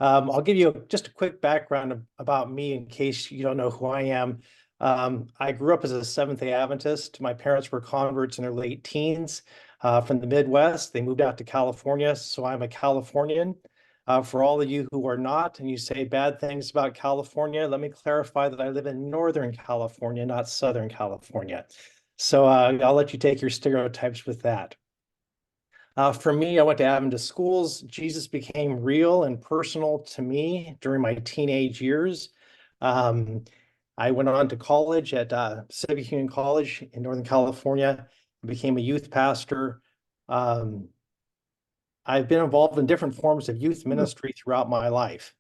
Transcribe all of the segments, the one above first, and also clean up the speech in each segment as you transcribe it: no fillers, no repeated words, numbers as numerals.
I'll give you just a quick background about me in case you don't know who I am. I grew up as a Seventh-day Adventist. My parents were converts in their late teens from the Midwest. They moved out to California, so I'm a Californian. For all of you who are not, and you say bad things about California, let me clarify that I live in Northern California, not Southern California. So I'll let you take your stereotypes with that. For me, I went to Adventist schools. Jesus became real and personal to me during my teenage years. Um, I went on to college at Pacific Union College in Northern California, became a youth pastor. Um, I've been involved in different forms of youth ministry throughout my life.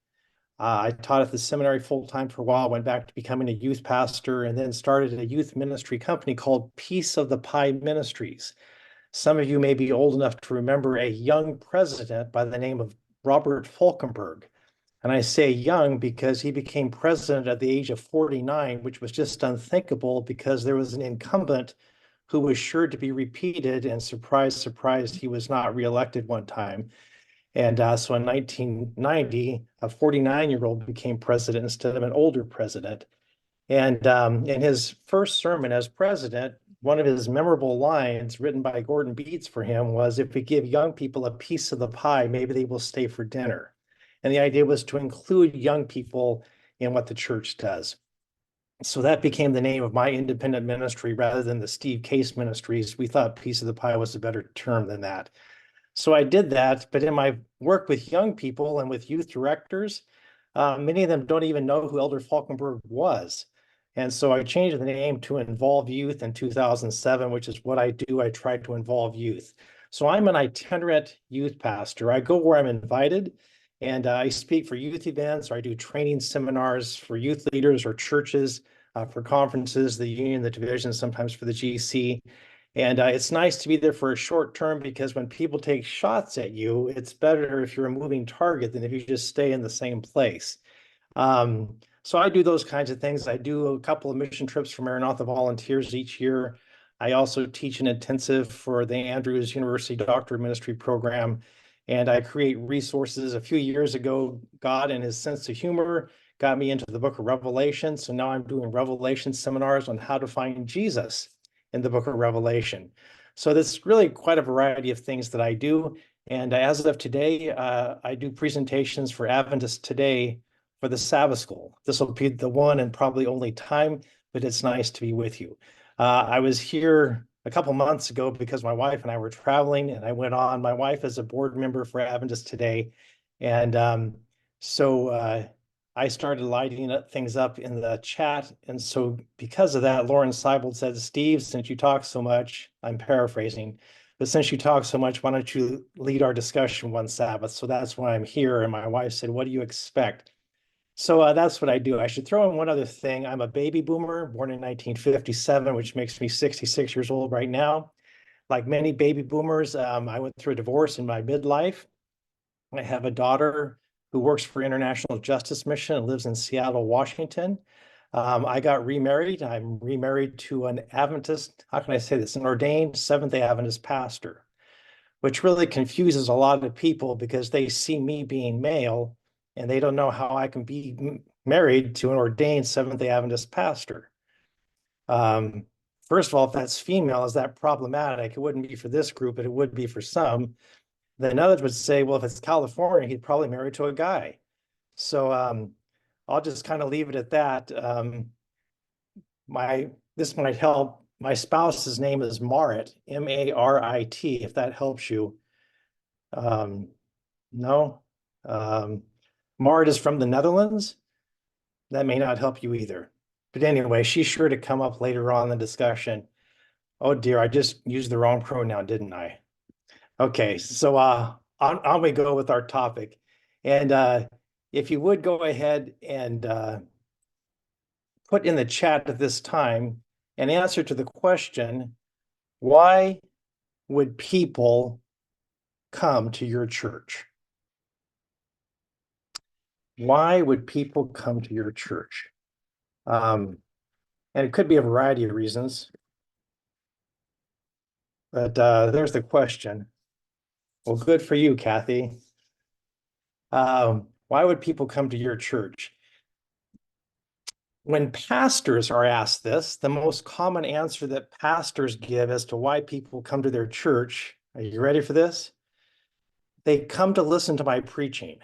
I taught at the seminary full time for a while, went back to becoming a youth pastor, and then started a youth ministry company called Peace of the Pie Ministries. Some of you may be old enough to remember a young president by the name of Robert Falkenberg. And I say young because he became president at the age of 49, which was just unthinkable because there was an incumbent who was sure to be repeated. And surprise, surprise, he was not reelected one time. And so in 1990, a 49-year-old became president instead of an older president. And in his first sermon as president, one of his memorable lines written by Gordon Beats for him was, "If we give young people a piece of the pie, maybe they will stay for dinner." And the idea was to include young people in what the church does. So that became the name of my independent ministry rather than the Steve Case Ministries. We thought piece of the pie was a better term than that. So I did that, but in my work with young people and with youth directors, many of them don't even know who Elder Falkenberg was. And so I changed the name to Involve Youth in 2007, which is what I do. I try to involve youth. So I'm an itinerant youth pastor. I go where I'm invited, and I speak for youth events, or I do training seminars for youth leaders or churches, for conferences, the union, the division, sometimes for the GC. And it's nice to be there for a short term because when people take shots at you, it's better if you're a moving target than if you just stay in the same place. So I do those kinds of things. I do a couple of mission trips for Maranatha volunteers each year. I also teach an intensive for the Andrews University Doctor of Ministry program, and I create resources. A few years ago, God and his sense of humor got me into the book of Revelation. So now I'm doing Revelation seminars on how to find Jesus in the book of Revelation. So that's really quite a variety of things that I do. And as of today, I do presentations for Adventist Today for the Sabbath School. This will be the one and probably only time, but it's nice to be with you. I was here a couple months ago because my wife and I were traveling, and I went on. My wife is a board member for Adventist Today, and so I started lighting up things up in the chat. And so because of that, Lauren Seibold said, "Steve, since you talk so much," I'm paraphrasing, "but since you talk so much, why don't you lead our discussion one Sabbath?" So that's why I'm here. And my wife said, "What do you expect?" So that's what I do. I should throw in one other thing. I'm a baby boomer, born in 1957, which makes me 66 years old right now. Like many baby boomers, I went through a divorce in my midlife. I have a daughter who works for International Justice Mission and lives in Seattle, Washington. I got remarried. I'm remarried to an Adventist, how can I say this, an ordained Seventh-day Adventist pastor, which really confuses a lot of people because they see me being male and they don't know how I can be married to an ordained Seventh-day Adventist pastor. Um, First of all, if that's female, is that problematic? It wouldn't be for this group, but it would be for some. Then others would say, well, if it's California, he'd probably marry to a guy. So I'll just kind of leave it at that. This might help. My spouse's name is Marit, M-A-R-I-T, if that helps you. No. Marit is from the Netherlands. That may not help you either. But anyway, she's sure to come up later on in the discussion. Oh dear, I just used the wrong pronoun, didn't I? Okay, so on we go with our topic. And if you would go ahead and put in the chat at this time an answer to the question, why would people come to your church? Why would people come to your church? And it could be a variety of reasons, but there's the question. Well, good for you, Kathy. Why would people come to your church? When pastors are asked this, the most common answer that pastors give as to why people come to their church, are you ready for this? They come to listen to my preaching.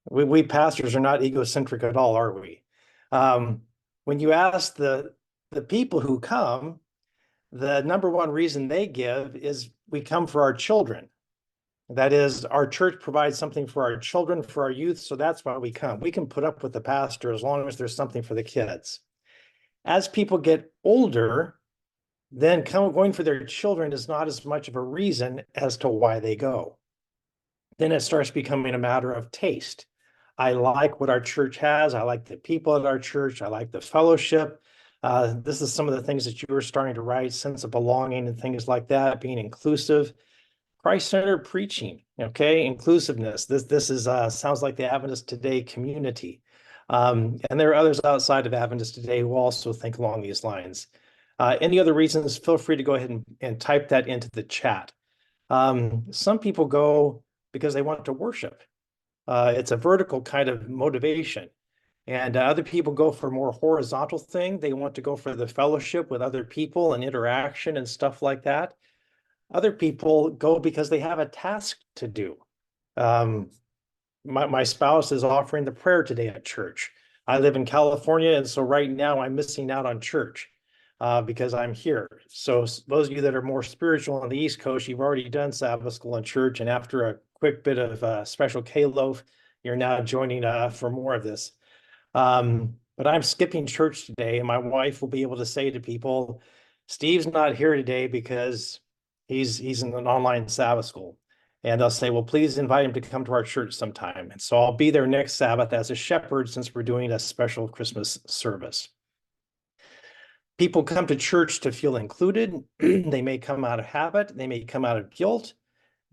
We pastors are not egocentric at all, are we? When you ask the people who come, the number one reason they give is we come for our children. That is, our church provides something for our children, for our youth, so that's why we come. We can put up with the pastor as long as there's something for the kids. As people get older, then going for their children is not as much of a reason as to why they go. Then it starts becoming a matter of taste. I like what our church has. I like the people at our church. I like the fellowship. This is some of the things that you were starting to write, sense of belonging and things like that, being inclusive. Christ-centered preaching, okay, inclusiveness. This is sounds like the Adventist Today community. And there are others outside of Adventist Today who also think along these lines. Any other reasons, feel free to go ahead and type that into the chat. Some people go because they want to worship. It's a vertical kind of motivation. And other people go for a more horizontal thing. They want to go for the fellowship with other people and interaction and stuff like that. Other people go because they have a task to do. My spouse is offering the prayer today at church. I live in California, and so right now I'm missing out on church because I'm here. So those of you that are more spiritual on the East Coast, you've already done Sabbath school and church, and after a quick bit of special K-loaf, you're now joining for more of this. But I'm skipping church today, and my wife will be able to say to people, Steve's not here today because he's in an online Sabbath school. And they'll say, well, please invite him to come to our church sometime. And so I'll be there next Sabbath as a shepherd since we're doing a special Christmas service. People come to church to feel included. They may come out of habit. They may come out of guilt.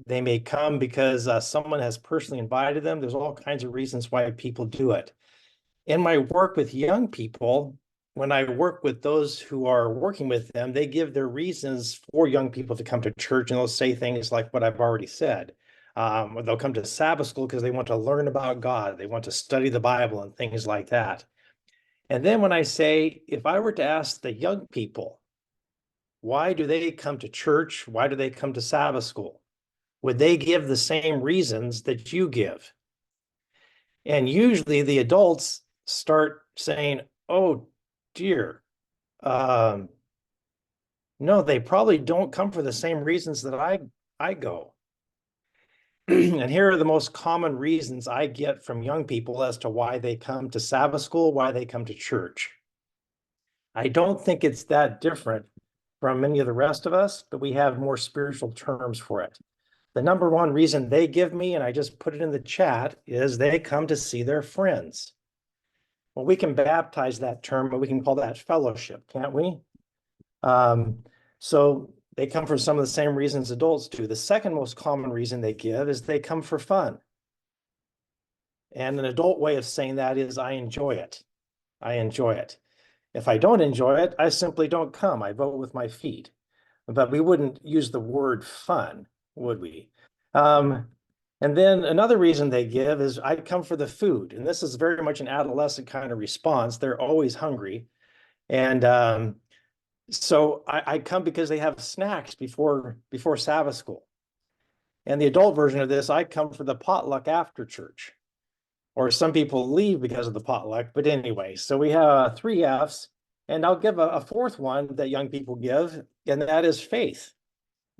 They may come because someone has personally invited them. There's all kinds of reasons why people do it. In my work with young people, when I work with those who are working with them, they give their reasons for young people to come to church, and they'll say things like what I've already said. They'll come to Sabbath school because they want to learn about God. They want to study the Bible and things like that. And then when I say, if I were to ask the young people, why do they come to church? Why do they come to Sabbath school? Would they give the same reasons that you give? And usually the adults start saying, oh, dear, no, they probably don't come for the same reasons that I go. And here are the most common reasons I get from young people as to why they come to Sabbath school, why they come to church. I don't think it's that different from many of the rest of us, but we have more spiritual terms for it. The number one reason they give me, and I just put it in the chat, is they come to see their friends. Well, we can baptize that term, but we can call that fellowship, can't we? So they come for some of the same reasons adults do. The second most common reason they give is they come for fun. And an adult way of saying that is I enjoy it. I enjoy it. If I don't enjoy it, I simply don't come. I vote with my feet. But we wouldn't use the word fun, would we? And then another reason they give is I come for the food. And this is very much an adolescent kind of response. They're always hungry. And so I come because they have snacks before Sabbath school. And the adult version of this, I come for the potluck after church. Or some people leave because of the potluck. But anyway, so we have 3 F's. And I'll give a fourth one that young people give, and that is faith.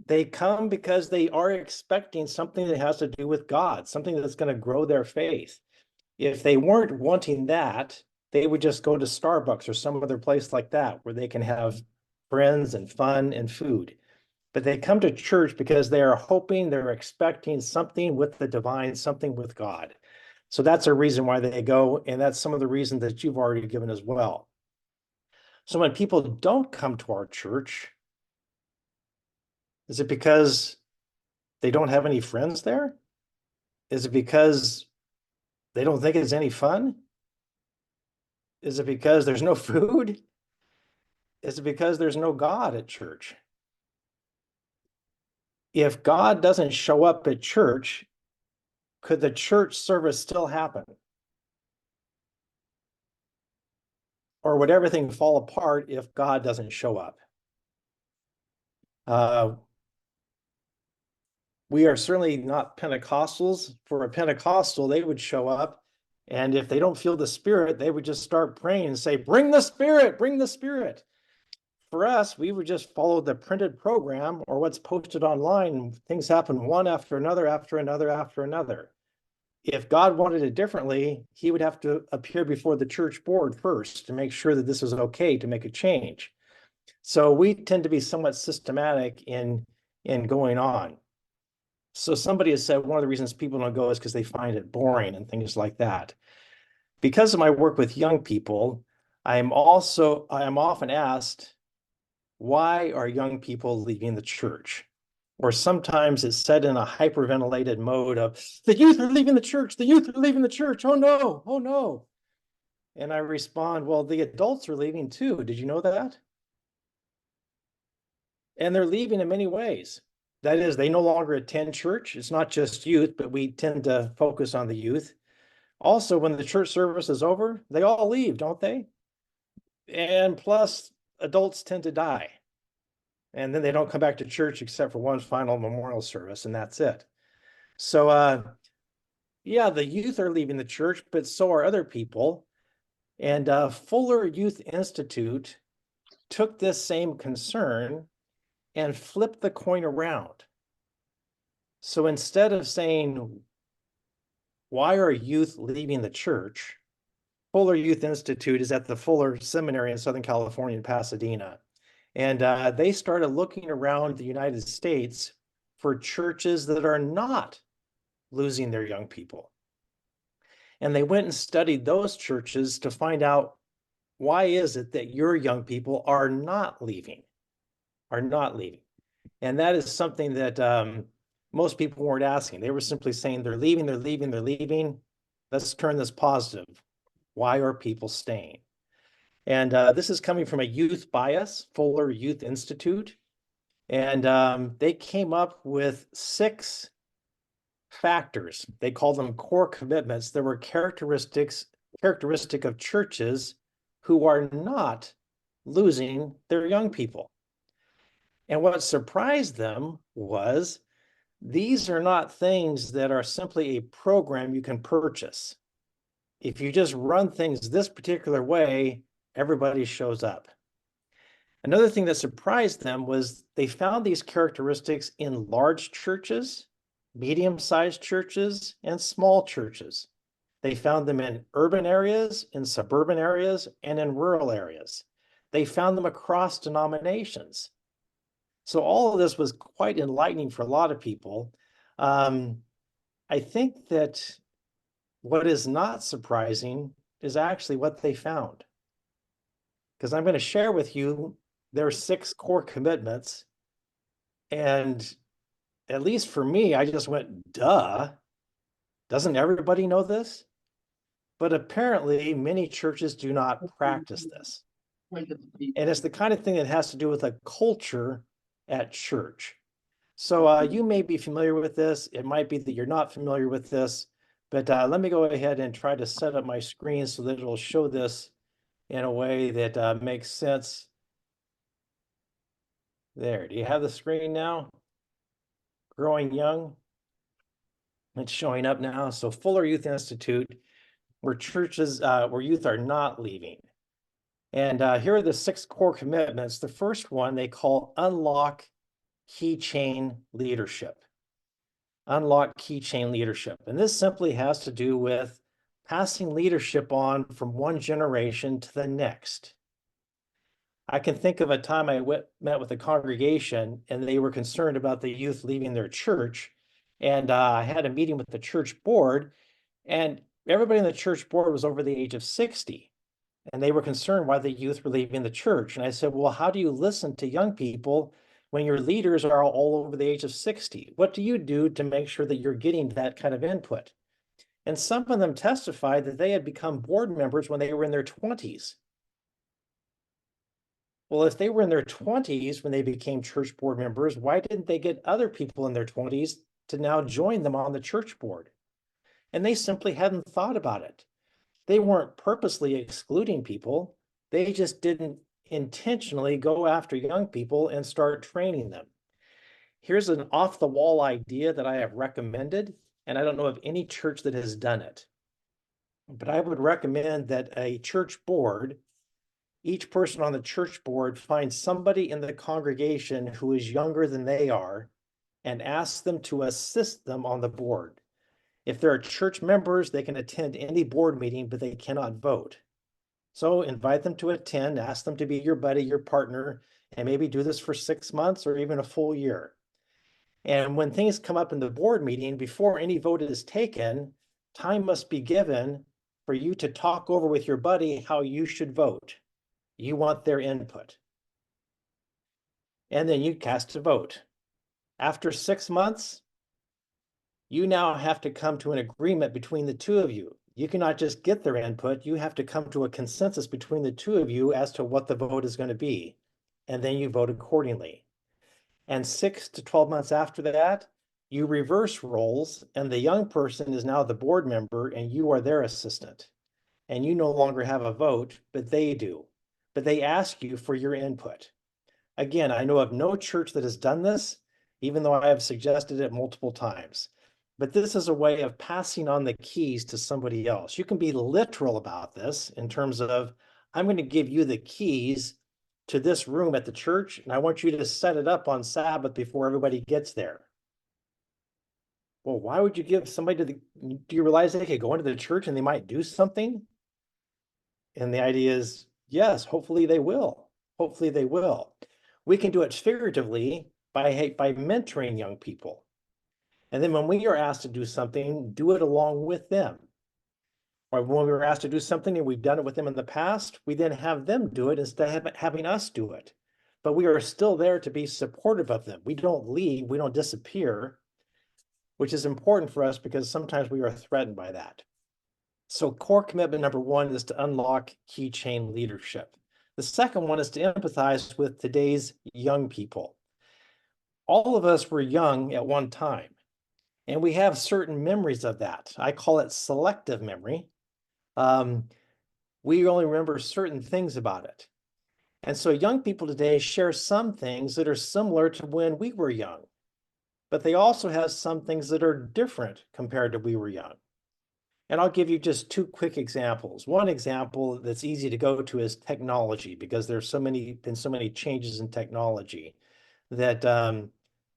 They come because they are expecting something that has to do with God, something that's going to grow their faith. If they weren't wanting that, they would just go to Starbucks or some other place like that where they can have friends and fun and food. But they come to church because they are hoping, they're expecting something with the divine, something with God. So that's a reason why they go, and that's some of the reasons that you've already given as well. So when people don't come to our church, is it because they don't have any friends there? Is it because they don't think it's any fun? Is it because there's no food? Is it because there's no God at church? If God doesn't show up at church, could the church service still happen? Or would everything fall apart if God doesn't show up? We are certainly not Pentecostals. For a Pentecostal, they would show up, and if they don't feel the Spirit, they would just start praying and say, bring the Spirit, bring the Spirit. For us, we would just follow the printed program or what's posted online. Things happen one after another, after another, after another. If God wanted it differently, he would have to appear before the church board first to make sure that this is okay to make a change. So we tend to be somewhat systematic in going on. So somebody has said one of the reasons people don't go is because they find it boring and things like that. Because of my work with young people, I am often asked, why are young people leaving the church? Or sometimes it's said in a hyperventilated mode of, the youth are leaving the church, the youth are leaving the church, oh no, oh no. And I respond, well, the adults are leaving too. Did you know that? And they're leaving in many ways. That is, they no longer attend church. It's not just youth, but we tend to focus on the youth. Also, when the church service is over, they all leave, don't they? And plus, adults tend to die. And then they don't come back to church except for one final memorial service, and that's it. So, yeah, the youth are leaving the church, but so are other people. And Fuller Youth Institute took this same concern and flipped the coin around. So instead of saying, why are youth leaving the church? Fuller Youth Institute is at the Fuller Seminary in Southern California in Pasadena. And they started looking around the United States for churches that are not losing their young people. And they went and studied those churches to find out, why is it that your young people are not leaving? And that is something that most people weren't asking. They were simply saying, they're leaving, they're leaving, they're leaving. Let's turn this positive. Why are people staying? And this is coming from a youth bias, Fuller Youth Institute. And they came up with 6 factors. They call them core commitments that were characteristic of churches who are not losing their young people. And what surprised them was these are not things that are simply a program you can purchase. If you just run things this particular way, everybody shows up. Another thing that surprised them was they found these characteristics in large churches, medium-sized churches, and small churches. They found them in urban areas, in suburban areas, and in rural areas. They found them across denominations. So all of this was quite enlightening for a lot of people. I think that what is not surprising is actually what they found. Because I'm going to share with you their 6 core commitments. And at least for me, I just went, duh. Doesn't everybody know this? But apparently, many churches do not practice this. And it's the kind of thing that has to do with a culture at church. So you may be familiar with this. It might be that you're not familiar with this. But let me go ahead and try to set up my screen so that it'll show this in a way that makes sense. There, do you have the screen now? Growing Young. It's showing up now. So Fuller Youth Institute, where youth are not leaving. And here are the 6 core commitments. The first one they call Unlock Keychain Leadership. Unlock Keychain Leadership. And this simply has to do with passing leadership on from one generation to the next. I can think of a time I met with a congregation and they were concerned about the youth leaving their church. And I had a meeting with the church board, and everybody in the church board was over the age of 60. And they were concerned why the youth were leaving the church. And I said, well, how do you listen to young people when your leaders are all over the age of 60? What do you do to make sure that you're getting that kind of input? And some of them testified that they had become board members when they were in their 20s. Well, if they were in their 20s when they became church board members, why didn't they get other people in their 20s to now join them on the church board? and they simply hadn't thought about it. They weren't purposely excluding people. They just didn't intentionally go after young people and start training them. Here's an off the wall idea that I have recommended, and I don't know of any church that has done it. But I would recommend that a church board, each person on the church board finds somebody in the congregation who is younger than they are and ask them to assist them on the board. If there are church members, they can attend any board meeting, but they cannot vote. So invite them to attend, ask them to be your buddy, your partner, and maybe do this for 6 months or even a full year. And when things come up in the board meeting, before any vote is taken, time must be given for you to talk over with your buddy how you should vote. You want their input. And then you cast a vote. After 6 months, you now have to come to an agreement between the two of you. You cannot just get their input. You have to come to a consensus between the two of you as to what the vote is going to be. And then you vote accordingly. And 6 to 12 months after that, you reverse roles, and the young person is now the board member, and you are their assistant. And you no longer have a vote, but they do. But they ask you for your input. Again, I know of no church that has done this, even though I have suggested it multiple times. But this is a way of passing on the keys to somebody else. You can be literal about this in terms of, I'm going to give you the keys to this room at the church, and I want you to set it up on Sabbath before everybody gets there. Well, why would you give somebody do you realize they could go into the church and they might do something? And the idea is, yes, hopefully they will. Hopefully they will. We can do it figuratively by mentoring young people. And then when we are asked to do something, do it along with them. Or when we were asked to do something and we've done it with them in the past, we then have them do it instead of having us do it. But we are still there to be supportive of them. We don't leave, we don't disappear, which is important for us because sometimes we are threatened by that. So core commitment number one is to unlock Keychain leadership. The second one is to empathize with today's young people. All of us were young at one time, and we have certain memories of that. I call it selective memory. We only remember certain things about it. And so young people today share some things that are similar to when we were young, but they also have some things that are different compared to when we were young. And I'll give you just two quick examples. One example that's easy to go to is technology, because there's been so many changes in technology that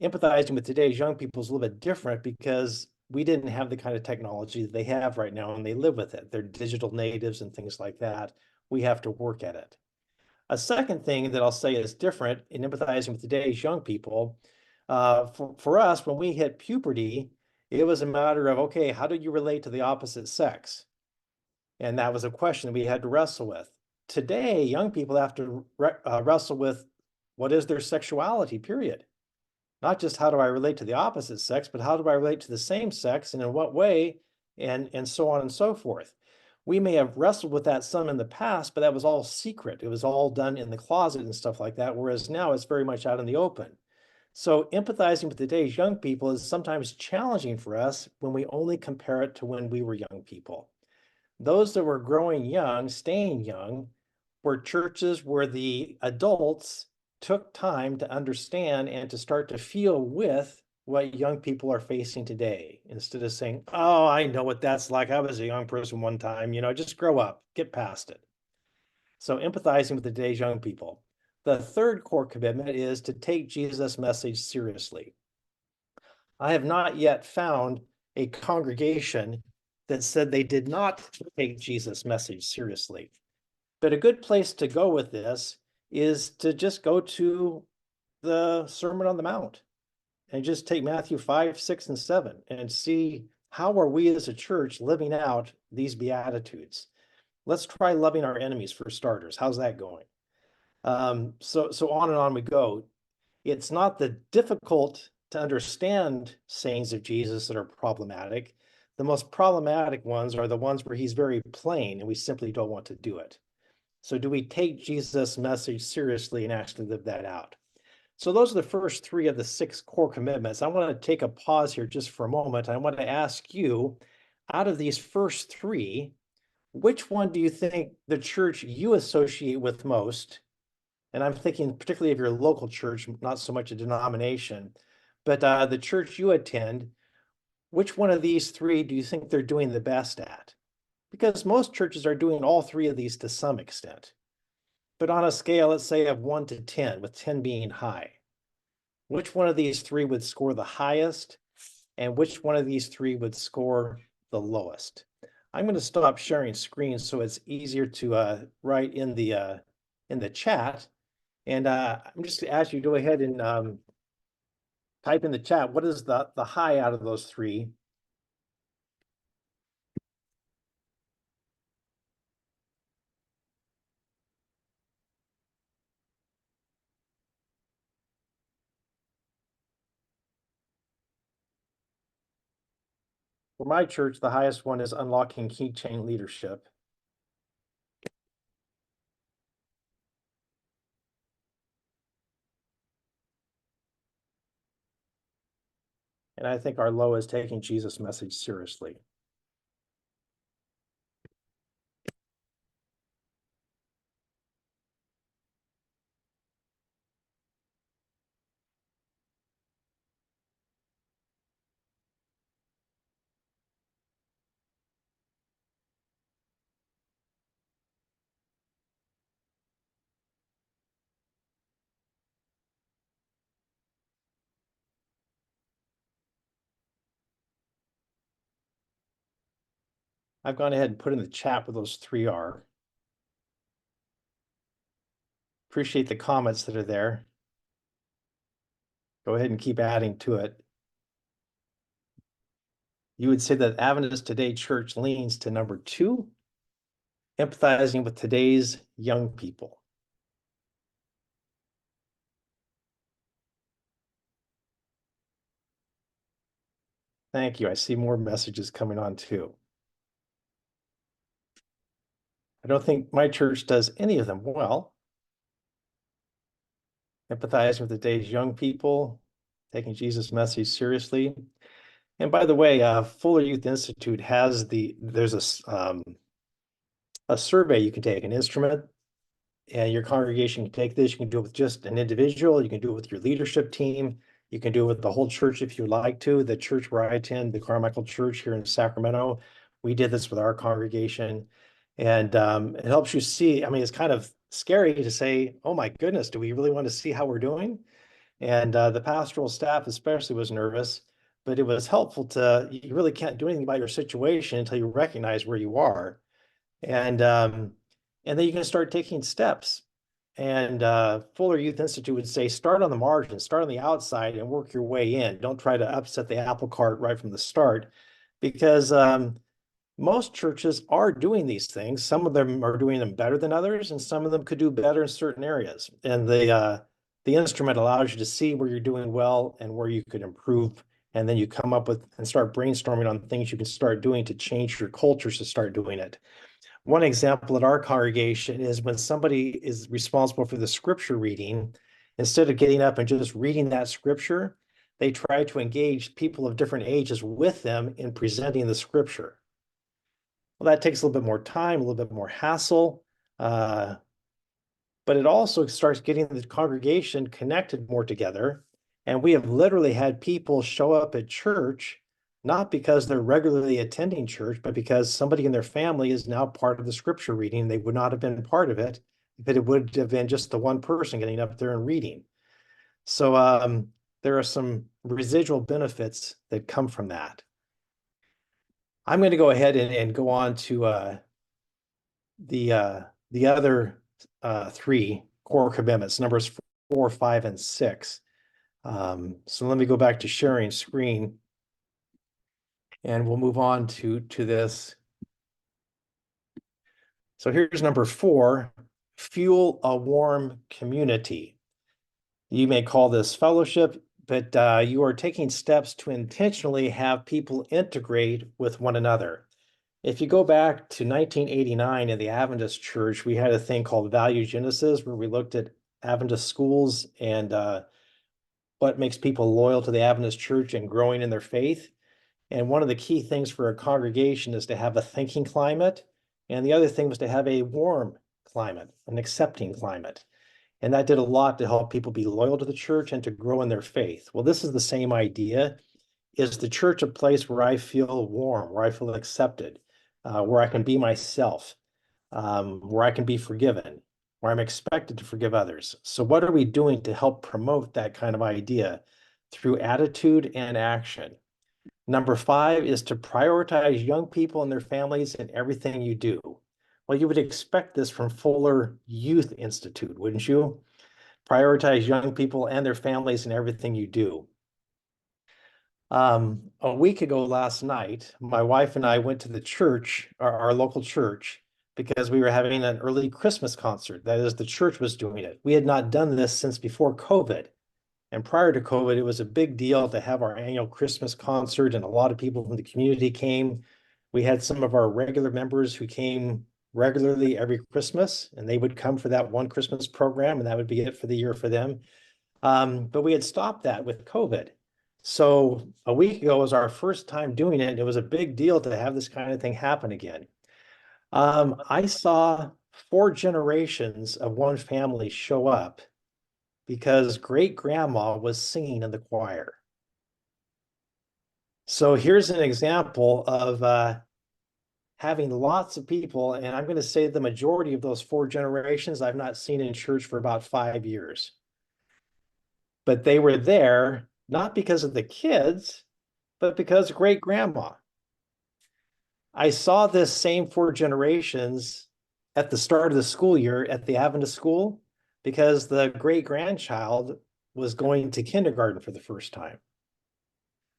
empathizing with today's young people is a little bit different because we didn't have the kind of technology that they have right now, and they live with it. They're digital natives and things like that. We have to work at it. A second thing that I'll say is different in empathizing with today's young people, for us, when we hit puberty, it was a matter of, okay, how do you relate to the opposite sex? And that was a question we had to wrestle with. Today, young people have to wrestle with what is their sexuality, period. Not just how do I relate to the opposite sex, but how do I relate to the same sex and in what way, and so on and so forth. We may have wrestled with that some in the past, but that was all secret. It was all done in the closet and stuff like that, whereas now it's very much out in the open. So empathizing with today's young people is sometimes challenging for us when we only compare it to when we were young people. Those that were growing young, staying young, were churches where the adults took time to understand and to start to feel with what young people are facing today, instead of saying, oh, I know what that's like. I was a young person one time, just grow up, get past it. So empathizing with today's young people. The third core commitment is to take Jesus' message seriously. I have not yet found a congregation that said they did not take Jesus' message seriously. But a good place to go with this is to just go to the Sermon on the Mount and just take Matthew 5, 6, and 7 and see how are we as a church living out these Beatitudes. Let's try loving our enemies for starters. How's that going? So on and on we go. It's not the difficult to understand sayings of Jesus that are problematic. The most problematic ones are the ones where he's very plain and we simply don't want to do it. So do we take Jesus' message seriously and actually live that out? So those are the first three of the 6 core commitments. I want to take a pause here just for a moment. I want to ask you, out of these first three, which one do you think the church you associate with most? And I'm thinking particularly of your local church, not so much a denomination, but the church you attend, which one of these three do you think they're doing the best at? Because most churches are doing all three of these to some extent. But on a scale, let's say of 1 to 10, with 10 being high, which one of these three would score the highest? And which one of these three would score the lowest? I'm going to stop sharing screens so it's easier to write in the chat. And I'm just going to ask you to go ahead and type in the chat, what is the high out of those three? For my church, the highest one is unlocking Keychain leadership. And I think our low is taking Jesus' message seriously. I've gone ahead and put in the chat where those three are. Appreciate the comments that are there. Go ahead and keep adding to it. You would say that Adventist Today Church leans to number 2, empathizing with today's young people. Thank you. I see more messages coming on too. I don't think my church does any of them well. Empathizing with today's young people, taking Jesus' message seriously. And by the way, Fuller Youth Institute has there's a survey you can take, an instrument, and your congregation can take this. You can do it with just an individual. You can do it with your leadership team. You can do it with the whole church if you would like to. The church where I attend, the Carmichael Church here in Sacramento, we did this with our congregation. And it helps you see, I mean, it's kind of scary to say, oh my goodness, do we really want to see how we're doing? And the pastoral staff especially was nervous, but it was helpful you really can't do anything about your situation until you recognize where you are. And then you can start taking steps. And Fuller Youth Institute would say, start on the margin, start on the outside and work your way in. Don't try to upset the apple cart right from the start, because most churches are doing these things. Some of them are doing them better than others, and some of them could do better in certain areas. And the instrument allows you to see where you're doing well and where you could improve. And then you come up with and start brainstorming on things you can start doing to change your cultures to start doing it. One example at our congregation is when somebody is responsible for the scripture reading, instead of getting up and just reading that scripture, they try to engage people of different ages with them in presenting the scripture. Well, that takes a little bit more time, a little bit more hassle, but it also starts getting the congregation connected more together. And we have literally had people show up at church, not because they're regularly attending church, but because somebody in their family is now part of the scripture reading. They would not have been part of it if it would have been just the one person getting up there and reading. So there are some residual benefits that come from that. I'm going to go ahead and go on to the other three core commitments, numbers 4, 5, and 6. So let me go back to sharing screen, and we'll move on to this. So here's number 4, fuel a warm community. You may call this fellowship, but you are taking steps to intentionally have people integrate with one another. If you go back to 1989 in the Adventist Church, we had a thing called Value Genesis, where we looked at Adventist schools and what makes people loyal to the Adventist Church and growing in their faith. And one of the key things for a congregation is to have a thinking climate. And the other thing was to have a warm climate, an accepting climate. And that did a lot to help people be loyal to the church and to grow in their faith. Well, this is the same idea. Is the church a place where I feel warm, where I feel accepted, where I can be myself, where I can be forgiven, where I'm expected to forgive others? So what are we doing to help promote that kind of idea through attitude and action? Number 5 is to prioritize young people and their families in everything you do. Well, you would expect this from Fuller Youth Institute, wouldn't you? Prioritize young people and their families in everything you do. A week ago last night, my wife and I went to the church, our local church, because we were having an early Christmas concert. That is, the church was doing it. We had not done this since before COVID. And prior to COVID, it was a big deal to have our annual Christmas concert, and a lot of people from the community came. We had some of our regular members who came regularly every Christmas, and they would come for that one Christmas program, and that would be it for the year for them. But we had stopped that with COVID. So a week ago was our first time doing it. It was a big deal to have this kind of thing happen again. I saw 4 generations of one family show up because great grandma was singing in the choir. So here's an example of having lots of people, and I'm going to say the majority of those 4 generations I've not seen in church for about 5 years. But they were there not because of the kids, but because of great grandma. I saw this same 4 generations at the start of the school year at the Adventist school because the great grandchild was going to kindergarten for the first time.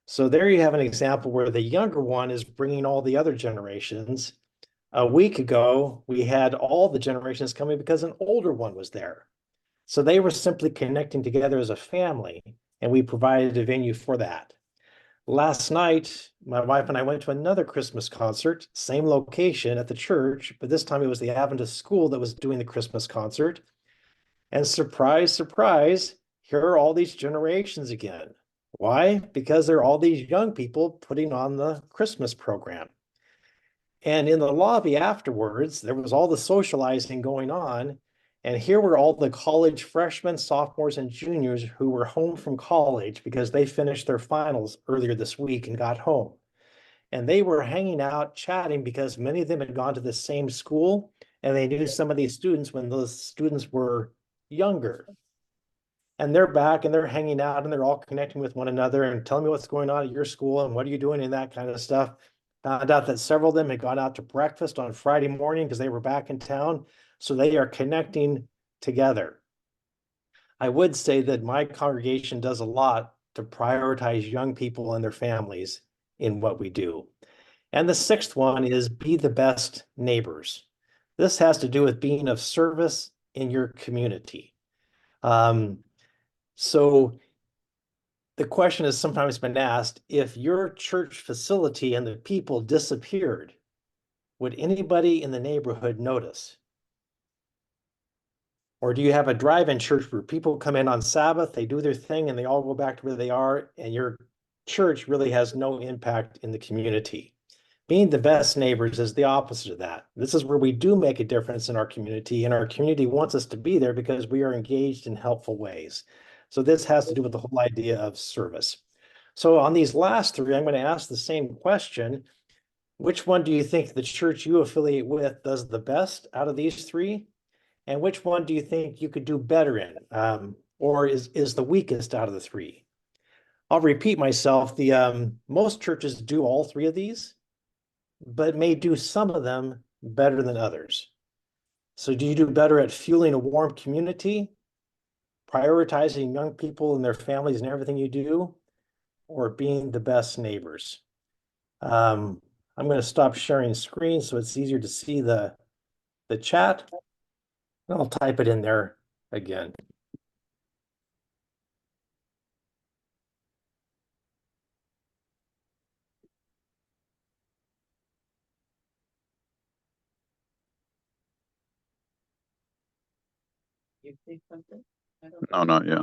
So there you have an example where the younger one is bringing all the other generations. A week ago, we had all the generations coming because an older one was there. So they were simply connecting together as a family, and we provided a venue for that. Last night, my wife and I went to another Christmas concert, same location at the church, but this time it was the Adventist school that was doing the Christmas concert. And surprise, surprise, here are all these generations again. Why? Because there are all these young people putting on the Christmas program. And in the lobby afterwards, there was all the socializing going on. And here were all the college freshmen, sophomores, and juniors who were home from college because they finished their finals earlier this week and got home. And they were hanging out, chatting because many of them had gone to the same school and they knew some of these students when those students were younger. And they're back and they're hanging out and they're all connecting with one another and telling me what's going on at your school and what are you doing and that kind of stuff. Found out that several of them had gone out to breakfast on Friday morning because they were back in town. So they are connecting together. I would say that my congregation does a lot to prioritize young people and their families in what we do. And the 6th one is be the best neighbors. This has to do with being of service in your community. So the question has sometimes been asked, if your church facility and the people disappeared, would anybody in the neighborhood notice? Or do you have a drive-in church where people come in on Sabbath, they do their thing, and they all go back to where they are, and your church really has no impact in the community? Being the best neighbors is the opposite of that. This is where we do make a difference in our community, and our community wants us to be there because we are engaged in helpful ways. So this has to do with the whole idea of service. So on these last 3, I'm going to ask the same question. Which one do you think the church you affiliate with does the best out of these 3? And which one do you think you could do better in, or is the weakest out of the 3? I'll repeat myself. Most churches do all 3 of these, but may do some of them better than others. So do you do better at fueling a warm community, prioritizing young people and their families and everything you do, or being the best neighbors? I'm going to stop sharing screen so it's easier to see the chat. I'll type it in there again. You see something? No, not yet.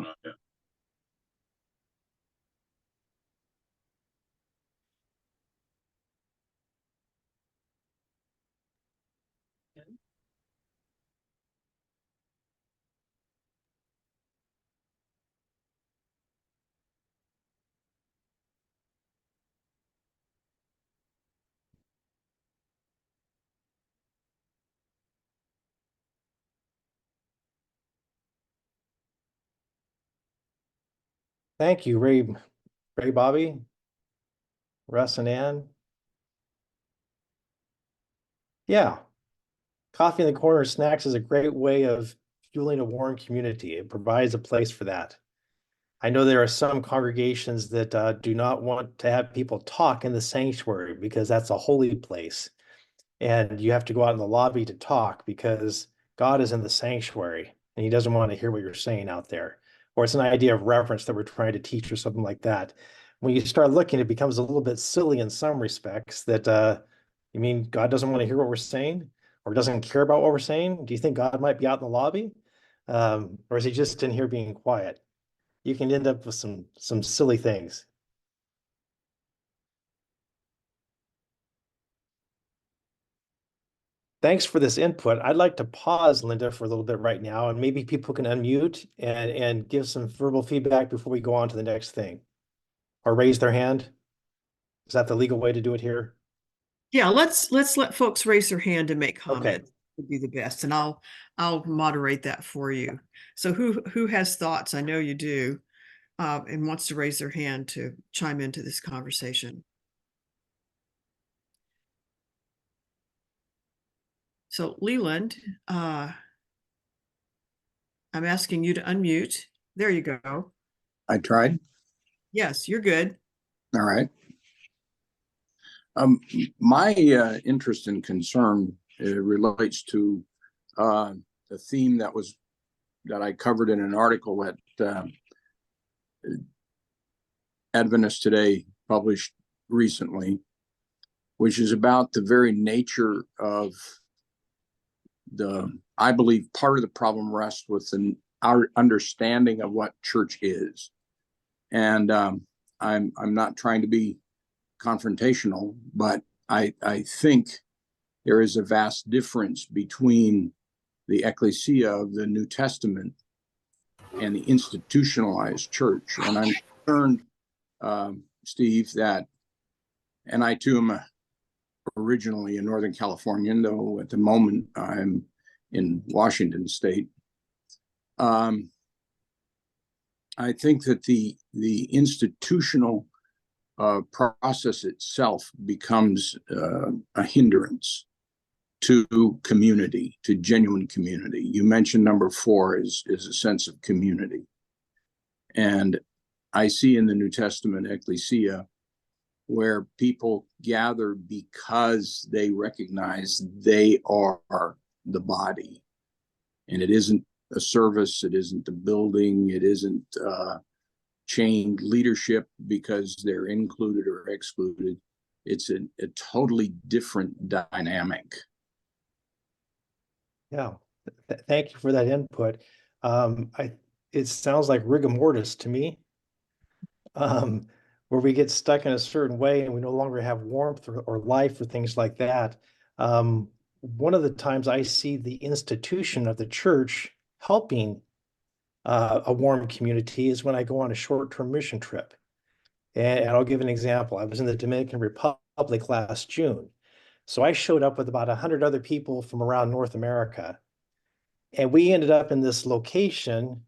Thank you, Ray Bobby, Russ and Ann. Yeah, coffee in the corner snacks is a great way of fueling a warm community. It provides a place for that. I know there are some congregations that do not want to have people talk in the sanctuary because that's a holy place. And you have to go out in the lobby to talk because God is in the sanctuary and he doesn't want to hear what you're saying out there. Or it's an idea of reverence that we're trying to teach or something like that. When you start looking, it becomes a little bit silly in some respects that you mean God doesn't want to hear what we're saying or doesn't care about what we're saying? Do you think God might be out in the lobby? Or is he just in here being quiet? You can end up with some silly things. Thanks for this input. I'd like to pause, Linda, for a little bit right now, and maybe people can unmute and give some verbal feedback before we go on to the next thing, or raise their hand. Is that the legal way to do it here? Yeah, let's let folks raise their hand and make Okay. comments would be the best, and I'll moderate that for you. So who has thoughts? I know you do, and wants to raise their hand to chime into this conversation. So Leland, I'm asking you to unmute. There you go. I tried. Yes, you're good. All right. My interest and concern relates to the theme that I covered in an article that Adventist Today published recently, which is about the very nature of I believe part of the problem rests with our understanding of what church is. And I'm not trying to be confrontational, but I think there is a vast difference between the ecclesia of the New Testament and the institutionalized church. And I'm concerned, Steve, and I too am originally a Northern Californian, though at the moment I'm in Washington State. I think that the institutional process itself becomes a hindrance to community, to genuine community. You mentioned number 4 is a sense of community. And I see in the New Testament ecclesia where people gather because they recognize they are the body. And it isn't a service, it isn't a building, it isn't chained leadership because they're included or excluded. It's a totally different dynamic. Yeah. Thank you for that input. It sounds like rigor mortis to me, where we get stuck in a certain way and we no longer have warmth or life or things like that. One of the times I see the institution of the church helping a warm community is when I go on a short-term mission trip. And I'll give an example. I was in the Dominican Republic last June. So I showed up with about 100 other people from around North America. And we ended up in this location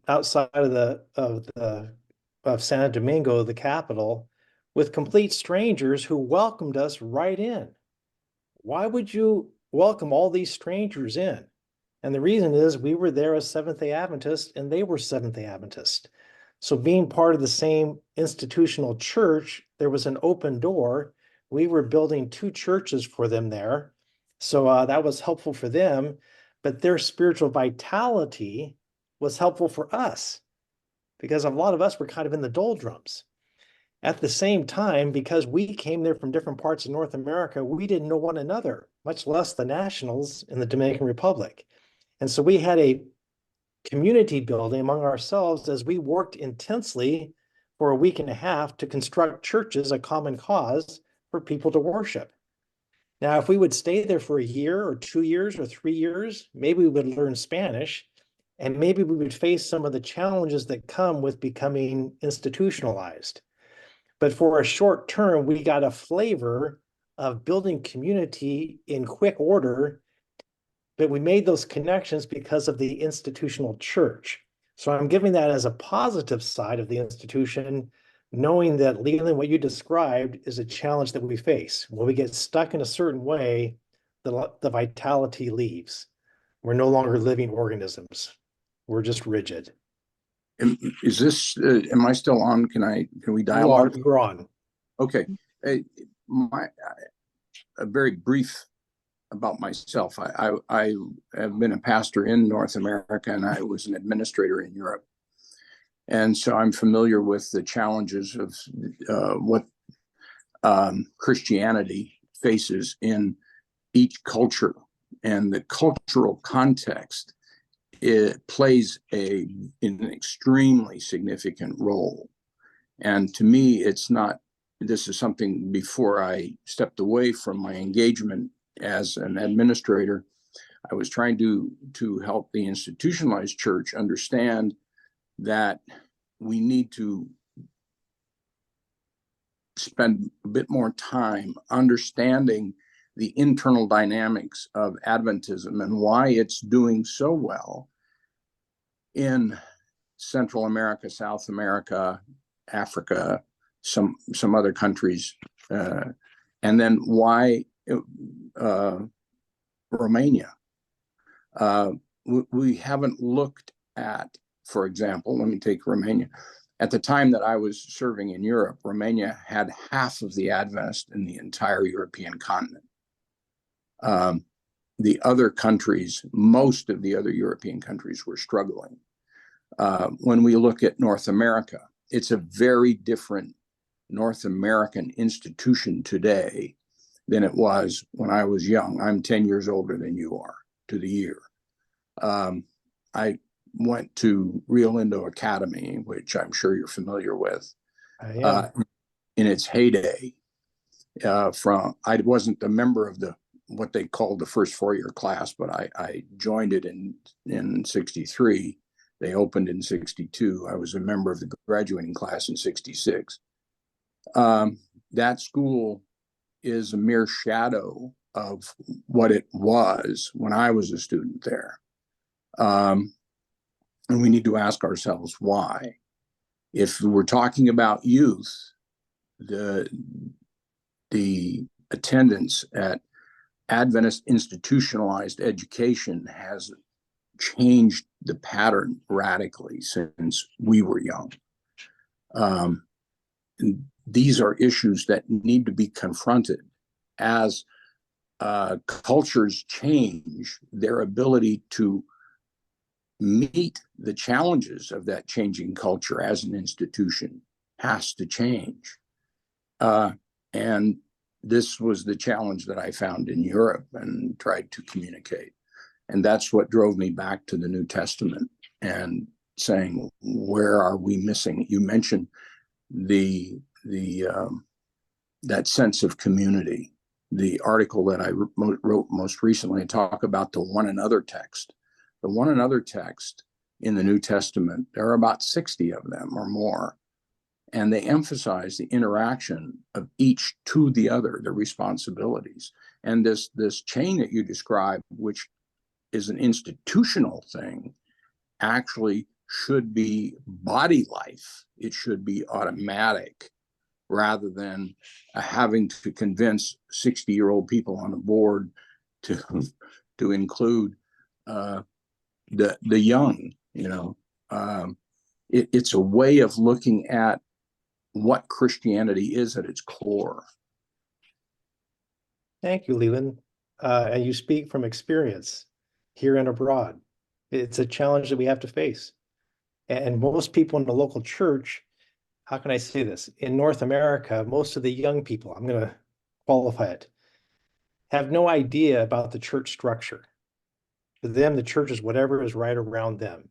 outside of Santo Domingo, the capital, with complete strangers who welcomed us right in. Why would you welcome all these strangers in? And the reason is we were there as Seventh-day Adventists and they were Seventh-day Adventists. So being part of the same institutional church, there was an open door. We were building 2 churches for them there. So that was helpful for them, but their spiritual vitality was helpful for us because a lot of us were kind of in the doldrums. At the same time, because we came there from different parts of North America, we didn't know one another, much less the nationals in the Dominican Republic. And so we had a community building among ourselves as we worked intensely for a week and a half to construct churches, a common cause for people to worship. Now, if we would stay there for a year or 2 years or 3 years, maybe we would learn Spanish and maybe we would face some of the challenges that come with becoming institutionalized. But for a short term, we got a flavor of building community in quick order, but we made those connections because of the institutional church. So I'm giving that as a positive side of the institution, knowing that, Leland, what you described is a challenge that we face. When we get stuck in a certain way, the vitality leaves. We're no longer living organisms. We're just rigid. Is this, am I still on? Can we dialogue? You're on. Okay. A very brief about myself. I have been a pastor in North America, and I was an administrator in Europe. And so I'm familiar with the challenges of what Christianity faces in each culture, and the cultural context, it plays an extremely significant role. And to me, this is something before I stepped away from my engagement as an administrator. I was trying to help the institutionalized church understand that we need to spend a bit more time understanding the internal dynamics of Adventism and why it's doing so well in Central America, South America, Africa, some other countries, and then why Romania. We haven't looked at, for example, let me take Romania. At the time that I was serving in Europe, Romania had half of the Adventists in the entire European continent. The other countries, most of the other European countries, were struggling. When we look at North America, it's a very different North American institution today than it was when I was young. I'm 10 years older than you are to the year. I went to Rio Lindo Academy, which I'm sure you're familiar with, in its heyday. I wasn't a member of what they called the first four-year class, but I joined it in 63. They opened in 62. I was a member of the graduating class in 66. That school is a mere shadow of what it was when I was a student there. And we need to ask ourselves why. If we're talking about youth, the attendance at Adventist institutionalized education has changed the pattern radically since we were young. These are issues that need to be confronted as cultures change. Their ability to meet the challenges of that changing culture as an institution has to change. And this was the challenge that I found in Europe and tried to communicate. And that's what drove me back to the New Testament and saying, where are we missing? You mentioned that sense of community. The article that I wrote most recently talk about the one another text. The one another text in the New Testament, there are about 60 of them or more. And they emphasize the interaction of each to the other, the responsibilities. And this chain that you described, which is an institutional thing, actually should be body life. It should be automatic rather than having to convince 60-year-old people on the board to include the young. It's a way of looking at what Christianity is at its core. Thank you, Leland. And you speak from experience here and abroad. It's a challenge that we have to face. And most people in the local church, how can I say this? In North America, most of the young people, I'm going to qualify it, have no idea about the church structure. For them, the church is whatever is right around them.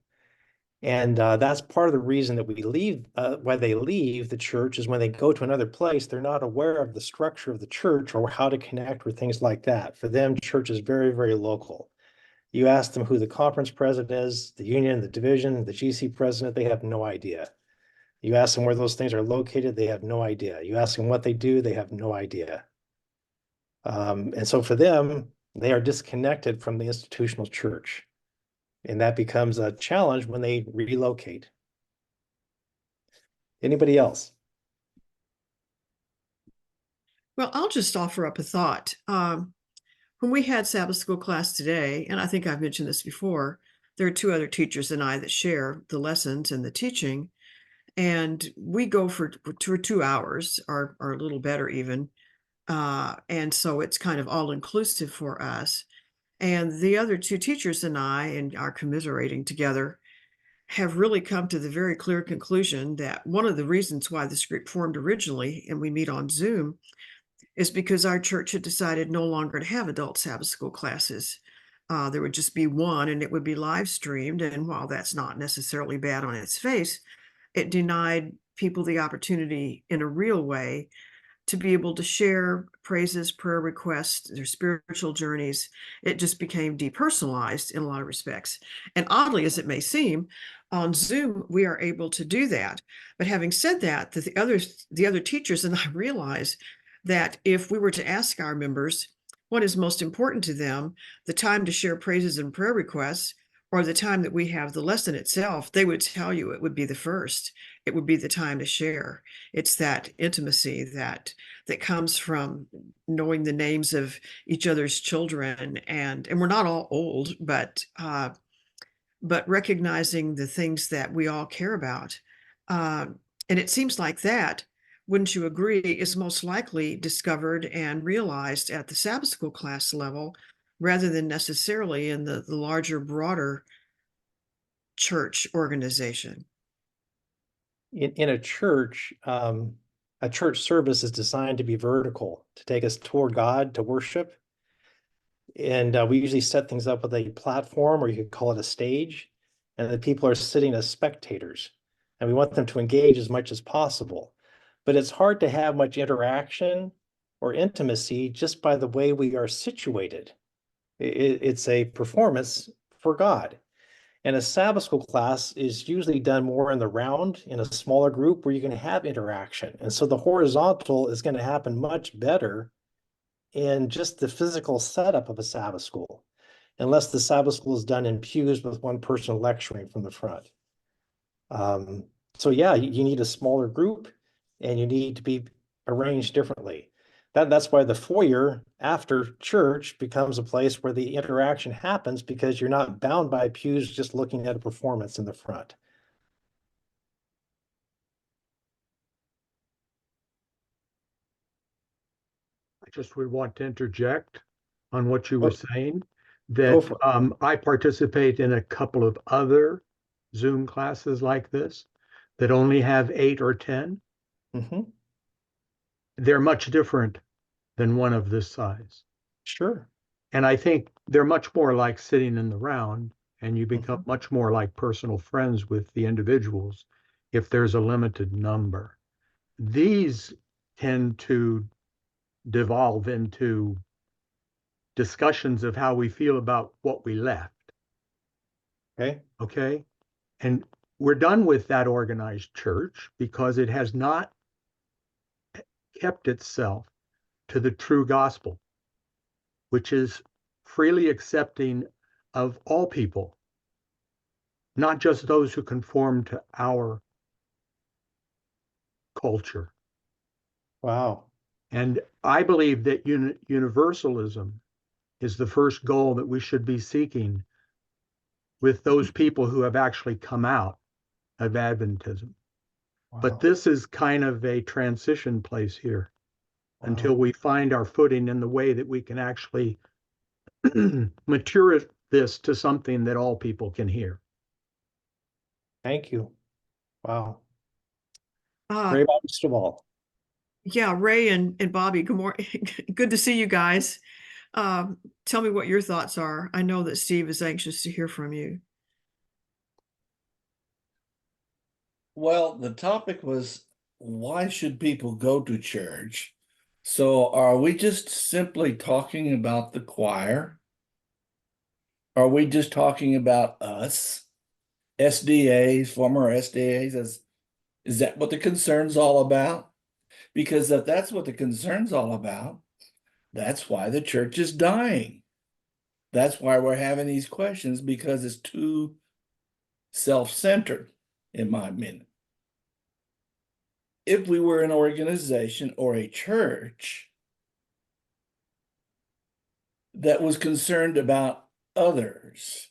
And that's part of the reason that we leave, why they leave the church is when they go to another place, they're not aware of the structure of the church or how to connect or things like that. For them, church is very, very local. You ask them who the conference president is, the union, the division, the GC president, they have no idea. You ask them where those things are located, they have no idea. You ask them what they do, they have no idea. And so for them, they are disconnected from the institutional church. And that becomes a challenge when they relocate. Anybody else? Well, I'll just offer up a thought. When we had Sabbath school class today, and I think I've mentioned this before, there are two other teachers and I that share the lessons and the teaching. And we go for 2 hours or a little better even. And so it's kind of all inclusive for us. And the other two teachers and I, and our commiserating together, have really come to the very clear conclusion that one of the reasons why this group formed originally, and we meet on Zoom, is because our church had decided no longer to have adult Sabbath school classes. There would just be one, and it would be live streamed. And while that's not necessarily bad on its face, it denied people the opportunity in a real way to be able to share praises, prayer requests, their spiritual journeys. It just became depersonalized in a lot of respects. And oddly as it may seem, on Zoom, we are able to do that. But having said that, the other teachers and I realize that if we were to ask our members what is most important to them, the time to share praises and prayer requests, or the time that we have the lesson itself, they would tell you it would be the first. It would be the time to share. It's that intimacy that comes from knowing the names of each other's children, and we're not all old, but recognizing the things that we all care about. And it seems like that, wouldn't you agree, is most likely discovered and realized at the Sabbath school class level rather than necessarily in the larger, broader church organization. In a church service is designed to be vertical, to take us toward God, to worship. And we usually set things up with a platform, or you could call it a stage, and the people are sitting as spectators. And we want them to engage as much as possible. But it's hard to have much interaction or intimacy just by the way we are situated. It's a performance for God. And a Sabbath school class is usually done more in the round, in a smaller group where you can have interaction. And so the horizontal is going to happen much better in just the physical setup of a Sabbath school, unless the Sabbath school is done in pews with one person lecturing from the front. So yeah, you need a smaller group and you need to be arranged differently. That's why the foyer after church becomes a place where the interaction happens, because you're not bound by pews just looking at a performance in the front. I just would want to interject on what you were Go saying, for that it. I participate in a couple of other Zoom classes like this that only have 8 or 10. Mhm. They're much different than one of this size. Sure. And I think they're much more like sitting in the round, and you become Mhm. much more like personal friends with the individuals if there's a limited number. These tend to devolve into discussions of how we feel about what we left. Okay. Okay. And we're done with that organized church because it has not kept itself to the true gospel, which is freely accepting of all people, not just those who conform to our culture. Wow. And I believe that universalism is the first goal that we should be seeking with those people who have actually come out of Adventism. But Wow. this is kind of a transition place here until Wow. we find our footing in the way that we can actually mature this to something that all people can hear. Thank you. Wow. Uh, Ray Bobby. yeah, Ray and Bobby, good morning. Good to see you guys. Tell me what your thoughts are. I know that Steve is anxious to hear from you. Well, the topic was, why should people go to church? So are we just simply talking about the choir? Are we just talking about us, SDAs, former SDAs? Is that what the concern's all about? Because if that's what the concern's all about, that's why the church is dying. That's why we're having these questions, because it's too self-centered, in my opinion. If we were an organization or a church that was concerned about others,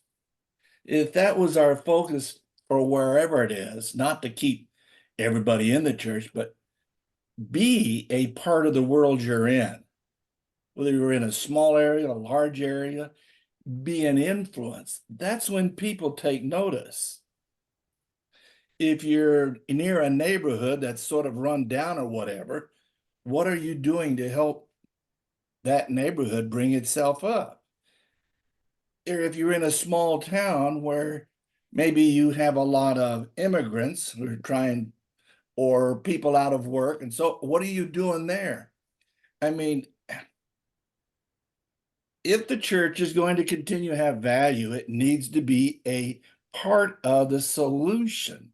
if that was our focus or wherever it is, not to keep everybody in the church, but be a part of the world you're in, whether you're in a small area, a large area, be an influence. That's when people take notice. If you're near a neighborhood that's sort of run down or whatever, what are you doing to help that neighborhood bring itself up? Or if you're in a small town where maybe you have a lot of immigrants who are trying, or people out of work, and so what are you doing there? I mean, if the church is going to continue to have value, it needs to be a part of the solution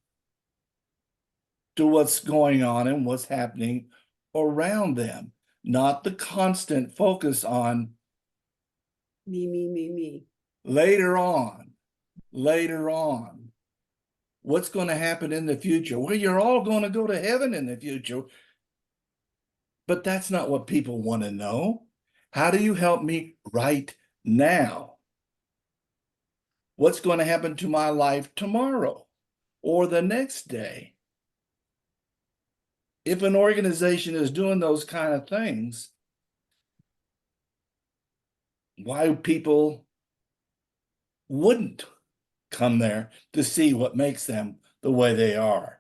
to what's going on and what's happening around them, not the constant focus on Me. later on, what's going to happen in the future. Well, you're all going to go to heaven in the future, but that's not what people want to know. How do you help me right now? What's going to happen to my life tomorrow or the next day? If an organization is doing those kind of things, why people wouldn't come there to see what makes them the way they are?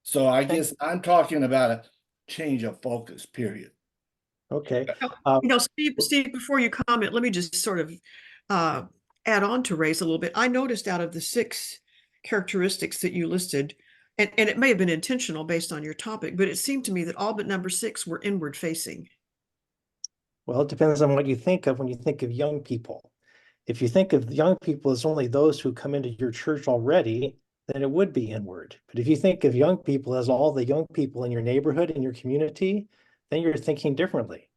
So I guess I'm talking about a change of focus, period. Okay. Steve, before you comment, let me just sort of add on to Ray's a little bit. I noticed out of the 6 characteristics that you listed, and it may have been intentional based on your topic, but it seemed to me that all but number 6 were inward facing. Well, it depends on what you think of when you think of young people. If you think of young people as only those who come into your church already, then it would be inward. But if you think of young people as all the young people in your neighborhood, in your community, then you're thinking differently.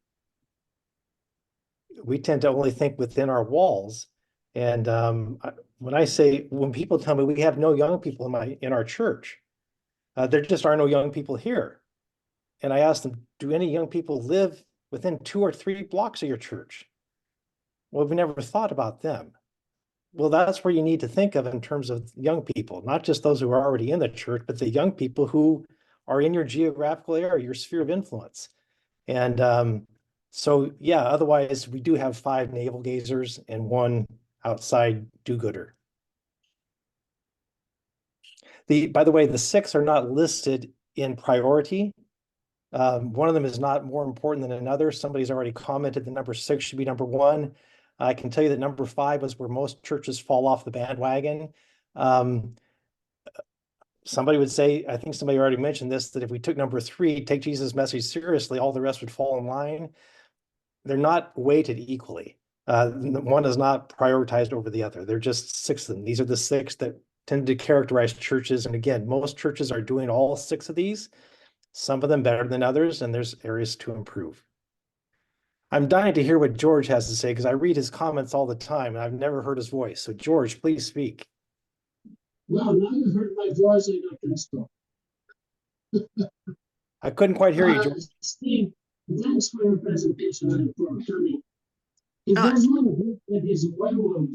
We tend to only think within our walls. And when people tell me we have no young people in our church, there just are no young people here. And I ask them, do any young people live within 2 or 3 blocks of your church? Well, we never thought about them. Well, that's where you need to think of in terms of young people, not just those who are already in the church, but the young people who are in your geographical area, your sphere of influence. And so, yeah, otherwise we do have 5 navel gazers and 1 outside do-gooder. By the way, the 6 are not listed in priority. One of them is not more important than another. Somebody's already commented that number 6 should be number 1. I can tell you that number 5 is where most churches fall off the bandwagon. Somebody would say, I think somebody already mentioned this, that if we took number 3, take Jesus' message seriously, all the rest would fall in line. They're not weighted equally. One is not prioritized over the other. They're just 6 of them. These are the 6 that tend to characterize churches. And again, most churches are doing all 6 of these, some of them better than others, and there's areas to improve. I'm dying to hear what George has to say because I read his comments all the time and I've never heard his voice. So George, please speak. Well, now you heard my voice, I got pissed off. I couldn't quite hear you, George. Steve, thanks for your presentation and for coming. If there's one group that is way aware of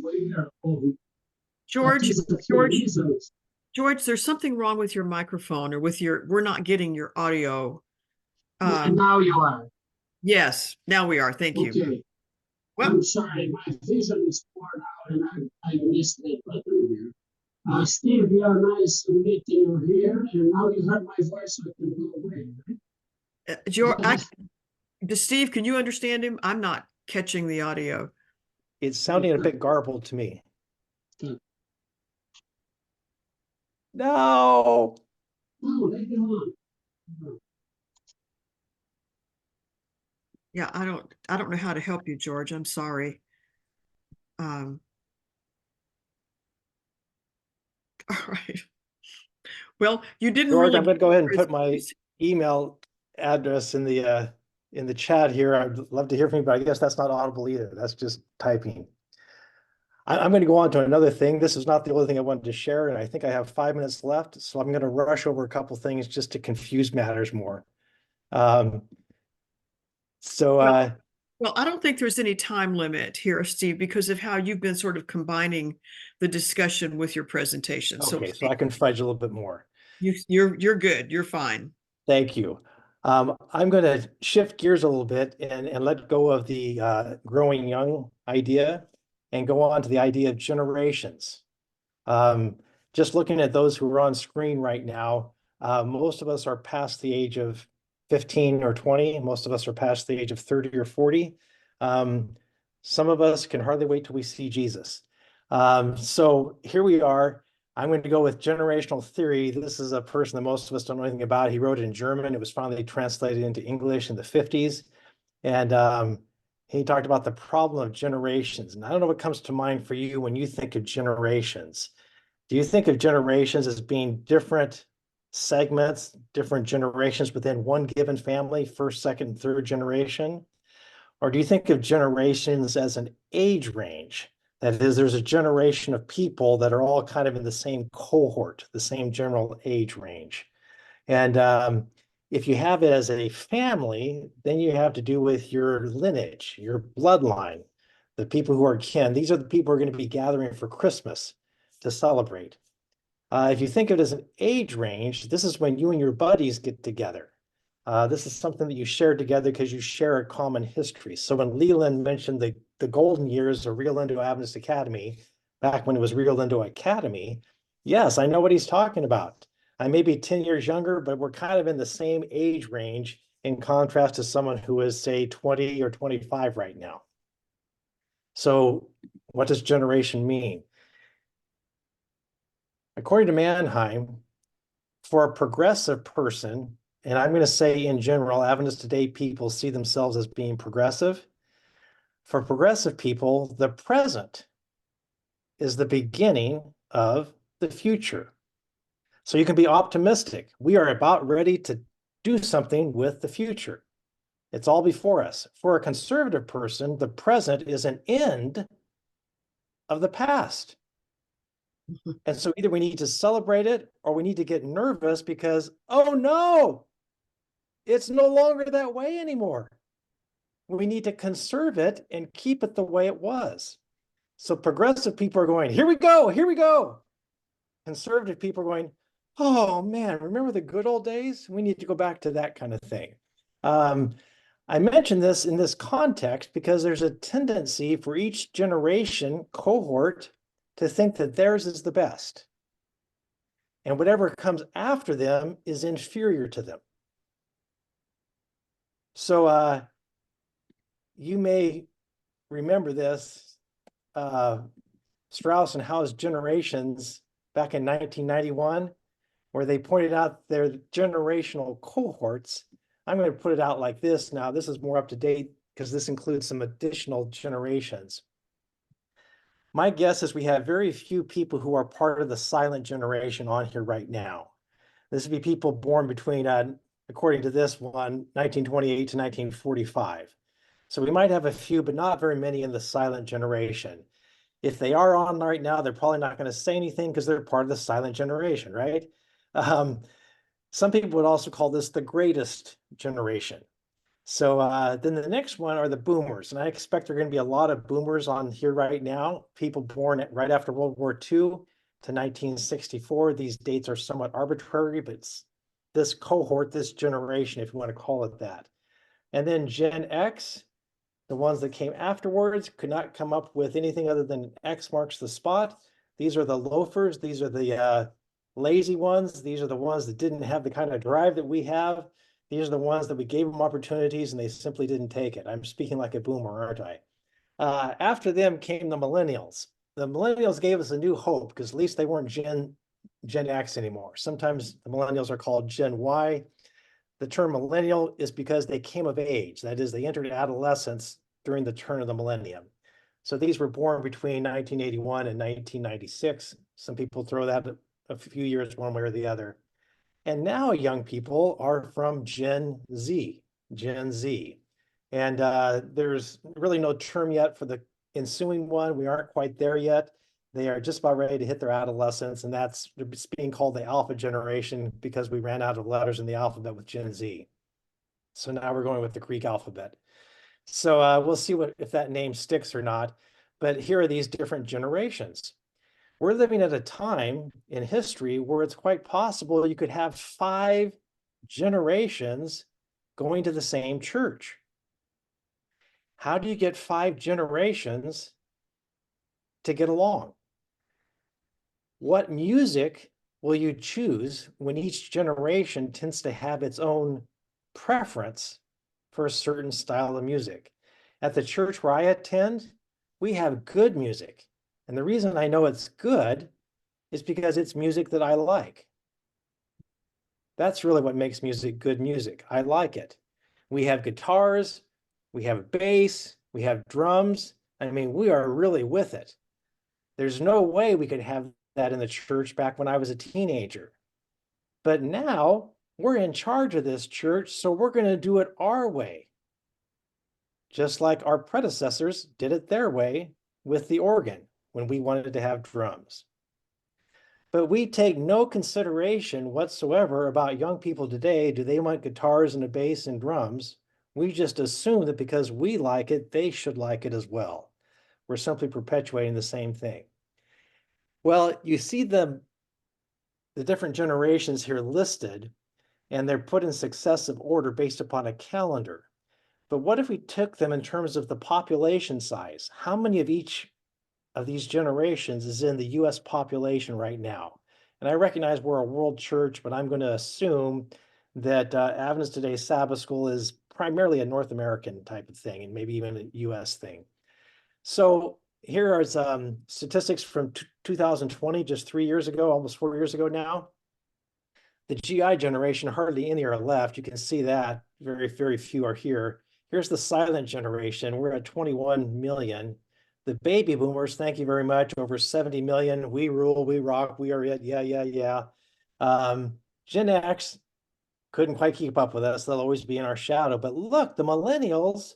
George, there's something wrong with your microphone or with we're not getting your audio. Now you are. Yes, now we are. Thank you. Okay. Well, I'm sorry, my vision is poor out and I missed that button here. Steve, you are nice meeting you here, and now you heard my voice, so I can go away. Right? George, Steve, can you understand him? I'm not catching the audio. It's sounding a bit garbled to me. No. No, leave it alone. Yeah, I don't know how to help you, George. I'm sorry. All right. Well, you didn't George, really. I'm going to go ahead and put my email address in in the chat here. I'd love to hear from you, but I guess that's not audible either. That's just typing. I'm going to go on to another thing. This is not the only thing I wanted to share, and I think I have 5 minutes left, so I'm going to rush over a couple things just to confuse matters more. Um, so, Well, I don't think there's any time limit here, Steve, because of how you've been sort of combining the discussion with your presentation. okay, so I can fudge a little bit more. You're good. You're fine. Thank you. I'm going to shift gears a little bit and let go of the growing young idea and go on to the idea of generations. Just looking at those who are on screen right now, most of us are past the age of 15 or 20. Most of us are past the age of 30 or 40. Some of us can hardly wait till we see Jesus. So here we are. I'm going to go with generational theory. This is a person that most of us don't know anything about. He wrote it in German. It was finally translated into English in the 50s. And he talked about the problem of generations. And I don't know what comes to mind for you when you think of generations. Do you think of generations as being different segments, different generations within one given family, first, second, and third generation? Or do you think of generations as an age range? That is, there's a generation of people that are all kind of in the same cohort, the same general age range. And if you have it as a family, then you have to do with your lineage, your bloodline, the people who are kin. These are the people who are going to be gathering for Christmas to celebrate. If you think of it as an age range, this is when you and your buddies get together. This is something that you share together because you share a common history. So when Leland mentioned the golden years of Rio Lindo Adventist Academy, back when it was Rio Lindo Academy, yes, I know what he's talking about. I may be 10 years younger, but we're kind of in the same age range in contrast to someone who is, say, 20 or 25 right now. So what does generation mean? According to Mannheim, for a progressive person, and I'm going to say in general, Adventist today people see themselves as being progressive. For progressive people, the present is the beginning of the future. So you can be optimistic. We are about ready to do something with the future. It's all before us. For a conservative person, the present is an end of the past. And so either we need to celebrate it or we need to get nervous because, oh no, it's no longer that way anymore. We need to conserve it and keep it the way it was. So progressive people are going, here we go, here we go. Conservative people are going, oh man, remember the good old days? We need to go back to that kind of thing. I mention this in this context because there's a tendency for each generation cohort to think that theirs is the best. And whatever comes after them is inferior to them. So you may remember this, Strauss and Howe's Generations back in 1991, where they pointed out their generational cohorts. I'm going to put it out like this now. This is more up to date because this includes some additional generations. My guess is we have very few people who are part of the silent generation on here right now. This would be people born between, according to this one, 1928 to 1945. So we might have a few, but not very many in the silent generation. If they are on right now, they're probably not going to say anything because they're part of the silent generation, right? Some people would also call this the greatest generation. So then the next one are the boomers. And I expect there are going to be a lot of boomers on here right now, people born right after World War II to 1964. These dates are somewhat arbitrary, but it's this cohort, this generation, if you want to call it that. And then Gen X, the ones that came afterwards, could not come up with anything other than X marks the spot. These are the loafers. These are the lazy ones. These are the ones that didn't have the kind of drive that we have. These are the ones that we gave them opportunities and they simply didn't take it. I'm speaking like a boomer, aren't I? After them came the millennials. The millennials gave us a new hope because at least they weren't Gen X anymore. Sometimes the millennials are called Gen Y. The term millennial is because they came of age. That is, they entered adolescence during the turn of the millennium. So these were born between 1981 and 1996. Some people throw that a few years one way or the other. And now young people are from Gen Z. And there's really no term yet for the ensuing one. We aren't quite there yet. They are just about ready to hit their adolescence, and that's it's being called the alpha generation because we ran out of letters in the alphabet with Gen Z. So now we're going with the Greek alphabet. So we'll see if that name sticks or not. But here are these different generations. We're living at a time in history where it's quite possible you could have 5 generations going to the same church. How do you get 5 generations to get along? What music will you choose when each generation tends to have its own preference for a certain style of music? At the church where I attend, we have good music. And the reason I know it's good is because it's music that I like. That's really what makes music good music. I like it. We have guitars, we have bass, we have drums. I mean, we are really with it. There's no way we could have that in the church back when I was a teenager. But now we're in charge of this church, so we're going to do it our way. Just like our predecessors did it their way with the organ when we wanted to have drums. But we take no consideration whatsoever about young people today. Do they want guitars and a bass and drums? We just assume that because we like it, they should like it as well. We're simply perpetuating the same thing. Well, you see the different generations here listed, and they're put in successive order based upon a calendar. But what if we took them in terms of the population size? How many of each of these generations is in the US population right now? And I recognize we're a world church, but I'm going to assume that Adventist Today Sabbath School is primarily a North American type of thing, and maybe even a US thing. So here are some statistics from 2020, just 3 years ago, almost 4 years ago now. The GI generation, hardly any are left. You can see that very, very few are here. Here's the silent generation. We're at 21 million. The baby boomers, thank you very much, over 70 million. We rule, we rock, we are it. Yeah. Gen X couldn't quite keep up with us. They'll always be in our shadow. But look, the millennials,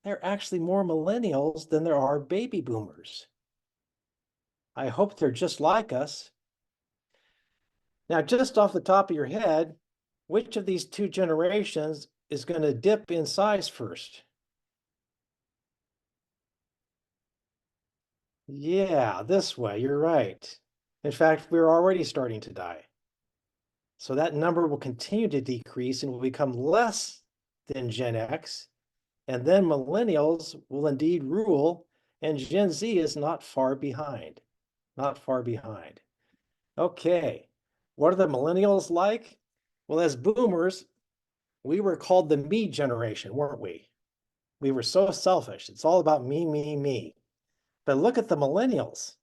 there are actually more millennials than there are baby boomers. I hope they're just like us. Now, just off the top of your head, which of these 2 generations is going to dip in size first? Yeah, this way, you're right. In fact, we're already starting to die. So that number will continue to decrease and will become less than Gen X. And then millennials will indeed rule, and Gen Z is not far behind. Not far behind. Okay, what are the millennials like? Well, as boomers, we were called the me generation, weren't we? We were so selfish. It's all about me, me, me. But look at the millennials.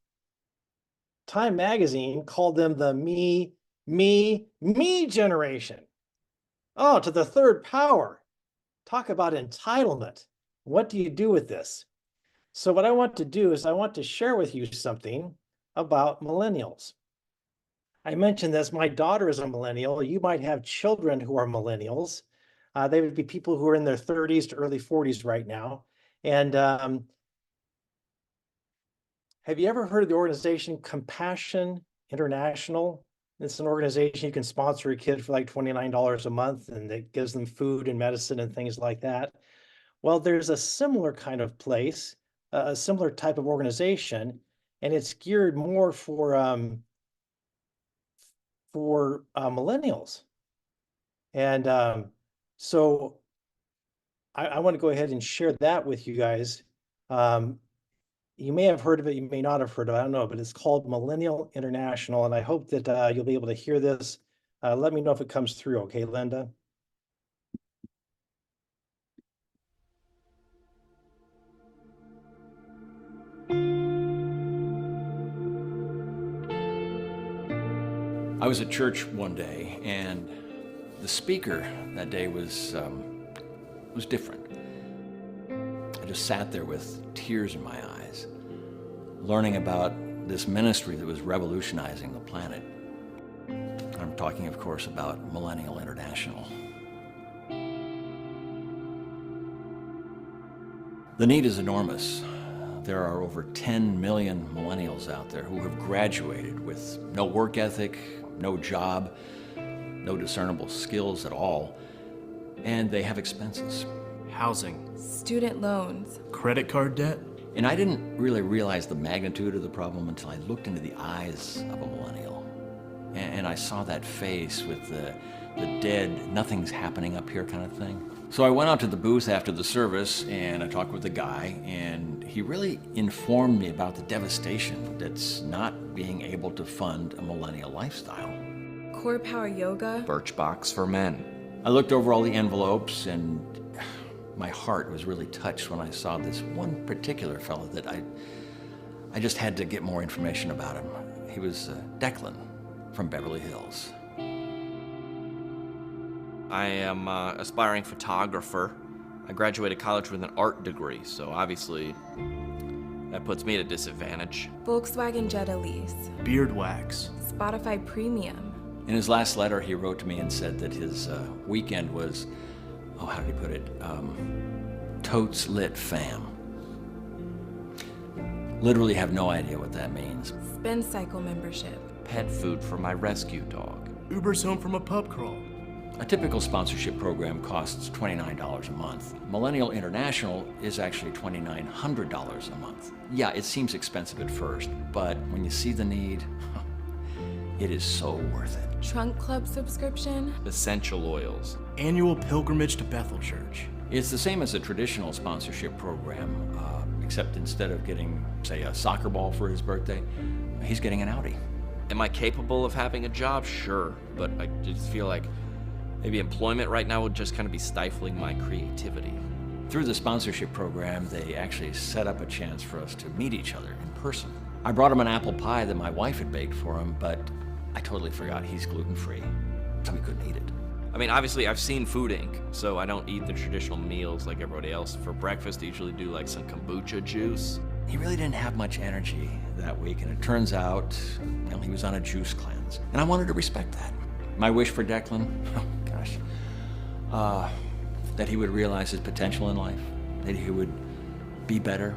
Time magazine called them the me, me, me generation. Oh, to the 3rd power. Talk about entitlement. What do you do with this? So what I want to do is I want to share with you something about millennials. I mentioned this, my daughter is a millennial. You might have children who are millennials. They would be people who are in their 30s to early 40s right now. And have you ever heard of the organization Compassion International? It's an organization you can sponsor a kid for like $29 a month, and it gives them food and medicine and things like that. Well, there's a similar kind of place, a similar type of organization, and it's geared more for millennials. And so I want to go ahead and share that with you guys. You may have heard of it, you may not have heard of it, I don't know, but it's called Millennial International, and I hope that you'll be able to hear this. Let me know if it comes through, okay, Linda? I was at church one day, and the speaker that day was different. I just sat there with tears in my eyes, learning about this ministry that was revolutionizing the planet. I'm talking, of course, about Millennial International. The need is enormous. There are over 10 million millennials out there who have graduated with no work ethic, no job, no discernible skills at all, and they have expenses. Housing, student loans, credit card debt. And I didn't really realize the magnitude of the problem until I looked into the eyes of a millennial. And I saw that face with the dead, nothing's happening up here kind of thing. So I went out to the booth after the service and I talked with the guy, and he really informed me about the devastation that's not being able to fund a millennial lifestyle. core power yoga, Birchbox for men. I looked over all the envelopes and my heart was really touched when I saw this one particular fellow that I just had to get more information about him. He was Declan from Beverly Hills. I am an aspiring photographer. I graduated college with an art degree, so obviously that puts me at a disadvantage. Volkswagen Jetta lease, Beard wax. Spotify Premium. In his last letter, he wrote to me and said that his weekend was, oh, how did he put it? Totes lit fam. Literally have no idea what that means. Spin Cycle membership. Pet food for my rescue dog. Uber's home from a pub crawl. A typical sponsorship program costs $29 a month. Millennial International is actually $2,900 a month. Yeah, it seems expensive at first, but when you see the need, it is so worth it. Trunk Club subscription. Essential oils. Annual pilgrimage to Bethel Church. It's the same as a traditional sponsorship program, except instead of getting, say, a soccer ball for his birthday, he's getting an Audi. Am I capable of having a job? Sure, but I just feel like maybe employment right now would just kind of be stifling my creativity. Through the sponsorship program, they actually set up a chance for us to meet each other in person. I brought him an apple pie that my wife had baked for him, but I totally forgot he's gluten-free, so he couldn't eat it. I mean, obviously, I've seen Food Inc., so I don't eat the traditional meals like everybody else. For breakfast, I usually do like some kombucha juice. He really didn't have much energy that week, and it turns out, he was on a juice cleanse. And I wanted to respect that. My wish for Declan, that he would realize his potential in life, that he would be better,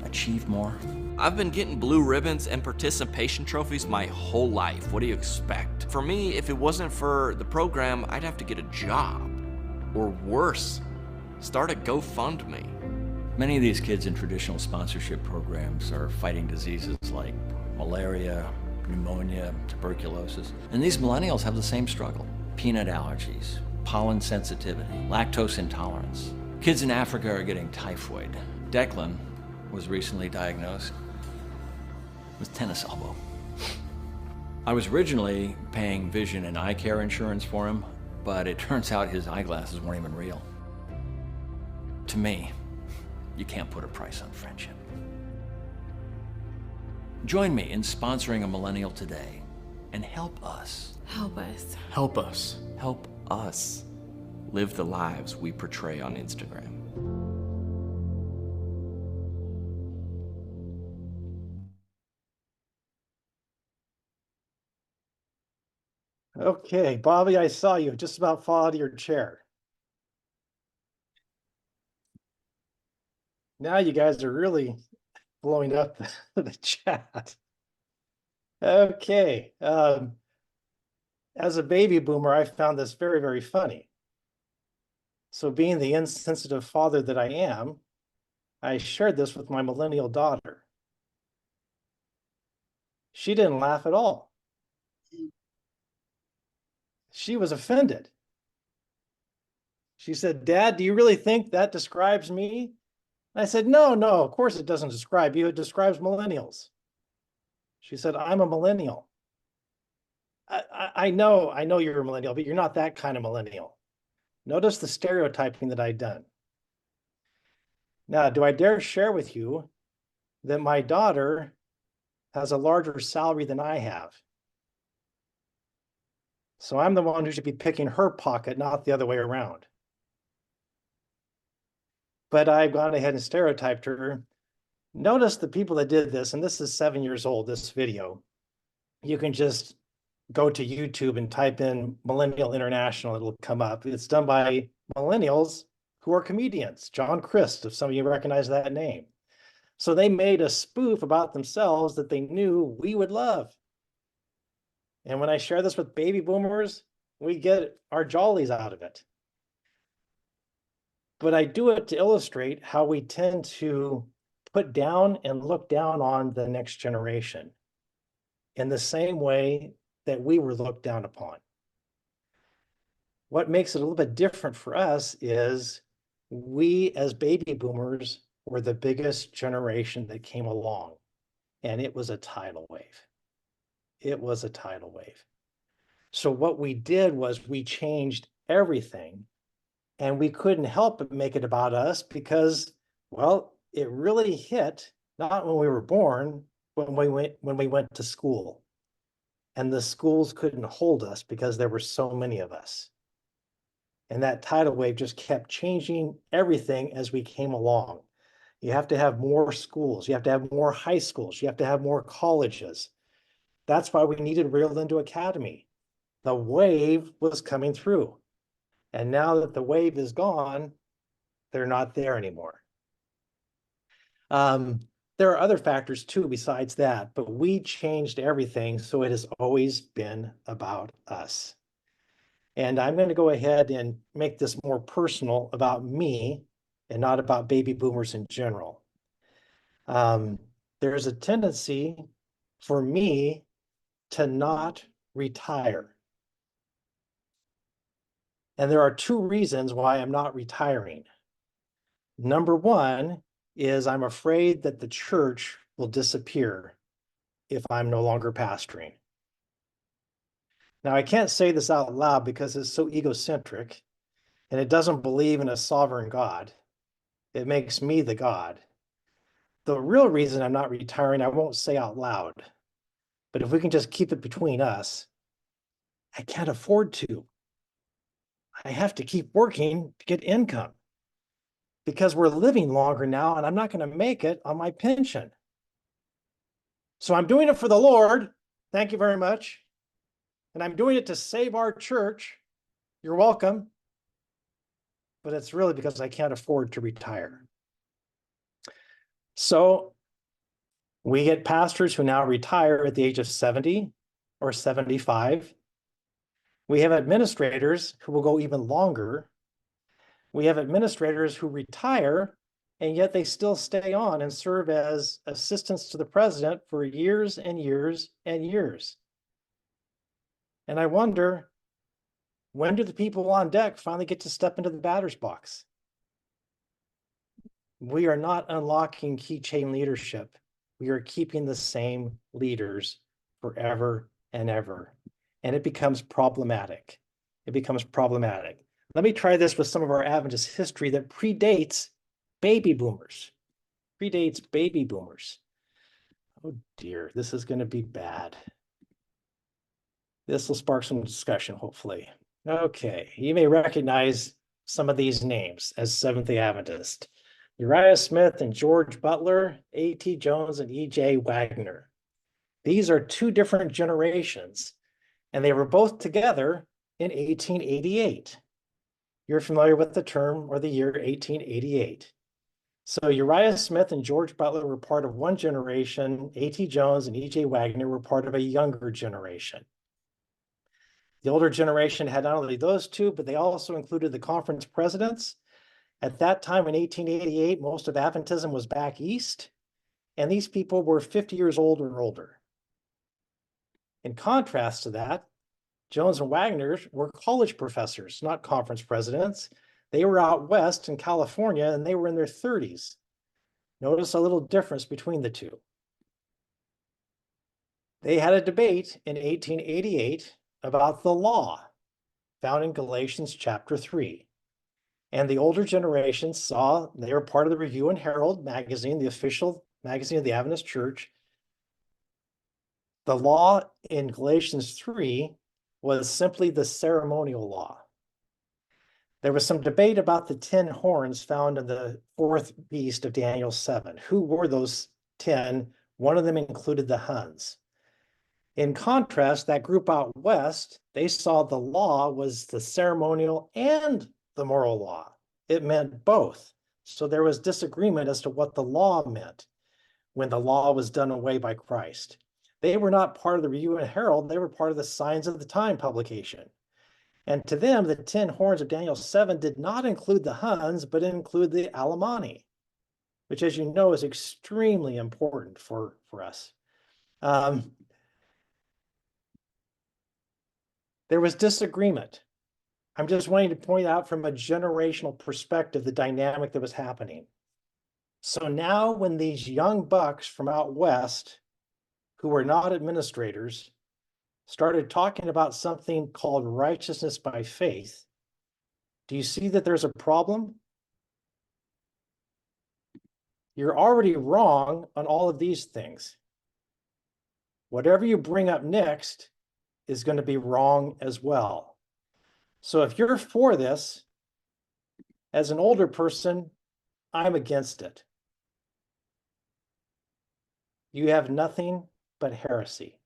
achieve more. I've been getting blue ribbons and participation trophies my whole life. What do you expect? For me, if it wasn't for the program, I'd have to get a job. Or worse, start a GoFundMe. Many of these kids in traditional sponsorship programs are fighting diseases like malaria, pneumonia, tuberculosis. And these millennials have the same struggle. Peanut allergies, pollen sensitivity, lactose intolerance. Kids in Africa are getting typhoid. Declan was recently diagnosed with tennis elbow. I was originally paying vision and eye care insurance for him, but it turns out his eyeglasses weren't even real. To me, you can't put a price on friendship. Join me in sponsoring a millennial today and help us. Help us. Help us. Help us live the lives we portray on Instagram. Okay, Bobby, I saw you just about fall out of your chair. Now you guys are really blowing up the chat. Okay. As a baby boomer, I found this very, very funny. So being the insensitive father that I am, I shared this with my millennial daughter. She didn't laugh at all. She was offended. She said, "Dad, do you really think that describes me?" I said, no, of course it doesn't describe you. It describes millennials. She said, "I'm a millennial." I know you're a millennial, but you're not that kind of millennial. Notice the stereotyping that I've done. Now, do I dare share with you that my daughter has a larger salary than I have? So I'm the one who should be picking her pocket, not the other way around. But I've gone ahead and stereotyped her. Notice the people that did this, and this is 7 years old, this video. You can just go to YouTube and type in Millennial International, it'll come up. It's done by millennials who are comedians, John Crist, if some of you recognize that name. So they made a spoof about themselves that they knew we would love. And when I share this with baby boomers, we get our jollies out of it. But I do it to illustrate how we tend to put down and look down on the next generation in the same way that we were looked down upon. What makes it a little bit different for us is we as baby boomers were the biggest generation that came along, and it was a tidal wave. It was a tidal wave. So what we did was we changed everything, and we couldn't help but make it about us because, well, it really hit not when we were born, when we went to school. And the schools couldn't hold us because there were so many of us. And that tidal wave just kept changing everything as we came along. You have to have more schools. You have to have more high schools. You have to have more colleges. That's why we needed Rio Lindo Academy. The wave was coming through. And now that the wave is gone, they're not there anymore. There are other factors too besides that, but we changed everything, so it has always been about us. And I'm going to go ahead and make this more personal about me and not about baby boomers in general. There's a tendency for me to not retire. And there are two reasons why I'm not retiring. Number one is I'm afraid that the church will disappear if I'm no longer pastoring. Now, I can't say this out loud because it's so egocentric and it doesn't believe in a sovereign God. It makes me the God. The real reason I'm not retiring, I won't say out loud, but if we can just keep it between us, I can't afford to. I have to keep working to get income because we're living longer now and I'm not going to make it on my pension. So I'm doing it for the Lord. Thank you very much. And I'm doing it to save our church. You're welcome. But it's really because I can't afford to retire. So we get pastors who now retire at the age of 70 or 75. We have administrators who will go even longer. We have administrators who retire, and yet they still stay on and serve as assistants to the president for years and years and years. And I wonder, when do the people on deck finally get to step into the batter's box? We are not unlocking Keychain leadership. We are keeping the same leaders forever and ever. And it becomes problematic. It becomes problematic. Let me try this with some of our Adventist history that predates baby boomers. Predates baby boomers. Oh dear, this is going to be bad. This will spark some discussion, hopefully. Okay, you may recognize some of these names as Seventh-day Adventist. Uriah Smith and George Butler, A.T. Jones and E.J. Wagner. These are two different generations, and they were both together in 1888. You're familiar with the term or the year 1888. So Uriah Smith and George Butler were part of one generation. A.T. Jones and E.J. Wagner were part of a younger generation. The older generation had not only those two, but they also included the conference presidents. At that time in 1888, most of Adventism was back east, and these people were 50 years old or older. In contrast to that, Jones and Wagner were college professors, not conference presidents. They were out west in California, and they were in their 30s. Notice a little difference between the two. They had a debate in 1888 about the law found in Galatians chapter 3. And the older generation saw, they were part of the Review and Herald magazine, the official magazine of the Adventist Church. The law in Galatians 3 was simply the ceremonial law. There was some debate about the 10 horns found in the fourth beast of Daniel 7. Who were those 10? One of them included the Huns. In contrast, that group out west, they saw the law was the ceremonial and the moral law. it meant both. So there was disagreement as to what the law meant when the law was done away by Christ. They were not part of the Review and Herald, they were part of the Signs of the Time publication. And to them, the 10 horns of Daniel 7 did not include the Huns, but include the Alemanni, which, as you know, is extremely important for us. There was disagreement. I'm just wanting to point out from a generational perspective the dynamic that was happening. So now when these young bucks from out west, who were not administrators, started talking about something called righteousness by faith, do you see that there's a problem? You're already wrong on all of these things. Whatever you bring up next is going to be wrong as well. So if you're for this, as an older person, I'm against it. You have nothing but heresy.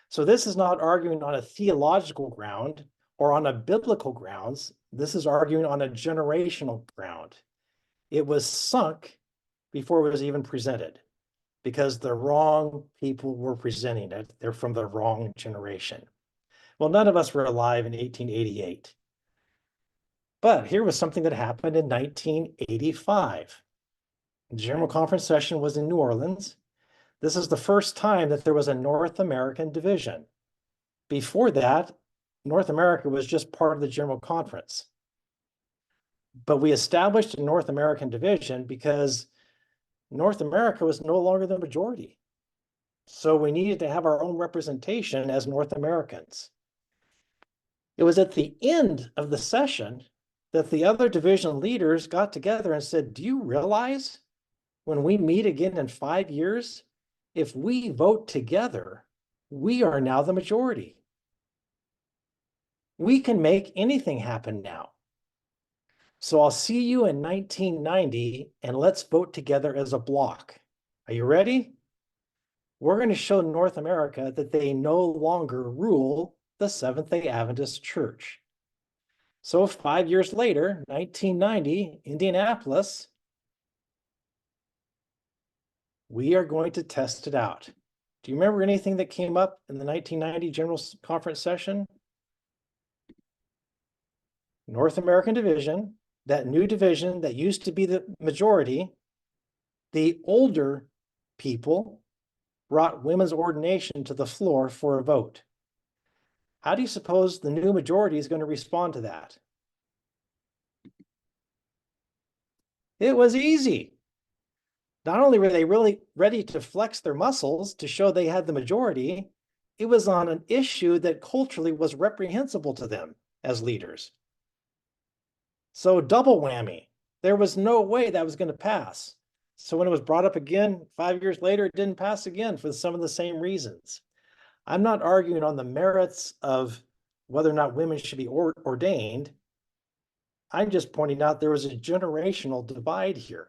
So this is not arguing on a theological ground or on a biblical grounds. This is arguing on a generational ground. It was sunk before it was even presented because the wrong people were presenting it. They're from the wrong generation. Well, none of us were alive in 1888. But here was something that happened in 1985. The General Conference session was in New Orleans. This is the first time that there was a North American division. Before that, North America was just part of the General Conference. But we established a North American division because North America was no longer the majority. So we needed to have our own representation as North Americans. It was at the end of the session that the other division leaders got together and said, do you realize when we meet again in 5 years, if we vote together, we are now the majority. We can make anything happen now. So I'll see you in 1990 and let's vote together as a block. Are you ready? We're going to show North America that they no longer rule the Seventh-day Adventist Church. So 5 years later, 1990, Indianapolis, we are going to test it out. Do you remember anything that came up in the 1990 General Conference session? North American division, that new division that used to be the majority, the older people brought women's ordination to the floor for a vote. How do you suppose the new majority is going to respond to that? It was easy. Not only were they really ready to flex their muscles to show they had the majority, it was on an issue that culturally was reprehensible to them as leaders. So double whammy. There was no way that was going to pass. So when it was brought up again 5 years later, it didn't pass again for some of the same reasons. I'm not arguing on the merits of whether or not women should be ordained. I'm just pointing out there was a generational divide here.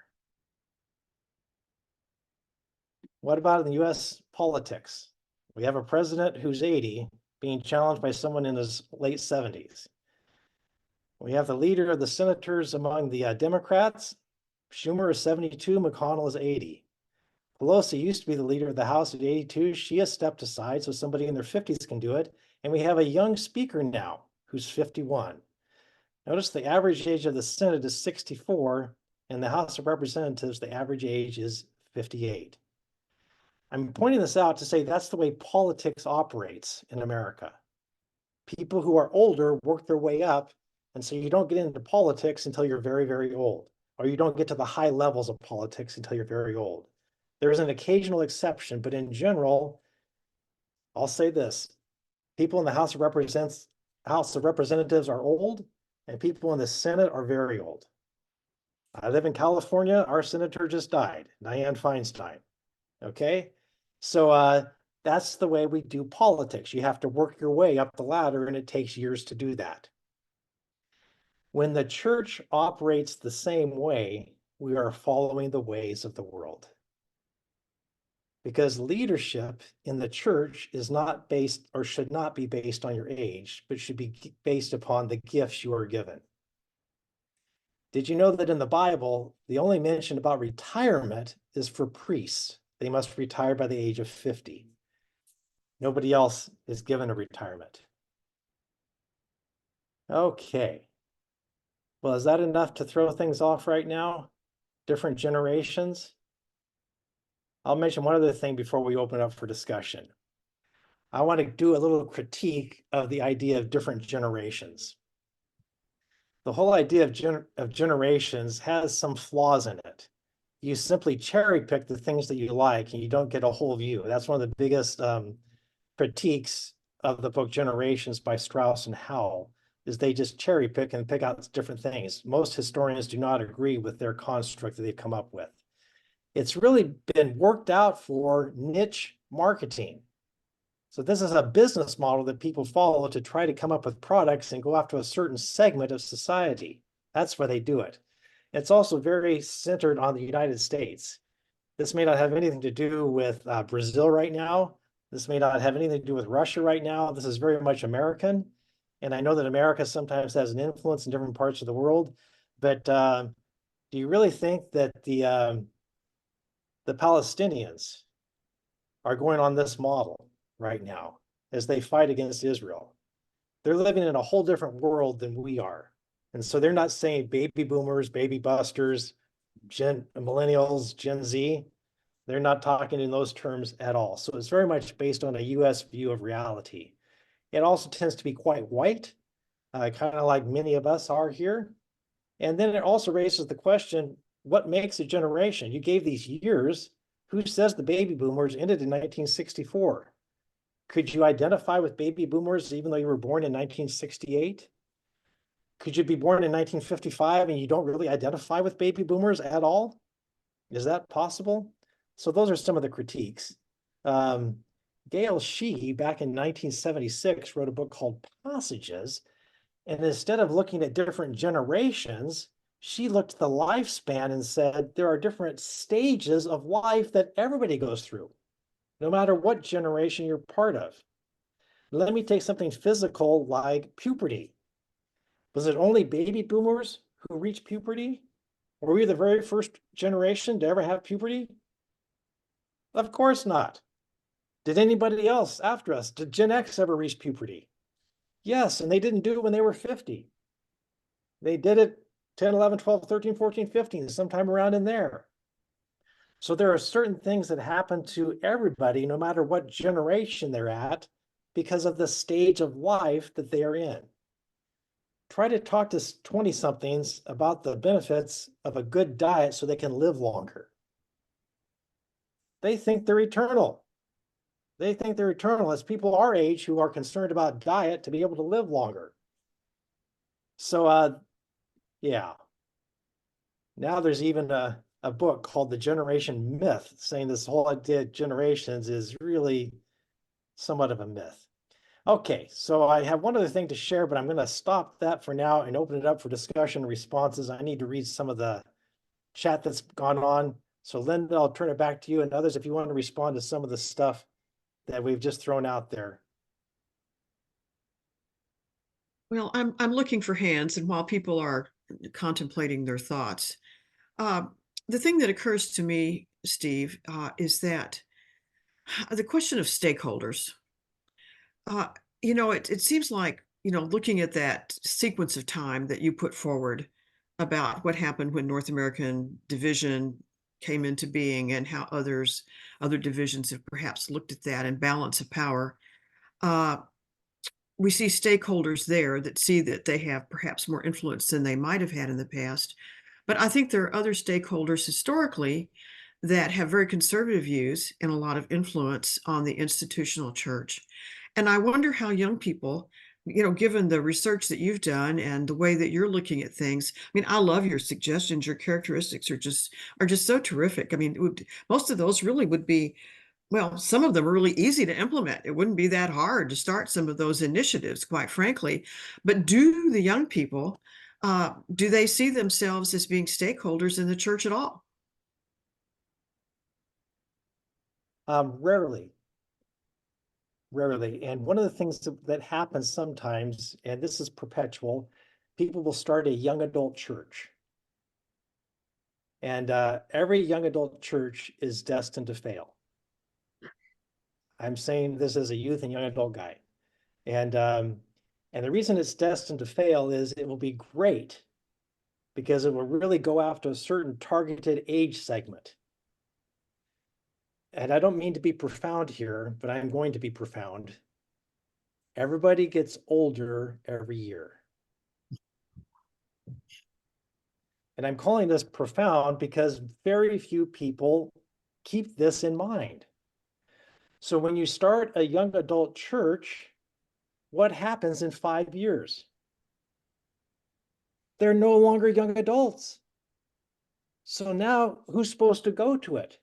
What about in the US politics? We have a president who's 80 being challenged by someone in his late 70s. We have the leader of the senators among the Democrats. Schumer is 72, McConnell is 80. Pelosi used to be the leader of the House at 82. She has stepped aside so somebody in their 50s can do it. And we have a young speaker now who's 51. Notice the average age of the Senate is 64, and the House of Representatives, the average age is 58. I'm pointing this out to say that's the way politics operates in America. People who are older work their way up, and so you don't get into politics until you're very, very old, or you don't get to the high levels of politics until you're very old. There is an occasional exception, but in general, I'll say this. People in the House of Representatives are old, and people in the Senate are very old. I live in California. Our senator just died, Dianne Feinstein. Okay? So that's the way we do politics. You have to work your way up the ladder, and it takes years to do that. When the church operates the same way, we are following the ways of the world. Because leadership in the church is not based, or should not be based on your age, but should be based upon the gifts you are given. Did you know that in the Bible, the only mention about retirement is for priests? They must retire by the age of 50. Nobody else is given a retirement. Okay. Well, is that enough to throw things off right now? Different generations? I'll mention one other thing before we open up for discussion. I want to do a little critique of the idea of different generations. The whole idea of generations has some flaws in it. You simply cherry pick the things that you like and you don't get a whole view. That's one of the biggest critiques of the book Generations by Strauss and Howell, is they just cherry pick and pick out different things. Most historians do not agree with their construct that they've come up with. It's really been worked out for niche marketing. So this is a business model that people follow to try to come up with products and go after a certain segment of society. That's why they do it. It's also very centered on the United States. This may not have anything to do with Brazil right now. This may not have anything to do with Russia right now. This is very much American. And I know that America sometimes has an influence in different parts of the world, but do you really think that the Palestinians are going on this model right now as they fight against Israel? They're living in a whole different world than we are. And so they're not saying baby boomers, baby busters, millennials, Gen Z. They're not talking in those terms at all. So it's very much based on a US view of reality. It also tends to be quite white, kind of like many of us are here. And then it also raises the question, what makes a generation? You gave these years. Who says the baby boomers ended in 1964? Could you identify with baby boomers even though you were born in 1968? Could you be born in 1955 and you don't really identify with baby boomers at all? Is that possible? So those are some of the critiques. Gail Sheehy, back in 1976, wrote a book called Passages. And instead of looking at different generations, she looked at the lifespan and said, there are different stages of life that everybody goes through, no matter what generation you're part of. Let me take something physical like puberty. Was it only baby boomers who reached puberty? Were we the very first generation to ever have puberty? Of course not. Did anybody else after us? Did Gen X ever reach puberty? Yes, and they didn't do it when they were 50. They did it 10, 11, 12, 13, 14, 15, sometime around in there. So there are certain things that happen to everybody, no matter what generation they're at, because of the stage of life that they are in. Try to talk to 20-somethings about the benefits of a good diet so they can live longer. They think they're eternal. They think they're eternal as people our age who are concerned about diet to be able to live longer. So, yeah. Now there's even a book called The Generation Myth, saying this whole idea of generations is really somewhat of a myth. Okay, so I have one other thing to share, but I'm going to stop that for now and open it up for discussion and responses. I need to read some of the chat that's gone on. So Linda, I'll turn it back to you and others if you want to respond to some of the stuff that we've just thrown out there. Well, I'm looking for hands, and while people are contemplating their thoughts, the thing that occurs to me, Steve, is that the question of stakeholders. It seems like, looking at that sequence of time that you put forward about what happened when North American division came into being and how other divisions have perhaps looked at that and balance of power. We see stakeholders there that see that they have perhaps more influence than they might have had in the past. But I think there are other stakeholders historically that have very conservative views and a lot of influence on the institutional church. And I wonder how young people, given the research that you've done and the way that you're looking at things, I mean, I love your suggestions. Your characteristics are just so terrific. I mean, most of those really would be, well, some of them are really easy to implement. It wouldn't be that hard to start some of those initiatives, quite frankly. But do the young people, do they see themselves as being stakeholders in the church at all? Rarely. And one of the things that happens sometimes, and this is perpetual, people will start a young adult church. And every young adult church is destined to fail. I'm saying this as a youth and young adult guy. And the reason it's destined to fail is it will be great because it will really go after a certain targeted age segment. And I don't mean to be profound here, but I'm going to be profound. Everybody gets older every year. And I'm calling this profound because very few people keep this in mind. So when you start a young adult church, what happens in 5 years? They're no longer young adults. So now who's supposed to go to it?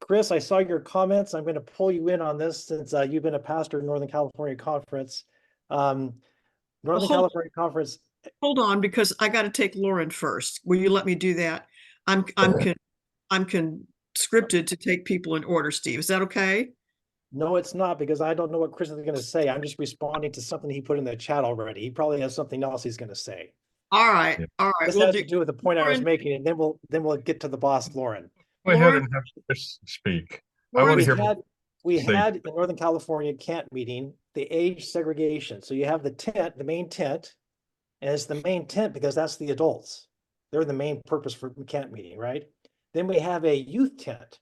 Chris, I saw your comments. I'm going to pull you in on this since you've been a pastor in Northern California Conference. Northern California Conference. Hold on, because I got to take Lauren first. Will you let me do that? I'm conscripted to take people in order, Steve. Is that okay? No, it's not, because I don't know what Chris is going to say. I'm just responding to something he put in the chat already. He probably has something else he's going to say. All right. All right. This has to do with the point I was making, and then we'll get to the boss, Lauren. Go ahead and have Chris speak. I want to hear. We had in Northern California camp meeting the age segregation. So you have the tent, the main tent, and it's the main tent because that's the adults. They're the main purpose for camp meeting, right? Then we have a youth tent.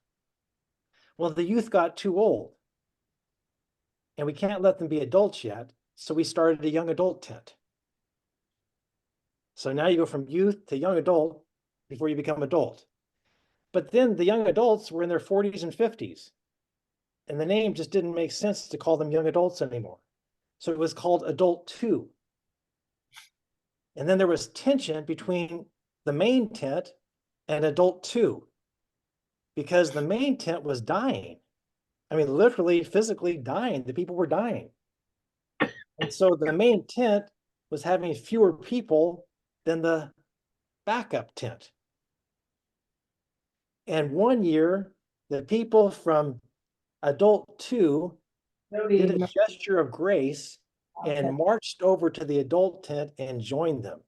Well, the youth got too old, and we can't let them be adults yet. So we started a young adult tent. So now you go from youth to young adult before you become adult. But then the young adults were in their 40s and 50s. And the name just didn't make sense to call them young adults anymore. So it was called Adult 2. And then there was tension between the main tent and Adult 2, because the main tent was dying. I mean, literally, physically dying. The people were dying. And so the main tent was having fewer people than the backup tent. And one year, the people from Adult 2 did a gesture of grace and marched over to the adult tent and joined them.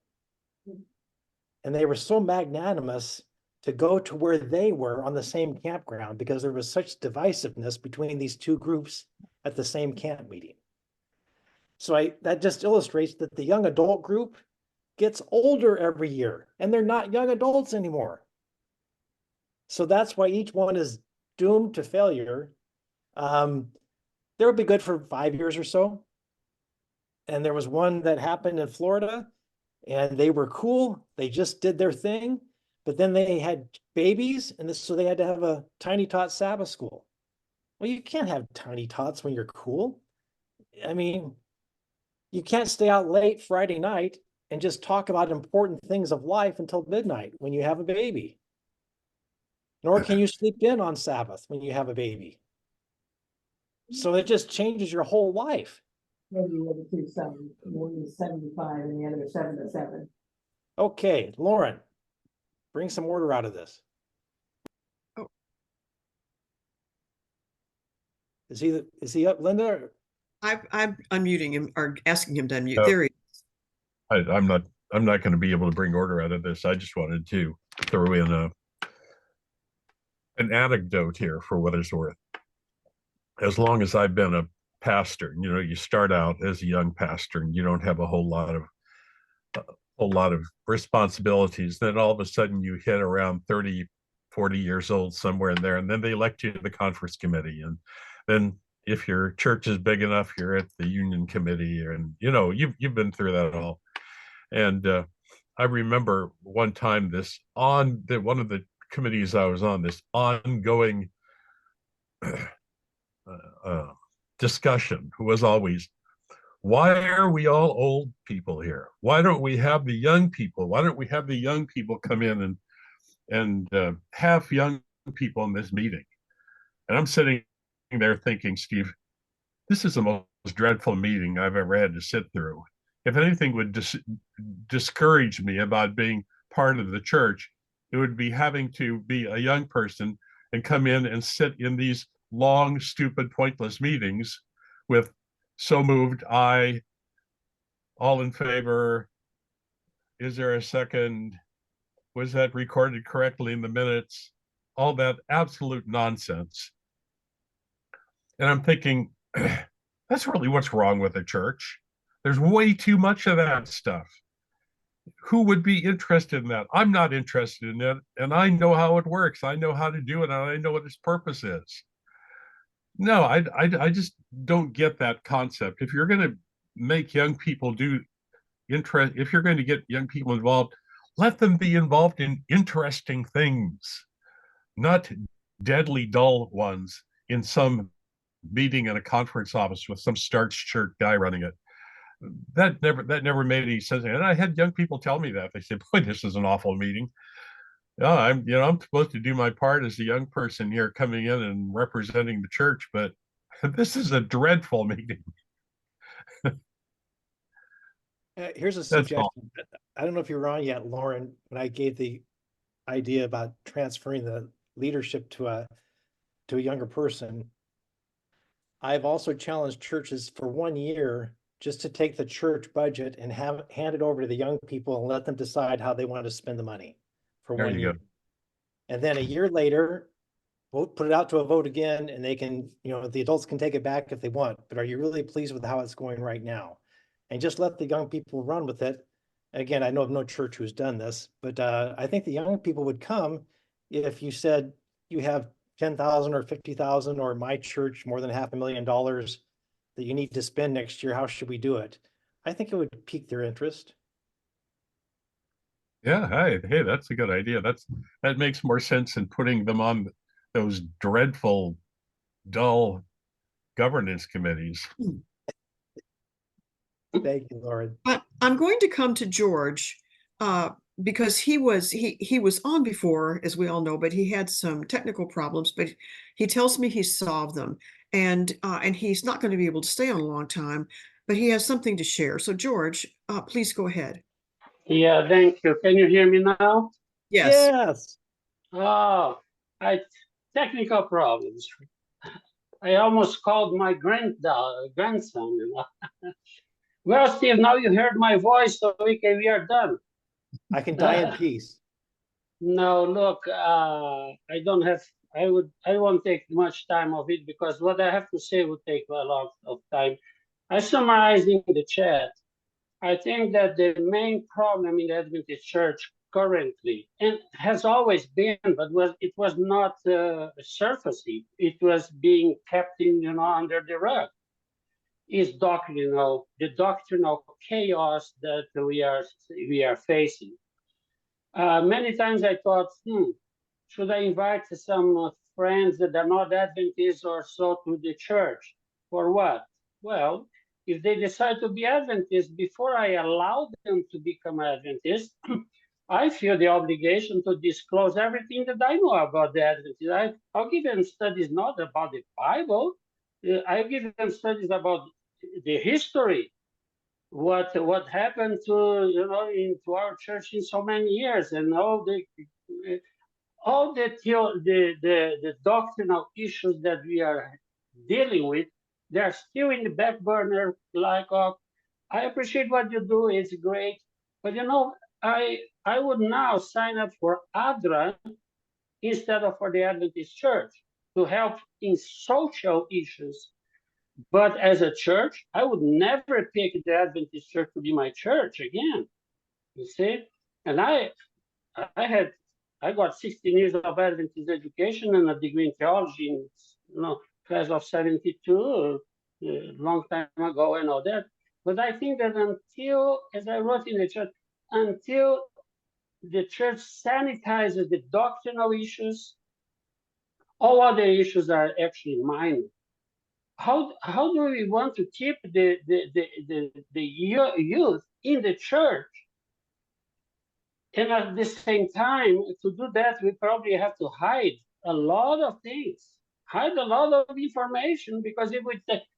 And they were so magnanimous to go to where they were on the same campground because there was such divisiveness between these two groups at the same camp meeting. So that just illustrates that the young adult group gets older every year, and they're not young adults anymore. So that's why each one is doomed to failure. They would be good for 5 years or so. And there was one that happened in Florida, and they were cool. They just did their thing, but then they had babies, and so they had to have a tiny tot Sabbath school. Well, you can't have tiny tots when you're cool. I mean, you can't stay out late Friday night and just talk about important things of life until midnight when you have a baby. Nor can you sleep in on Sabbath when you have a baby. So it just changes your whole life. Maybe you would do some, one is 75 and the other 7 to 7. Okay, Lauren, bring some order out of this. Oh. Is he up, Linda? I'm unmuting him or asking him to unmute. No. There he is. I'm not going to be able to bring order out of this. I just wanted to throw in an anecdote here for what it's worth. As long as I've been a pastor, you start out as a young pastor and you don't have a whole lot of responsibilities. Then all of a sudden you hit around 30, 40 years old, somewhere in there, and then they elect you to the conference committee. And then if your church is big enough, you're at the union committee, and you've been through that all. And I remember one time one of the committees I was on, this ongoing discussion was always, why are we all old people here? Why don't we have the young people? Why don't we have the young people come in and have young people in this meeting? And I'm sitting there thinking, Steve, this is the most dreadful meeting I've ever had to sit through. If anything would discourage me about being part of the church, it would be having to be a young person and come in and sit in these long, stupid, pointless meetings with so moved, aye, all in favor, is there a second, Was that recorded correctly in the minutes? All that absolute nonsense. And I'm thinking, that's really what's wrong with the church. There's way too much of that stuff. Who would be interested in that? I'm not interested in it, and I know how it works. I know how to do it, and I know what its purpose is. No, I just don't get that concept. If you're going to make young people if you're going to get young people involved, let them be involved in interesting things, not deadly dull ones in some meeting in a conference office with some starched shirt guy running it. That never made any sense. And I had young people tell me that. They said, boy, this is an awful meeting. Oh, I'm supposed to do my part as a young person here coming in and representing the church, but this is a dreadful meeting. Here's a suggestion. I don't know if you're on yet, Lauren, when I gave the idea about transferring the leadership to a younger person. I've also challenged churches for 1 year just to take the church budget and hand it over to the young people and let them decide how they want to spend the money for There 1 you year. go. And then a year later, we'll put it out to a vote again, and they can, the adults can take it back if they want, but are you really pleased with how it's going right now? And just let the young people run with it. Again, I know of no church who's done this, but I think the young people would come if you said you have 10,000 or 50,000, or my church more than $500,000 that you need to spend next year. How should we do it? I think it would pique their interest. Yeah, hey, that's a good idea. That makes more sense than putting them on those dreadful, dull governance committees. Thank you, Lauren. I'm going to come to George because he was on before, as we all know, but he had some technical problems. But he tells me he solved them, and he's not going to be able to stay on a long time. But he has something to share. So George, please go ahead. Yeah, thank you. Can you hear me now? Yes. Yes. Oh, technical problems. I almost called my grandson. Well, Steve, now you heard my voice, so we are done. I can die in peace. No, look, I don't have. I won't take much time of it because what I have to say would take a lot of time. I summarized in the chat. I think that the main problem in the Adventist Church currently, and has always been, but it was not surfacey. It was being kept under the rug. Is the doctrinal chaos that we are facing. Many times I thought, should I invite some friends that are not Adventists or so to the church? For what? Well, if they decide to be Adventists, before I allow them to become Adventists, I feel the obligation to disclose everything that I know about the Adventists. I'll give them studies not about the Bible. I'll give them studies about the history, what happened into our church in so many years, and all the doctrinal issues that we are dealing with, they are still in the back burner. Like, I appreciate what you do; it's great, but I would now sign up for ADRA instead of for the Adventist Church to help in social issues. But as a church, I would never pick the Adventist Church to be my church again. You see, and I got 16 years of Adventist education and a degree in theology in class of 72, a long time ago, and all that. But I think that until, as I wrote in the church, until the church sanitizes the doctrinal issues, all other issues are actually minor. How do we want to keep the youth in the church? And at the same time, to do that, we probably have to hide a lot of things, hide a lot of information, because if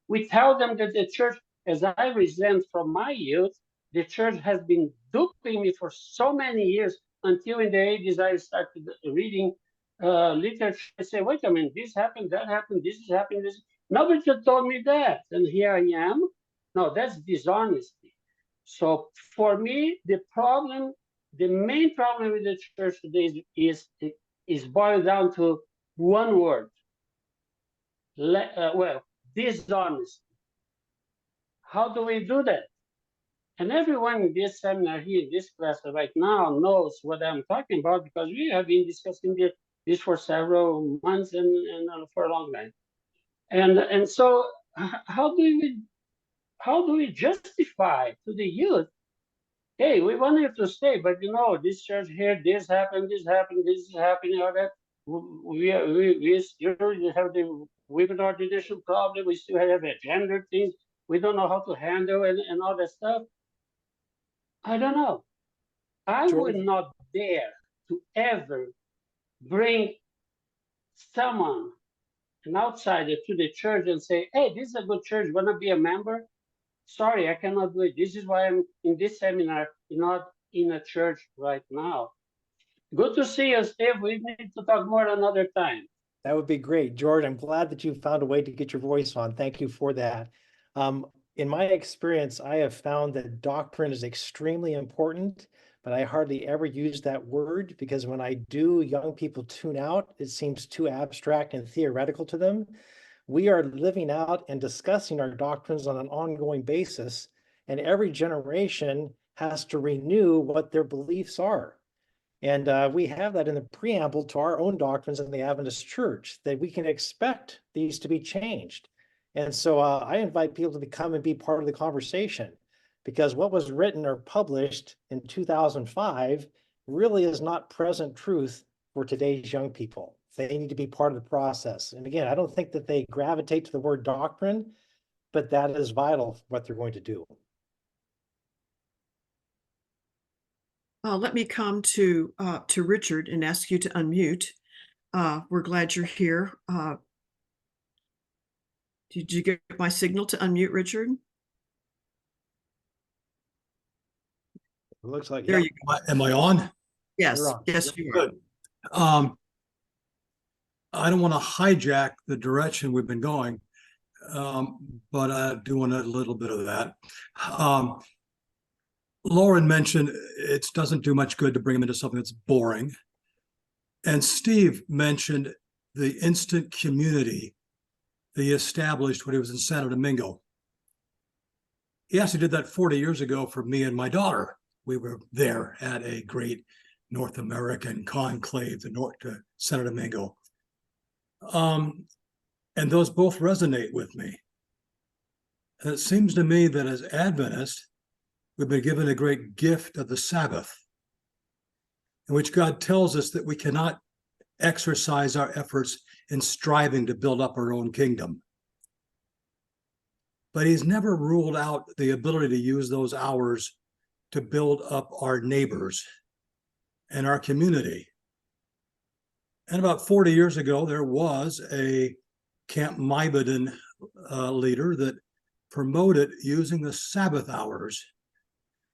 we tell them that the church, as I resent from my youth, the church has been duping me for so many years, until in the 80s I started reading literature. I say, wait a minute, this happened, that happened, this is happening, this. Nobody told me that, and here I am. No, that's dishonesty. So for me, the problem the main problem with the church today is boiled down to one word. Dishonesty. How do we do that? And everyone in this seminar here, in this class right now, knows what I'm talking about because we have been discussing this for several months and for a long time. And so how do we justify to the youth, hey, we want you to stay, but this church here, this happened, this is happening, all that. We still have the women ordination problem. We still have a gender thing. We don't know how to handle and all that stuff. I don't know. I would not dare to ever bring someone, an outsider, to the church and say, hey, this is a good church, want to be a member? Sorry, I cannot do it. This is why I'm in this seminar, not in a church right now. Good to see you, Steve. We need to talk more another time. That would be great, George. I'm glad that you found a way to get your voice on. Thank you for that. In my experience, I have found that doctrine is extremely important, but I hardly ever use that word because when I do, young people tune out. It seems too abstract and theoretical to them. We are living out and discussing our doctrines on an ongoing basis, and every generation has to renew what their beliefs are. And we have that in the preamble to our own doctrines in the Adventist Church, that we can expect these to be changed. And so I invite people to come and be part of the conversation, because what was written or published in 2005 really is not present truth for today's young people. They need to be part of the process. And again, I don't think that they gravitate to the word doctrine, but that is vital for what they're going to do. Let me come to Richard and ask you to unmute. We're glad you're here. Did you get my signal to unmute, Richard? It looks like there you go. Am I on? Yes, You're on. yes, you are. Good. I don't want to hijack the direction we've been going, but I do want a little bit of that. Lauren mentioned it doesn't do much good to bring them into something that's boring. And Steve mentioned the instant community that he established when he was in Santo Domingo. He actually did that 40 years ago for me and my daughter. We were there at a great North American conclave, the Santo Domingo. And those both resonate with me. And it seems to me that as Adventists, we've been given a great gift of the Sabbath, in which God tells us that we cannot exercise our efforts in striving to build up our own kingdom. But he's never ruled out the ability to use those hours to build up our neighbors and our community. And about 40 years ago, there was a Camp Mybodin leader that promoted using the Sabbath hours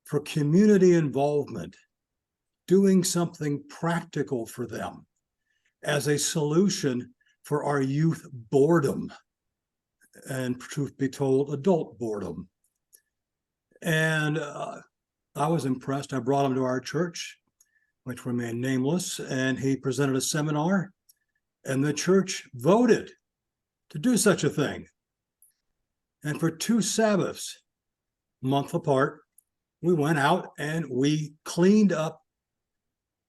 for community involvement, doing something practical for them as a solution for our youth boredom, and truth be told, adult boredom. And I was impressed. I brought him to our church, which remained nameless, and he presented a seminar, and the church voted to do such a thing. And for 2 Sabbaths, a month apart, we went out and we cleaned up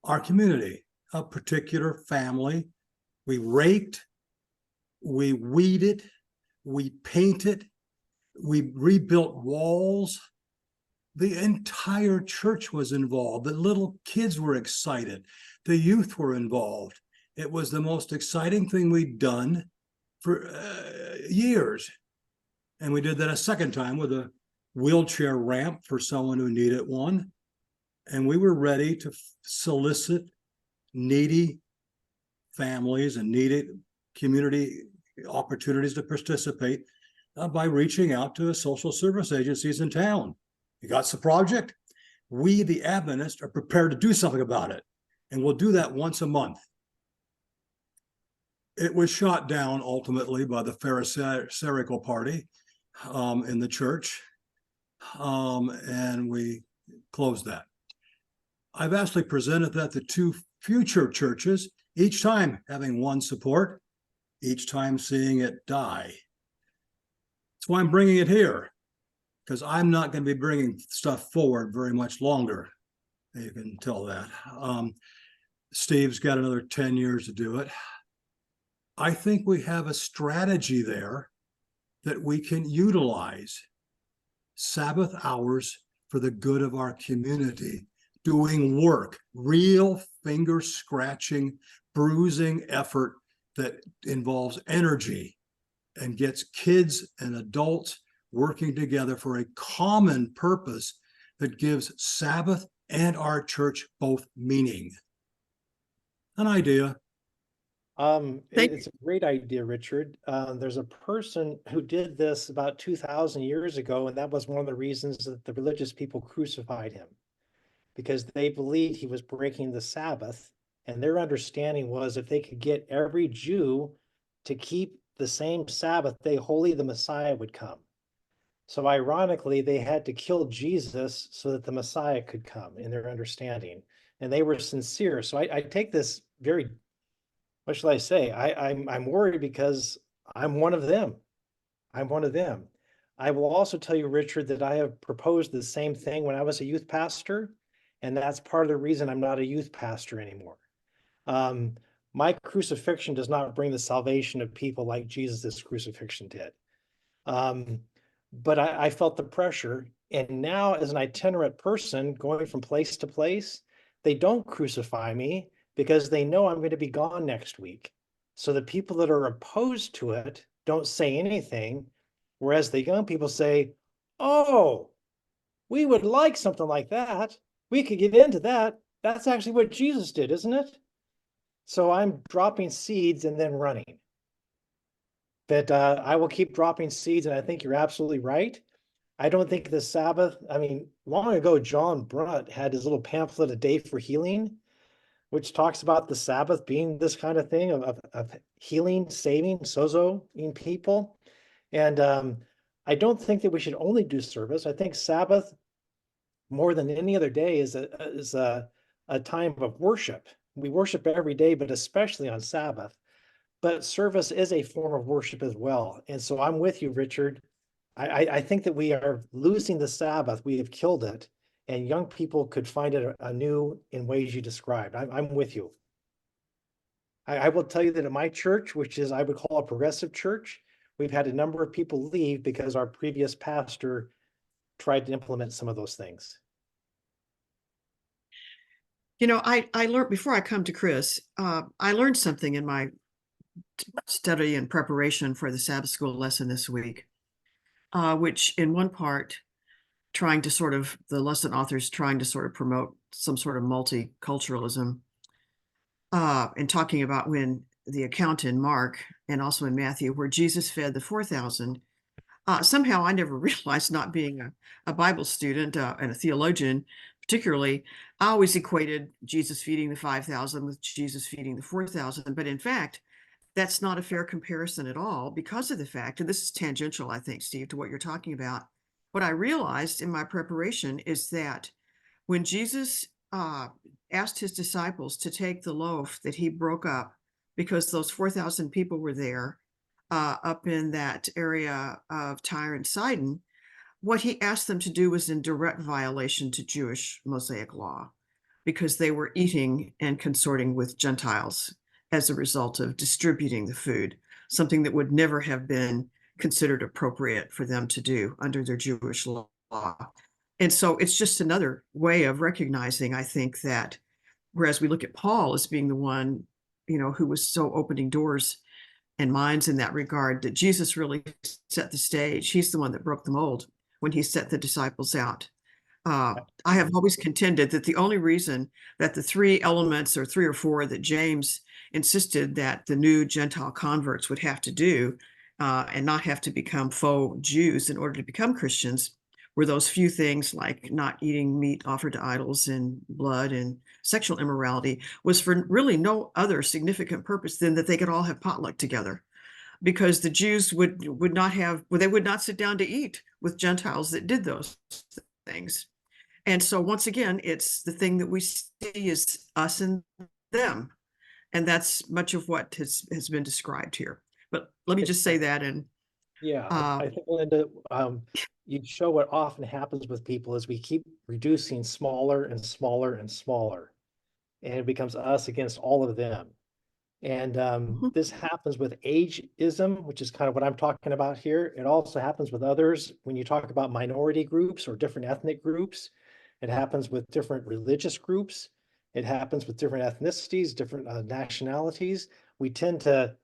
our community, a particular family. We raked, we weeded, we painted, we rebuilt walls. The entire church was involved. The little kids were excited. The youth were involved. It was the most exciting thing we'd done for years. And we did that a second time with a wheelchair ramp for someone who needed one. And we were ready to solicit needy families and needed community opportunities to participate by reaching out to social service agencies in town. You got the project? We, the Adventists, are prepared to do something about it. And we'll do that once a month. It was shot down ultimately by the Pharisaical party in the church. And we closed that. I've actually presented that to two future churches, each time having one support, each time seeing it die. That's why I'm bringing it here, because I'm not going to be bringing stuff forward very much longer. You can tell that. Steve's got another 10 years to do it. I think we have a strategy there that we can utilize. Sabbath hours for the good of our community, doing work, real finger scratching, bruising effort that involves energy and gets kids and adults working together for a common purpose that gives Sabbath and our church both meaning. An idea. It's a great idea, Richard. There's a person who did this about 2,000 years ago, and that was one of the reasons that the religious people crucified him, because they believed he was breaking the Sabbath, and their understanding was if they could get every Jew to keep the same Sabbath day holy, the Messiah would come. So ironically, they had to kill Jesus so that the Messiah could come in their understanding, and they were sincere. So I take this very, what shall I say? I'm worried because I'm one of them. I'm one of them. I will also tell you, Richard, that I have proposed the same thing when I was a youth pastor, and that's part of the reason I'm not a youth pastor anymore. My crucifixion does not bring the salvation of people like Jesus' crucifixion did. But I felt the pressure, and now as an itinerant person going from place to place, they don't crucify me because they know I'm going to be gone next week. So the people that are opposed to it don't say anything, whereas the young people say, oh, we would like something like that. We could get into that. That's actually what Jesus did, isn't it? So I'm dropping seeds and then running. But I will keep dropping seeds, and I think you're absolutely right. I don't think the Sabbath, I mean, long ago, John Brunt had his little pamphlet, A Day for Healing, which talks about the Sabbath being this kind of thing of healing, saving, sozoing people. And I don't think that we should only do service. I think Sabbath, more than any other day, is a time of worship. We worship every day, but especially on Sabbath. But service is a form of worship as well. And so I'm with you, Richard. I think that we are losing the Sabbath. We have killed it. And young people could find it anew in ways you described. I'm with you. I will tell you that at my church, which is I would call a progressive church, we've had a number of people leave because our previous pastor tried to implement some of those things. You know, I learned before I come to Chris, I learned something in my study and preparation for the Sabbath school lesson this week, which in one part, the lesson authors trying to sort of promote some sort of multiculturalism, and talking about when the account in Mark and also in Matthew where Jesus fed the 4,000. Somehow I never realized, not being a Bible student and a theologian particularly, I always equated Jesus feeding the 5,000 with Jesus feeding the 4,000. But in fact, that's not a fair comparison at all, because of the fact, and this is tangential, I think, Steve, to what you're talking about. What I realized in my preparation is that when Jesus asked his disciples to take the loaf that he broke up, because those 4,000 people were there up in that area of Tyre and Sidon, what he asked them to do was in direct violation to Jewish Mosaic law, because they were eating and consorting with Gentiles as a result of distributing the food, something that would never have been considered appropriate for them to do under their Jewish law. And so it's just another way of recognizing, I think, that whereas we look at Paul as being the one, who was so opening doors and minds in that regard, that Jesus really set the stage. He's the one that broke the mold when he set the disciples out. I have always contended that the only reason that the three elements, or three or four, that James insisted that the new Gentile converts would have to do and not have to become faux Jews in order to become Christians, were those few things like not eating meat offered to idols and blood and sexual immorality, was for really no other significant purpose than that they could all have potluck together, because the Jews would not sit down to eat with Gentiles that did those things. And so once again, it's the thing that we see is us and them. And that's much of what has been described here. But let me just say that. And Yeah, I think, Linda, you show what often happens with people is we keep reducing smaller and smaller and smaller, and it becomes us against all of them. And this happens with ageism, which is kind of what I'm talking about here. It also happens with others when you talk about minority groups or different ethnic groups. It happens with different religious groups. It happens with different ethnicities, different nationalities. We tend to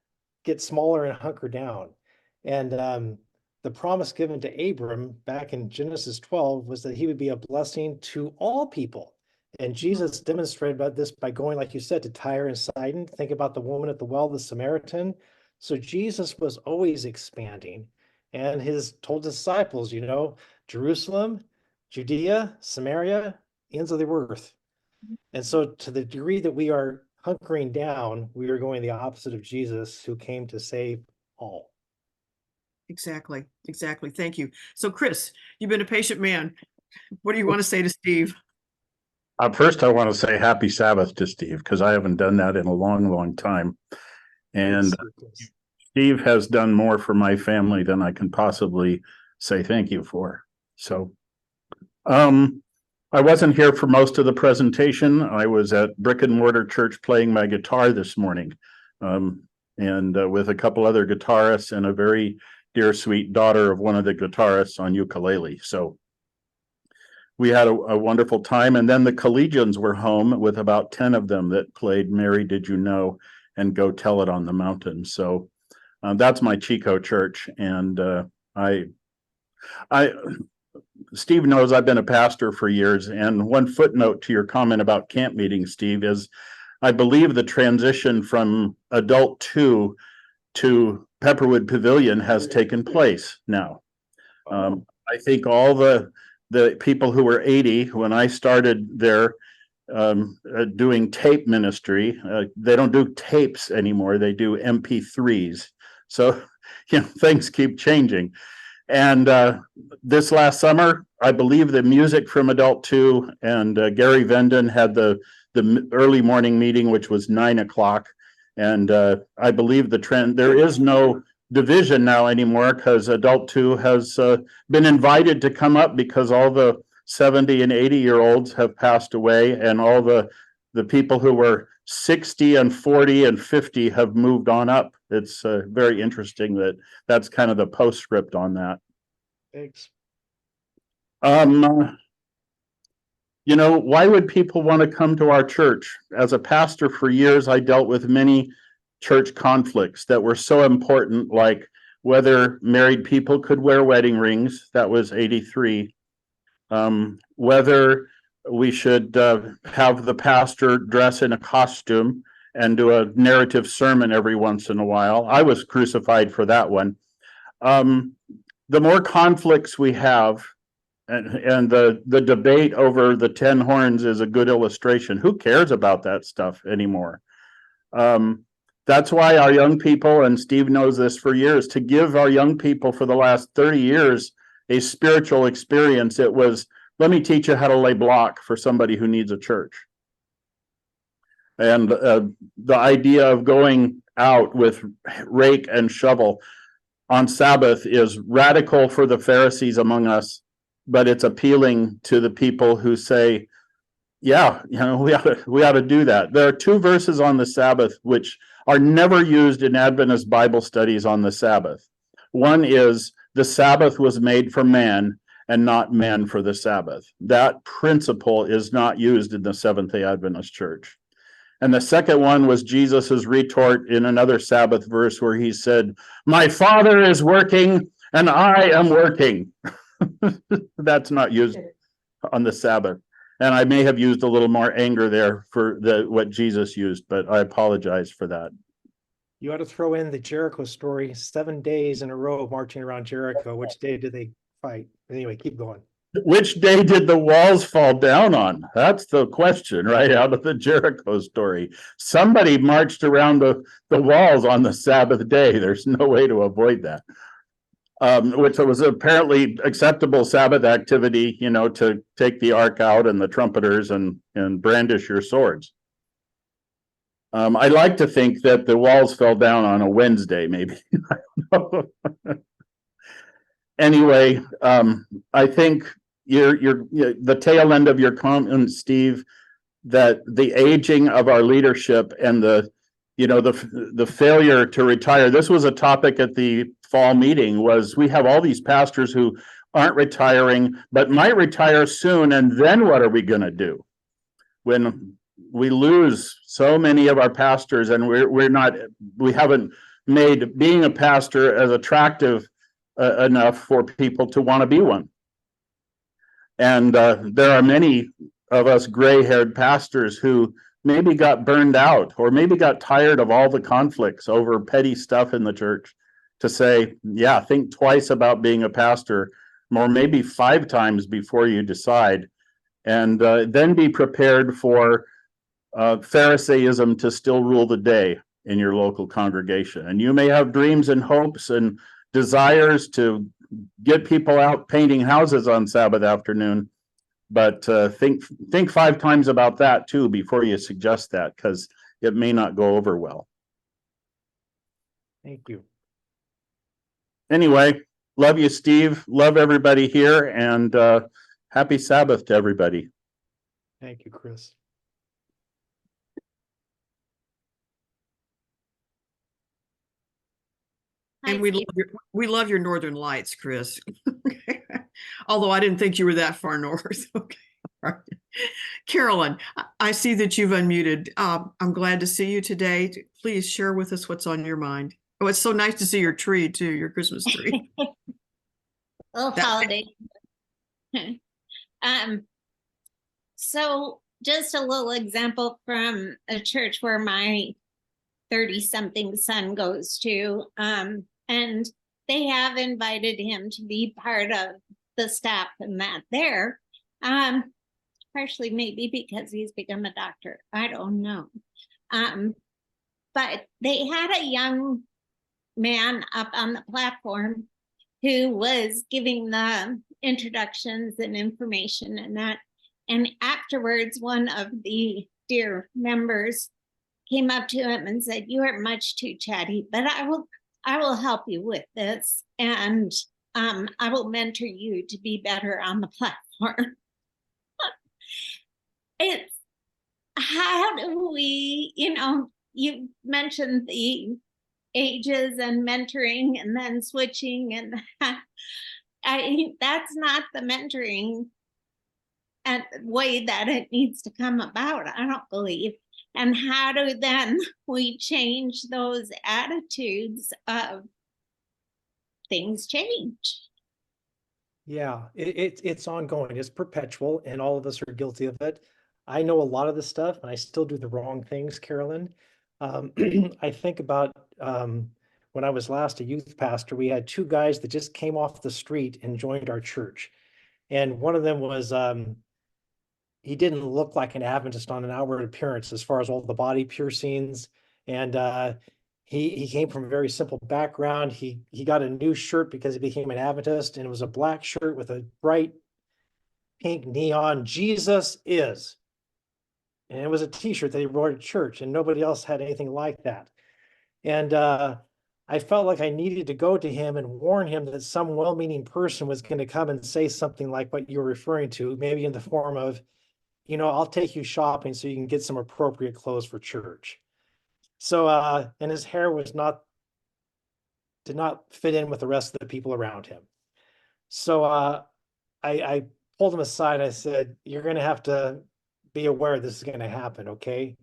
get smaller and hunker down. And the promise given to Abram back in Genesis 12 was that he would be a blessing to all people. And Jesus demonstrated about this by going, like you said, to Tyre and Sidon. Think about the woman at the well, the Samaritan. So Jesus was always expanding, and told his disciples, Jerusalem, Judea, Samaria, ends of the earth. And so to the degree that we are hunkering down, we are going the opposite of Jesus, who came to save all. Exactly. Thank you. So Chris, you've been a patient man. What do you want to say to Steve? First, I want to say happy Sabbath to Steve, because I haven't done that in a long, long time. And Steve has done more for my family than I can possibly say thank you for. So I wasn't here for most of the presentation. I was at Brick and Mortar Church playing my guitar this morning, and with a couple other guitarists and a very dear, sweet daughter of one of the guitarists on ukulele. So we had a wonderful time. And then the collegians were home with about 10 of them that played Mary Did You Know and Go Tell It on the Mountain. So that's my Chico church. And Steve knows I've been a pastor for years. And one footnote to your comment about camp meetings, Steve, is I believe the transition from adult 2 to Pepperwood Pavilion has taken place now. I think all the people who were 80 when I started there doing tape ministry, they don't do tapes anymore, they do MP3s. So things keep changing. And this last summer, I believe the music from Adult 2 and Gary Venden had the early morning meeting, which was 9 o'clock. And I believe the trend, there is no division now anymore, because Adult 2 has been invited to come up, because all the 70 and 80-year-olds have passed away, and all the people who were 60 and 40 and 50 have moved on up. It's very interesting that's kind of the postscript on that. Thanks. Why would people want to come to our church? As a pastor for years, I dealt with many church conflicts that were so important, like whether married people could wear wedding rings. That was 83. Whether we should have the pastor dress in a costume and do a narrative sermon every once in a while. I was crucified for that one. The more conflicts we have, and the debate over the 10 horns is a good illustration. Who cares about that stuff anymore? That's why our young people, and Steve knows this for years, to give our young people for the last 30 years a spiritual experience. It was, let me teach you how to lay block for somebody who needs a church. And the idea of going out with rake and shovel on Sabbath is radical for the Pharisees among us, but it's appealing to the people who say, yeah, we ought to do that. There are 2 verses on the Sabbath which are never used in Adventist Bible studies on the Sabbath. One is, the Sabbath was made for man and not man for the Sabbath. That principle is not used in the Seventh-day Adventist Church. And the second one was Jesus's retort in another Sabbath verse where he said, my Father is working and I am working. That's not used on the Sabbath. And I may have used a little more anger there for what Jesus used, but I apologize for that. You ought to throw in the Jericho story, 7 days in a row of marching around Jericho. Which day did they fight? Anyway, keep going. Which day did the walls fall down on? That's the question, right out of the Jericho story. Somebody marched around the walls on the Sabbath day. There's no way to avoid that. which was apparently acceptable Sabbath activity, you know, to take the ark out and the trumpeters and brandish your swords. I like to think that the walls fell down on a Wednesday, maybe. Anyway, I think you're the tail end of your comment, Steve, that the aging of our leadership and the failure to retire. This was a topic at the fall meeting, was we have all these pastors who aren't retiring, but might retire soon. And then what are we going to do when we lose so many of our pastors and we haven't made being a pastor as attractive enough for people to want to be one? And there are many of us gray-haired pastors who maybe got burned out or maybe got tired of all the conflicts over petty stuff in the church to say, yeah, think twice about being a pastor, or maybe 5 times before you decide, and then be prepared for Pharisaism to still rule the day in your local congregation. And you may have dreams and hopes and desires to get people out painting houses on Sabbath afternoon, but think 5 times about that too before you suggest that, because it may not go over well. Thank you. Anyway, love you, Steve. Love everybody here, and happy Sabbath to everybody. Thank you, Chris. And we love your northern lights, Chris. Although I didn't think you were that far north. Okay. Right. Carolyn, I see that you've unmuted. I'm glad to see you today. Please share with us what's on your mind. Oh, it's so nice to see your tree too, your Christmas tree. Holiday. So just a little example from a church where my 30-something son goes to, and they have invited him to be part of the staff and that there, partially maybe because he's become a doctor. I don't know. But they had a young man up on the platform who was giving the introductions and information and that. And afterwards, one of the dear members came up to him and said, "You are much too chatty, but I will help you with this, and I will mentor you to be better on the platform." It's how do we, you mentioned the ages and mentoring and then switching, and that's not the mentoring and way that it needs to come about, I don't believe. And how do then we change those attitudes of things change? Yeah, it's ongoing. It's perpetual, and all of us are guilty of it. I know a lot of this stuff, and I still do the wrong things, Carolyn. I think about when I was last a youth pastor, we had 2 guys that just came off the street and joined our church. And one of them was, he didn't look like an Adventist on an outward appearance as far as all the body piercings. And he came from a very simple background. He got a new shirt because he became an Adventist, and it was a black shirt with a bright pink neon "Jesus is." And it was a t-shirt that he wore to church, and nobody else had anything like that. And I felt like I needed to go to him and warn him that some well-meaning person was going to come and say something like what you were referring to, maybe in the form of, "I'll take you shopping so you can get some appropriate clothes for church." So, and his hair did not fit in with the rest of the people around him. So I pulled him aside. I said, "You're going to have to be aware this is going to happen, okay?"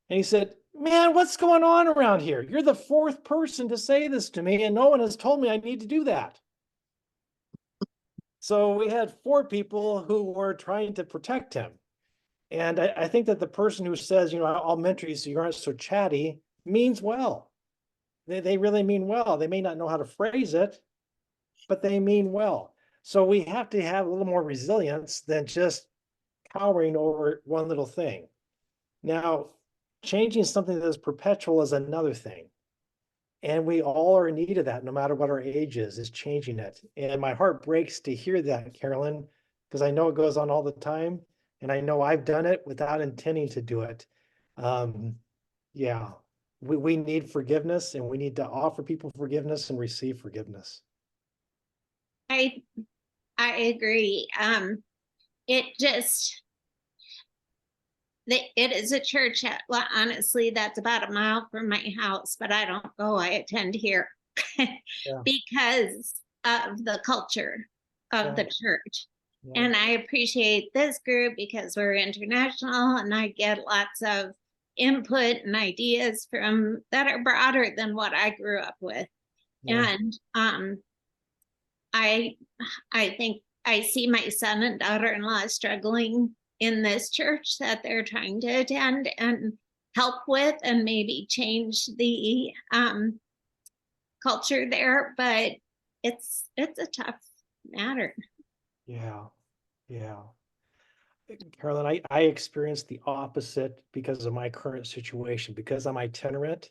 And he said, "Man, what's going on around here? You're the 4th person to say this to me, and no one has told me I need to do that." So we had 4 people who were trying to protect him. And I think that the person who says, "I'll mentor you so you aren't so chatty," means well. They really mean well. They may not know how to phrase it, but they mean well. So we have to have a little more resilience than just cowering over one little thing. Now, changing something that is perpetual is another thing. And we all are in need of that, no matter what our age is changing it. And my heart breaks to hear that, Carolyn, because I know it goes on all the time. And I know I've done it without intending to do it. Yeah, we need forgiveness, and we need to offer people forgiveness and receive forgiveness. I agree. It just, it is a church, well, honestly, that's about a mile from my house, but I don't go, I attend here because of the culture of the church. Yeah. And I appreciate this group because we're international, and I get lots of input and ideas from that are broader than what I grew up with. Yeah. And I think I see my son and daughter-in-law struggling in this church that they're trying to attend and help with, and maybe change the culture there, but it's a tough matter. Yeah. Carolyn, I experienced the opposite because of my current situation. Because I'm itinerant,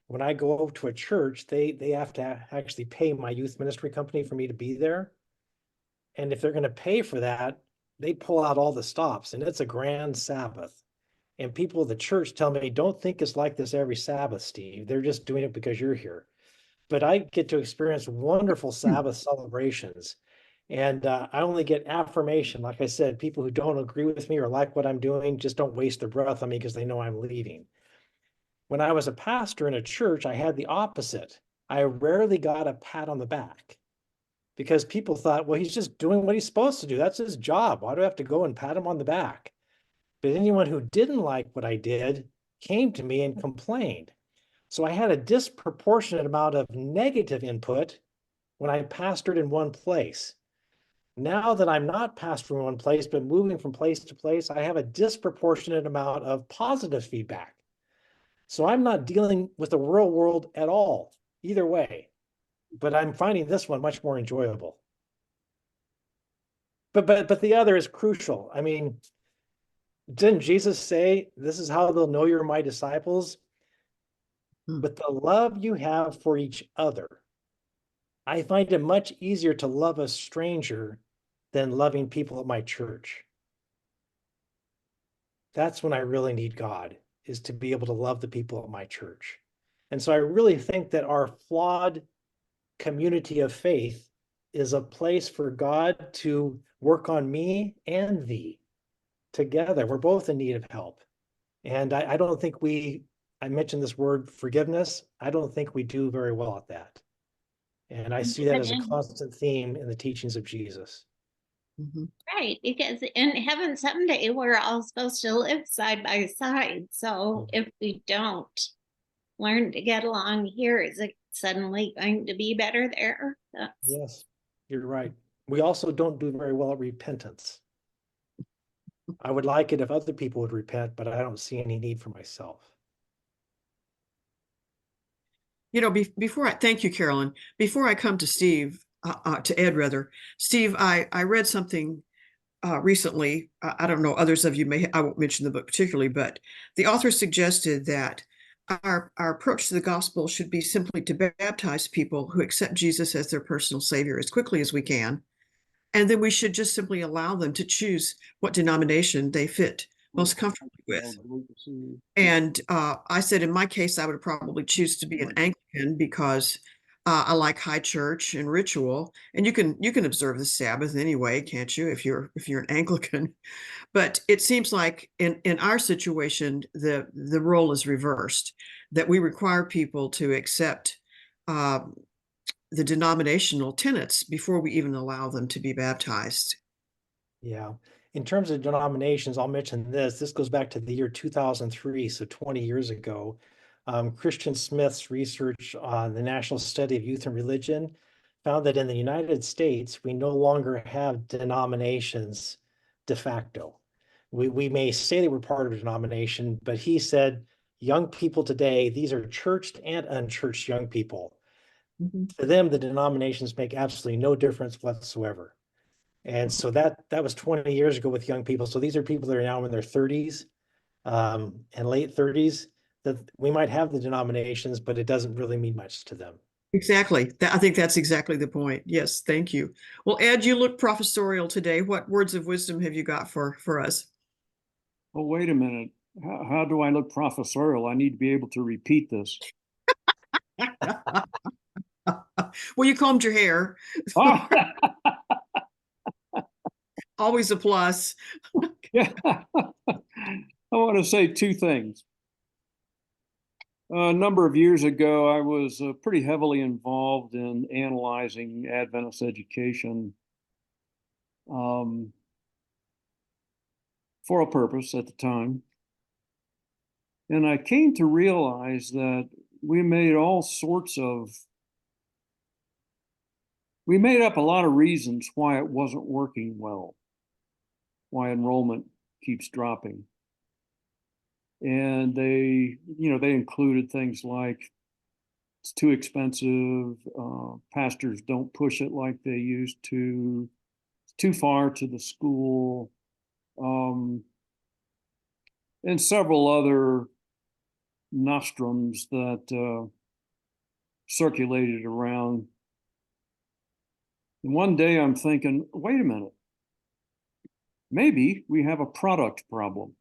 when I go over to a church, they have to actually pay my youth ministry company for me to be there. And if they're going to pay for that, they pull out all the stops, and it's a grand Sabbath. And people at the church tell me, don't think it's like this every Sabbath, Steve. They're just doing it because you're here. But I get to experience wonderful Sabbath celebrations. And I only get affirmation. Like I said, people who don't agree with me or like what I'm doing just don't waste their breath on me because they know I'm leaving. When I was a pastor in a church, I had the opposite. I rarely got a pat on the back because people thought, well, he's just doing what he's supposed to do. That's his job. Why do I have to go and pat him on the back? But anyone who didn't like what I did came to me and complained. So I had a disproportionate amount of negative input when I pastored in one place. Now that I'm not pastoring in one place, but moving from place to place, I have a disproportionate amount of positive feedback. So I'm not dealing with the real world at all, either way. But I'm finding this one much more enjoyable. But the other is crucial. I mean, didn't Jesus say, this is how they'll know you're my disciples? But the love you have for each other. I find it much easier to love a stranger than loving people at my church. That's when I really need God, is to be able to love the people at my church. And so I really think that our flawed community of faith is a place for God to work on me and thee together. We're both in need of help. And I don't think I mentioned this word forgiveness. I don't think we do very well at that. And I see that as a constant theme in the teachings of Jesus. Mm-hmm. Right, because in heaven someday we're all supposed to live side by side. So if we don't learn to get along here, is it suddenly going to be better there? Yes, you're right. We also don't do very well at repentance. I would like it if other people would repent, but I don't see any need for myself. You know, thank you, Carolyn. Before I come to Steve, to Ed rather, Steve, I read something recently. I don't know, others of you I won't mention the book particularly, but the author suggested that our approach to the gospel should be simply to baptize people who accept Jesus as their personal savior as quickly as we can. And then we should just simply allow them to choose what denomination they fit most comfortably with. And I said, in my case, I would probably choose to be an Anglican because I like high church and ritual. And you can observe the Sabbath anyway, can't you? If you're an Anglican. But it seems like in our situation, the role is reversed, that we require people to accept the denominational tenets before we even allow them to be baptized. Yeah. In terms of denominations, I'll mention this. This goes back to the year 2003, so 20 years ago. Christian Smith's research on the National Study of Youth and Religion found that in the United States, we no longer have denominations de facto. We may say that we're part of a denomination, but he said, young people today, these are churched and unchurched young people. Mm-hmm. To them, the denominations make absolutely no difference whatsoever. And so that was 20 years ago with young people. So these are people that are now in their 30s and late 30s that we might have the denominations, but it doesn't really mean much to them. Exactly. I think that's exactly the point. Yes, thank you. Well, Ed, you look professorial today. What words of wisdom have you got for us? Oh, wait a minute. How do I look professorial? I need to be able to repeat this. Well, you combed your hair. Oh. Always a plus. Yeah. I want to say two things. A number of years ago, I was pretty heavily involved in analyzing Adventist education for a purpose at the time. And I came to realize that we made up a lot of reasons why it wasn't working well, why enrollment keeps dropping. And they included things like it's too expensive, pastors don't push it like they used to, it's too far to the school, and several other nostrums that circulated around. And one day I'm thinking, wait a minute, maybe we have a product problem.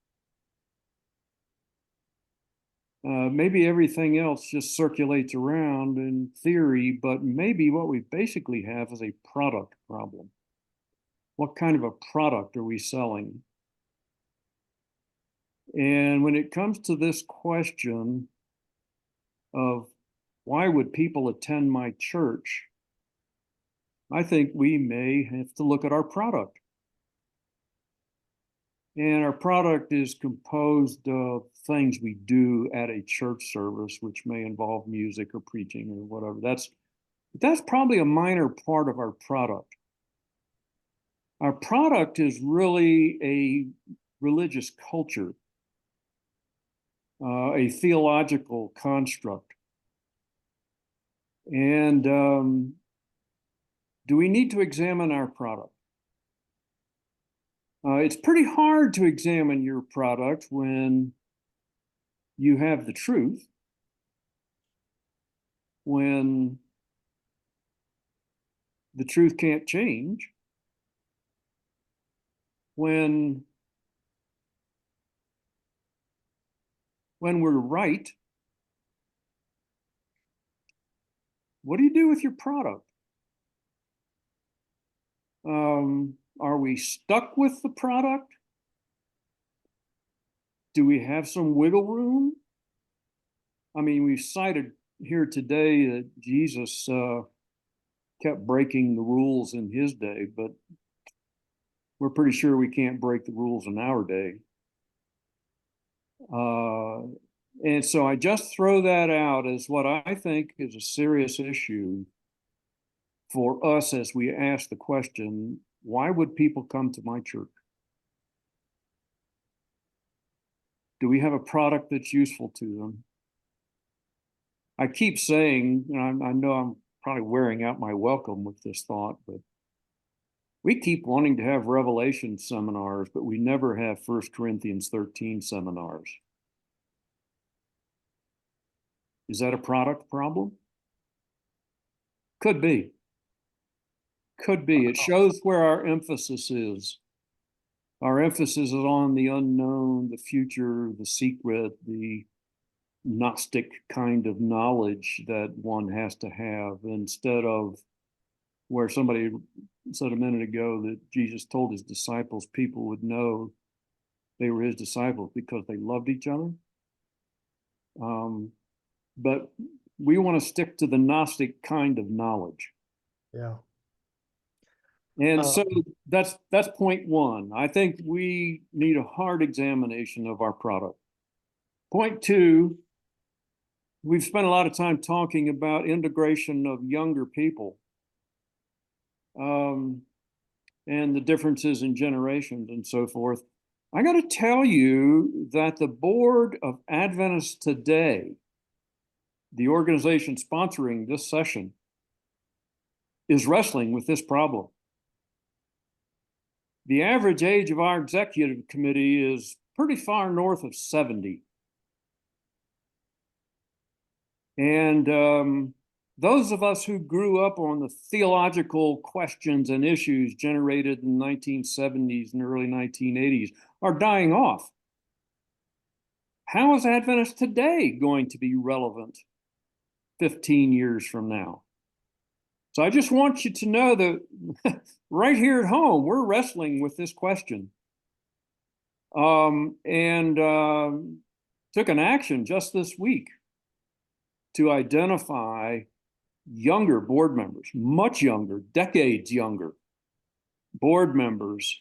Maybe everything else just circulates around in theory, but maybe what we basically have is a product problem. What kind of a product are we selling? And when it comes to this question of why would people attend my church, I think we may have to look at our product. And our product is composed of things we do at a church service, which may involve music or preaching or whatever. That's probably a minor part of our product. Our product is really a religious culture, a theological construct. And do we need to examine our product? It's pretty hard to examine your product when you have the truth, when the truth can't change, when we're right. What do you do with your product? Are we stuck with the product? Do we have some wiggle room? I mean, we've cited here today that Jesus kept breaking the rules in his day, but we're pretty sure we can't break the rules in our day. And so I just throw that out as what I think is a serious issue for us as we ask the question, why would people come to my church? Do we have a product that's useful to them? I keep saying, and I know I'm probably wearing out my welcome with this thought, but we keep wanting to have Revelation seminars, but we never have 1 Corinthians 13 seminars. Is that a product problem? Could be. Could be. It shows where our emphasis is. Our emphasis is on the unknown, the future, the secret, the Gnostic kind of knowledge that one has to have, instead of where somebody said a minute ago that Jesus told his disciples people would know they were his disciples because they loved each other. But we want to stick to the Gnostic kind of knowledge. Yeah. And so that's point one. I think we need a hard examination of our product. Point two, we've spent a lot of time talking about integration of younger people and the differences in generations and so forth. I got to tell you that the board of Adventists today, the organization sponsoring this session, is wrestling with this problem. The average age of our executive committee is pretty far north of 70. And those of us who grew up on the theological questions and issues generated in the 1970s and early 1980s are dying off. How is Adventist today going to be relevant 15 years from now? So I just want you to know that right here at home, we're wrestling with this question. And took an action just this week to identify younger board members, much younger, decades younger board members,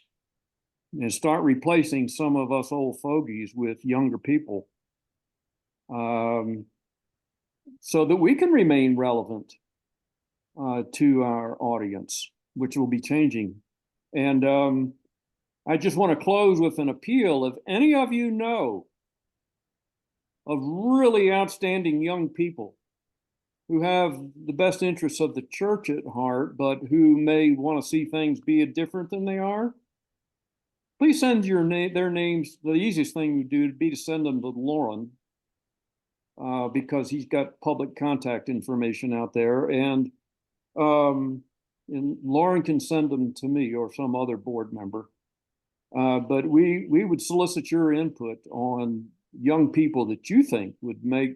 and start replacing some of us old fogies with younger people, so that we can remain relevant to our audience, which will be changing. And I just want to close with an appeal. If any of you know of really outstanding young people who have the best interests of the church at heart, but who may want to see things be different than they are, please send their names. The easiest thing to do would be to send them to Lauren, because he's got public contact information out there, and Lauren can send them to me or some other board member. But we would solicit your input on young people that you think would make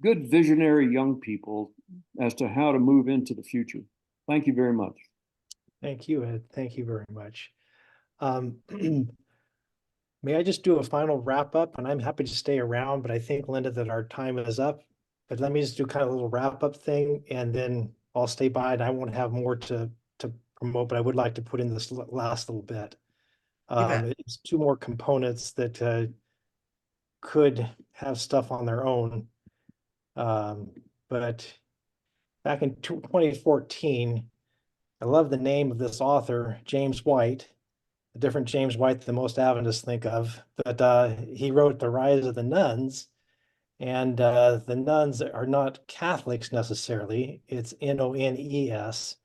good visionary young people as to how to move into the future. Thank you very much. Thank you, Ed. Thank you very much. May I just do a final wrap up? And I'm happy to stay around, but I think, Linda, that our time is up. But let me just do kind of a little wrap up thing, and then I'll stay by, and I won't have more to promote, but I would like to put in this last little bit. It's two more components that could have stuff on their own. But back in 2014, I love the name of this author, James White, a different James White than most Adventists think of, but he wrote The Rise of the Nuns, and the nuns are not Catholics necessarily, it's N-O-N-E-S.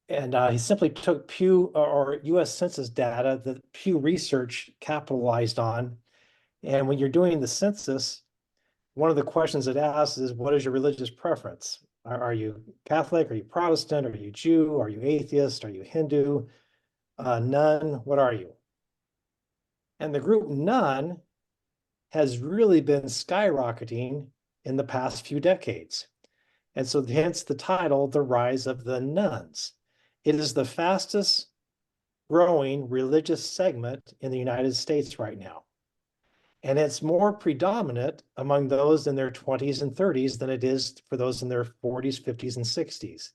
And he simply took Pew or US Census data that Pew Research capitalized on. And when you're doing the census, one of the questions it asks is, what is your religious preference? Are you Catholic? Are you Protestant? Are you Jew? Are you atheist? Are you Hindu? None? What are you? And the group none has really been skyrocketing in the past few decades. And so hence the title, The Rise of the Nuns. It is the fastest growing religious segment in the United States right now. And it's more predominant among those in their 20s and 30s than it is for those in their 40s, 50s, and 60s.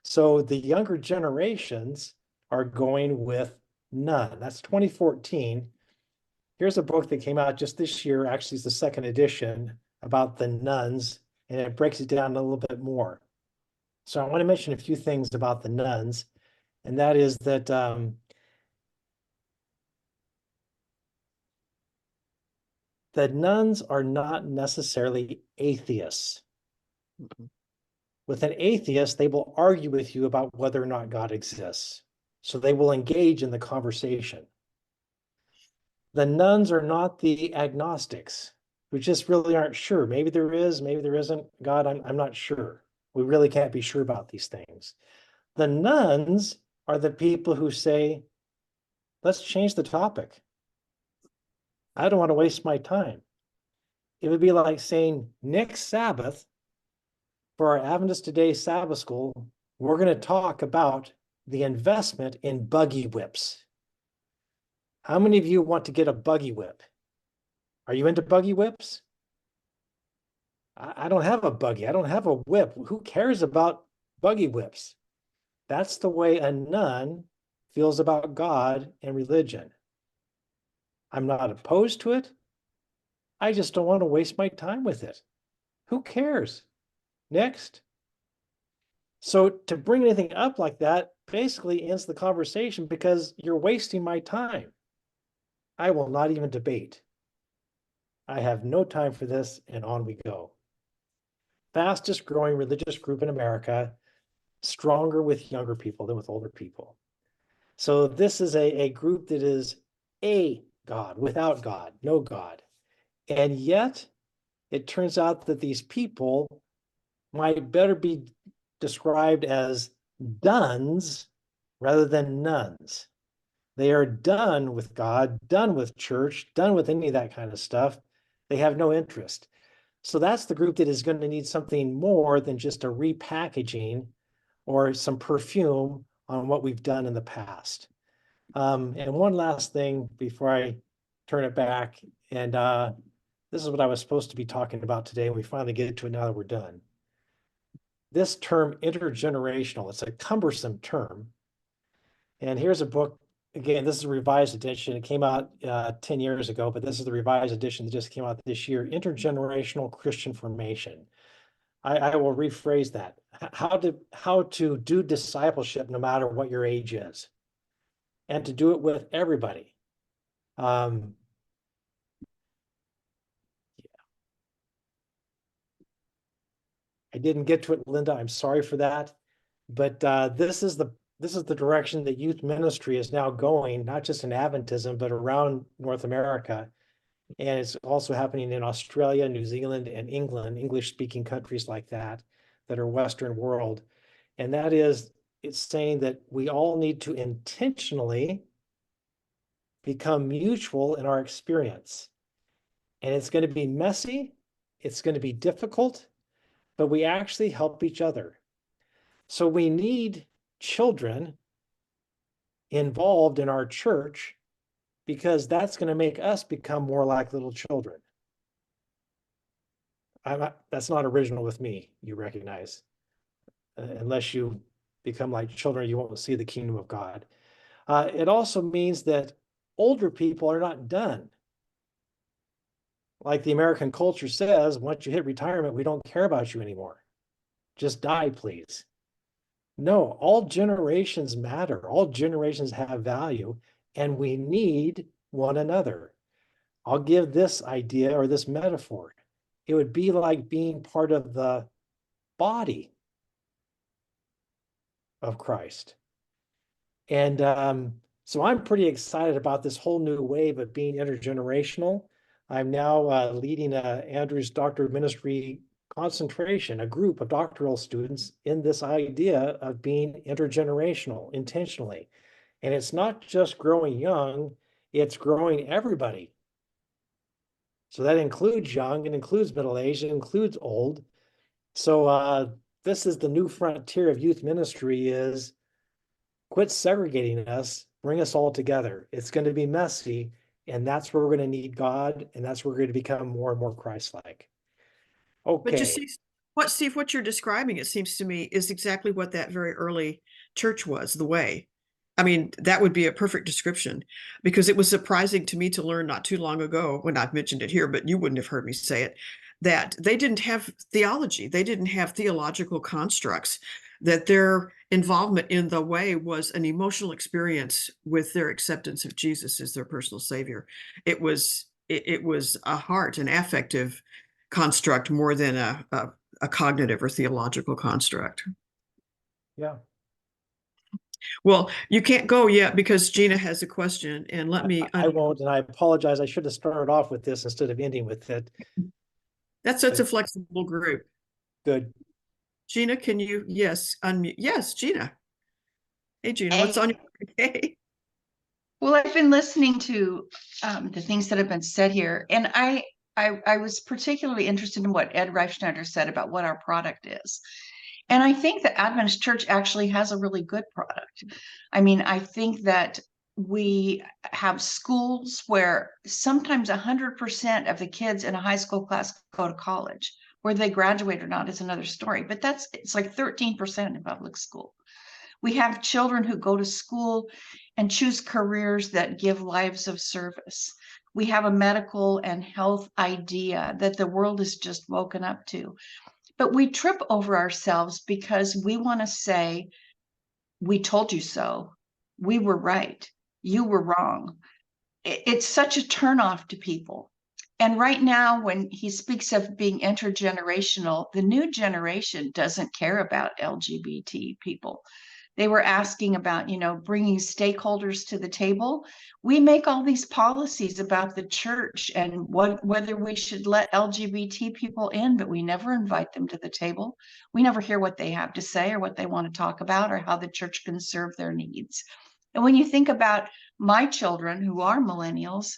So the younger generations are going with none. That's 2014. Here's a book that came out just this year. Actually, it's the second edition about the nuns, and it breaks it down a little bit more. So I want to mention a few things about the nuns, and that is that the nuns are not necessarily atheists. With an atheist, they will argue with you about whether or not God exists. So they will engage in the conversation. The nuns are not the agnostics who just really aren't sure. Maybe there is, maybe there isn't. God, I'm not sure. We really can't be sure about these things. The nuns are the people who say, let's change the topic. I don't want to waste my time. It would be like saying, next Sabbath, for our Adventist Today Sabbath School, we're going to talk about the investment in buggy whips. How many of you want to get a buggy whip? Are you into buggy whips? I don't have a buggy. I don't have a whip. Who cares about buggy whips? That's the way a nun feels about God and religion. I'm not opposed to it. I just don't want to waste my time with it. Who cares? Next. So to bring anything up like that basically ends the conversation because you're wasting my time. I will not even debate. I have no time for this, and on we go. Fastest growing religious group in America, stronger with younger people than with older people. So this is a group that is a God, without God, no God. And yet it turns out that these people might better be described as dones rather than nuns. They are done with God, done with church, done with any of that kind of stuff. They have no interest. So that's the group that is going to need something more than just a repackaging or some perfume on what we've done in the past. And one last thing before I turn it back, and this is what I was supposed to be talking about today, and we finally get to it now that we're done. This term, intergenerational, it's a cumbersome term. And here's a book. Again, this is a revised edition. It came out 10 years ago, but this is the revised edition that just came out this year, Intergenerational Christian Formation. I will rephrase that. How to do discipleship no matter what your age is, and to do it with everybody. Yeah. I didn't get to it, Linda. I'm sorry for that. But this is the direction that youth ministry is now going, not just in Adventism, but around North America. And it's also happening in Australia, New Zealand, and England, English-speaking countries like that are Western world. And that is, it's saying that we all need to intentionally become mutual in our experience. And it's going to be messy, it's going to be difficult, but we actually help each other. So we need children involved in our church, because that's going to make us become more like little children. That's not original with me, you recognize. Unless you become like children, you won't see the kingdom of God. It also means that older people are not done. Like the American culture says, once you hit retirement, we don't care about you anymore. Just die, please. No, all generations matter. All generations have value, and we need one another. I'll give this idea or this metaphor. It would be like being part of the body of Christ. And so I'm pretty excited about this whole new wave of being intergenerational. I'm now leading Andrew's Doctor of Ministry concentration, a group of doctoral students in this idea of being intergenerational intentionally. And it's not just growing young, it's growing everybody. So that includes young, it includes middle-aged, it includes old. So this is the new frontier of youth ministry, is quit segregating us, bring us all together. It's going to be messy, and that's where we're going to need God, and that's where we're going to become more and more Christ-like. Okay. But you see, Steve, what you're describing, it seems to me, is exactly what that very early church was, the way. I mean, that would be a perfect description, because it was surprising to me to learn not too long ago, when I've mentioned it here, but you wouldn't have heard me say it, that they didn't have theology. They didn't have theological constructs, that their involvement in the way was an emotional experience with their acceptance of Jesus as their personal savior. It was a heart, an affective construct more than a cognitive or theological construct. Yeah. Well, you can't go yet because Gina has a question, and let me. I won't, and I apologize. I should have started off with this instead of ending with it. That's such a flexible group. Good. Gina, can you, yes, unmute. Yes, Gina. Hey, Gina, what's on your, hey. Well, I've been listening to the things that have been said here, and I was particularly interested in what Ed Reifschneider said about what our product is. And I think the Adventist Church actually has a really good product. I mean, I think that we have schools where sometimes 100% of the kids in a high school class go to college. Whether they graduate or not is another story, but it's like 13% in public school. We have children who go to school and choose careers that give lives of service. We have a medical and health idea that the world has just woken up to. But we trip over ourselves because we want to say, we told you so. We were right. You were wrong. It's such a turnoff to people. And right now, when he speaks of being intergenerational, the new generation doesn't care about LGBT people. They were asking about, bringing stakeholders to the table. We make all these policies about the church and whether we should let LGBT people in, but we never invite them to the table. We never hear what they have to say or what they want to talk about or how the church can serve their needs. And when you think about my children who are millennials,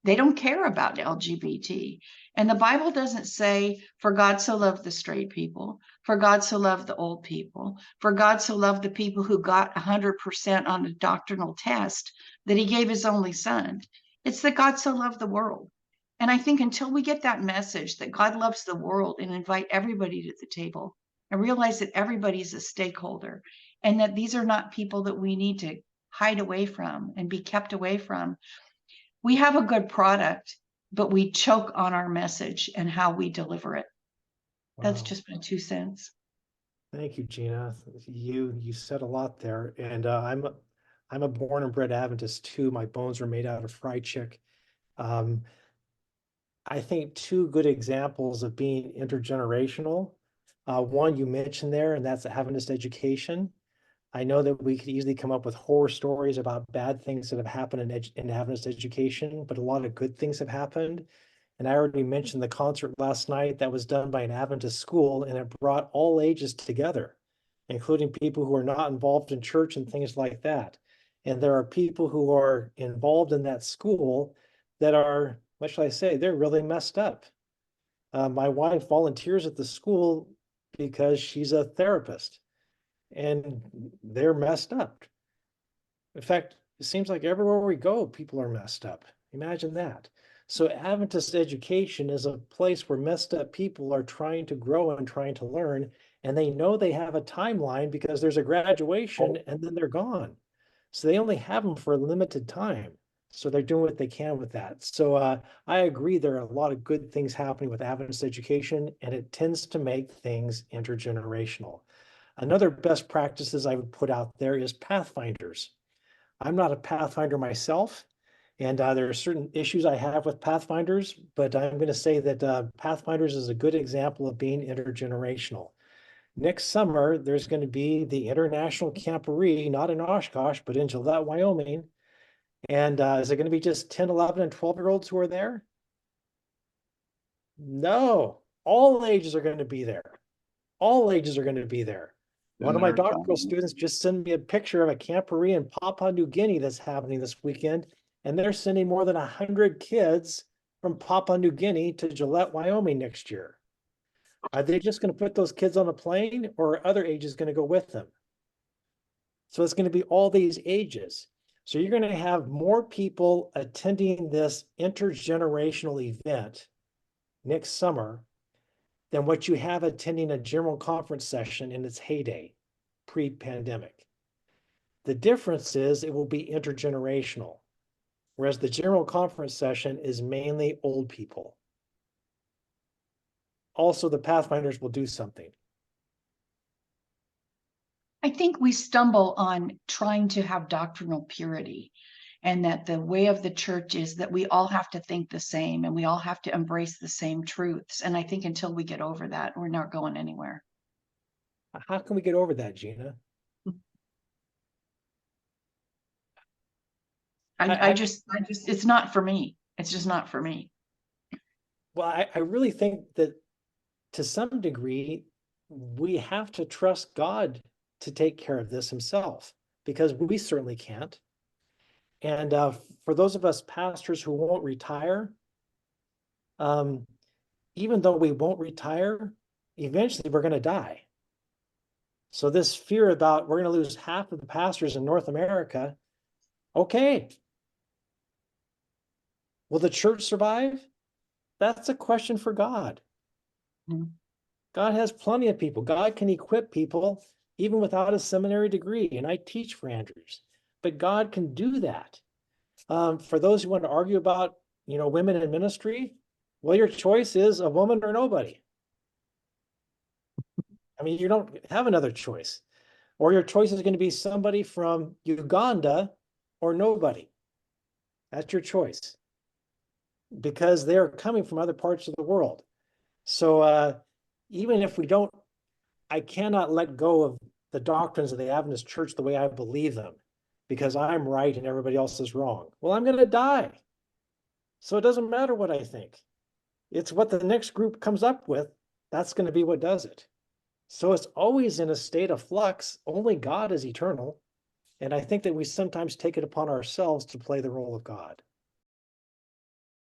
they don't care about LGBT. And the Bible doesn't say, for God so loved the straight people, for God so loved the old people, for God so loved the people who got 100% on a doctrinal test that he gave his only son. It's that God so loved the world. And I think until we get that message that God loves the world and invite everybody to the table and realize that everybody's a stakeholder and that these are not people that we need to hide away from and be kept away from, we have a good product, but we choke on our message and how we deliver it. Wow. That's just my 2 cents. Thank you, Gina. You said a lot there, and I'm a born and bred Adventist too. My bones were made out of fried chick. I think 2 good examples of being intergenerational. One you mentioned there, and that's Adventist education. I know that we could easily come up with horror stories about bad things that have happened in Adventist education, but a lot of good things have happened. And I already mentioned the concert last night that was done by an Adventist school, and it brought all ages together, including people who are not involved in church and things like that. And there are people who are involved in that school that are, what shall I say, they're really messed up. My wife volunteers at the school because she's a therapist, and they're messed up. In fact, it seems like everywhere we go, people are messed up. Imagine that. So Adventist education is a place where messed up people are trying to grow and trying to learn, and they know they have a timeline because there's a graduation and then they're gone. So they only have them for a limited time. So they're doing what they can with that. So I agree there are a lot of good things happening with Adventist education, and it tends to make things intergenerational. Another best practices I would put out there is Pathfinders. I'm not a Pathfinder myself, and there are certain issues I have with Pathfinders, but I'm going to say that Pathfinders is a good example of being intergenerational. Next summer, there's going to be the International Camporee, not in Oshkosh, but in Gillette, Wyoming. And is it going to be just 10, 11, and 12-year-olds who are there? No, all ages are going to be there. All ages are going to be there. One of my doctoral students just sent me a picture of a camporee in Papua New Guinea that's happening this weekend, and they're sending more than 100 kids from Papua New Guinea to Gillette, Wyoming next year. Are they just going to put those kids on a plane, or are other ages going to go with them? So it's going to be all these ages. So you're going to have more people attending this intergenerational event next summer than what you have attending a general conference session in its heyday, pre-pandemic. The difference is it will be intergenerational, whereas the general conference session is mainly old people. Also, the Pathfinders will do something. I think we stumble on trying to have doctrinal purity, and that the way of the church is that we all have to think the same and we all have to embrace the same truths. And I think until we get over that, we're not going anywhere. How can we get over that, Gina? I just, it's not for me. It's just not for me. Well, I really think that to some degree, we have to trust God to take care of this himself, because we certainly can't. And for those of us pastors who won't retire, even though we won't retire, eventually we're going to die. So this fear about we're going to lose half of the pastors in North America, okay. Will the church survive? That's a question for God. Mm-hmm. God has plenty of people. God can equip people even without a seminary degree. And I teach for Andrews, but God can do that. For those who want to argue about, women in ministry, well, your choice is a woman or nobody. I mean, you don't have another choice. Or your choice is going to be somebody from Uganda or nobody. That's your choice, because they're coming from other parts of the world. So even if we don't, I cannot let go of the doctrines of the Adventist church the way I believe them because I'm right and everybody else is wrong. Well, I'm going to die. So it doesn't matter what I think. It's what the next group comes up with. That's going to be what does it. So it's always in a state of flux. Only God is eternal. And I think that we sometimes take it upon ourselves to play the role of God.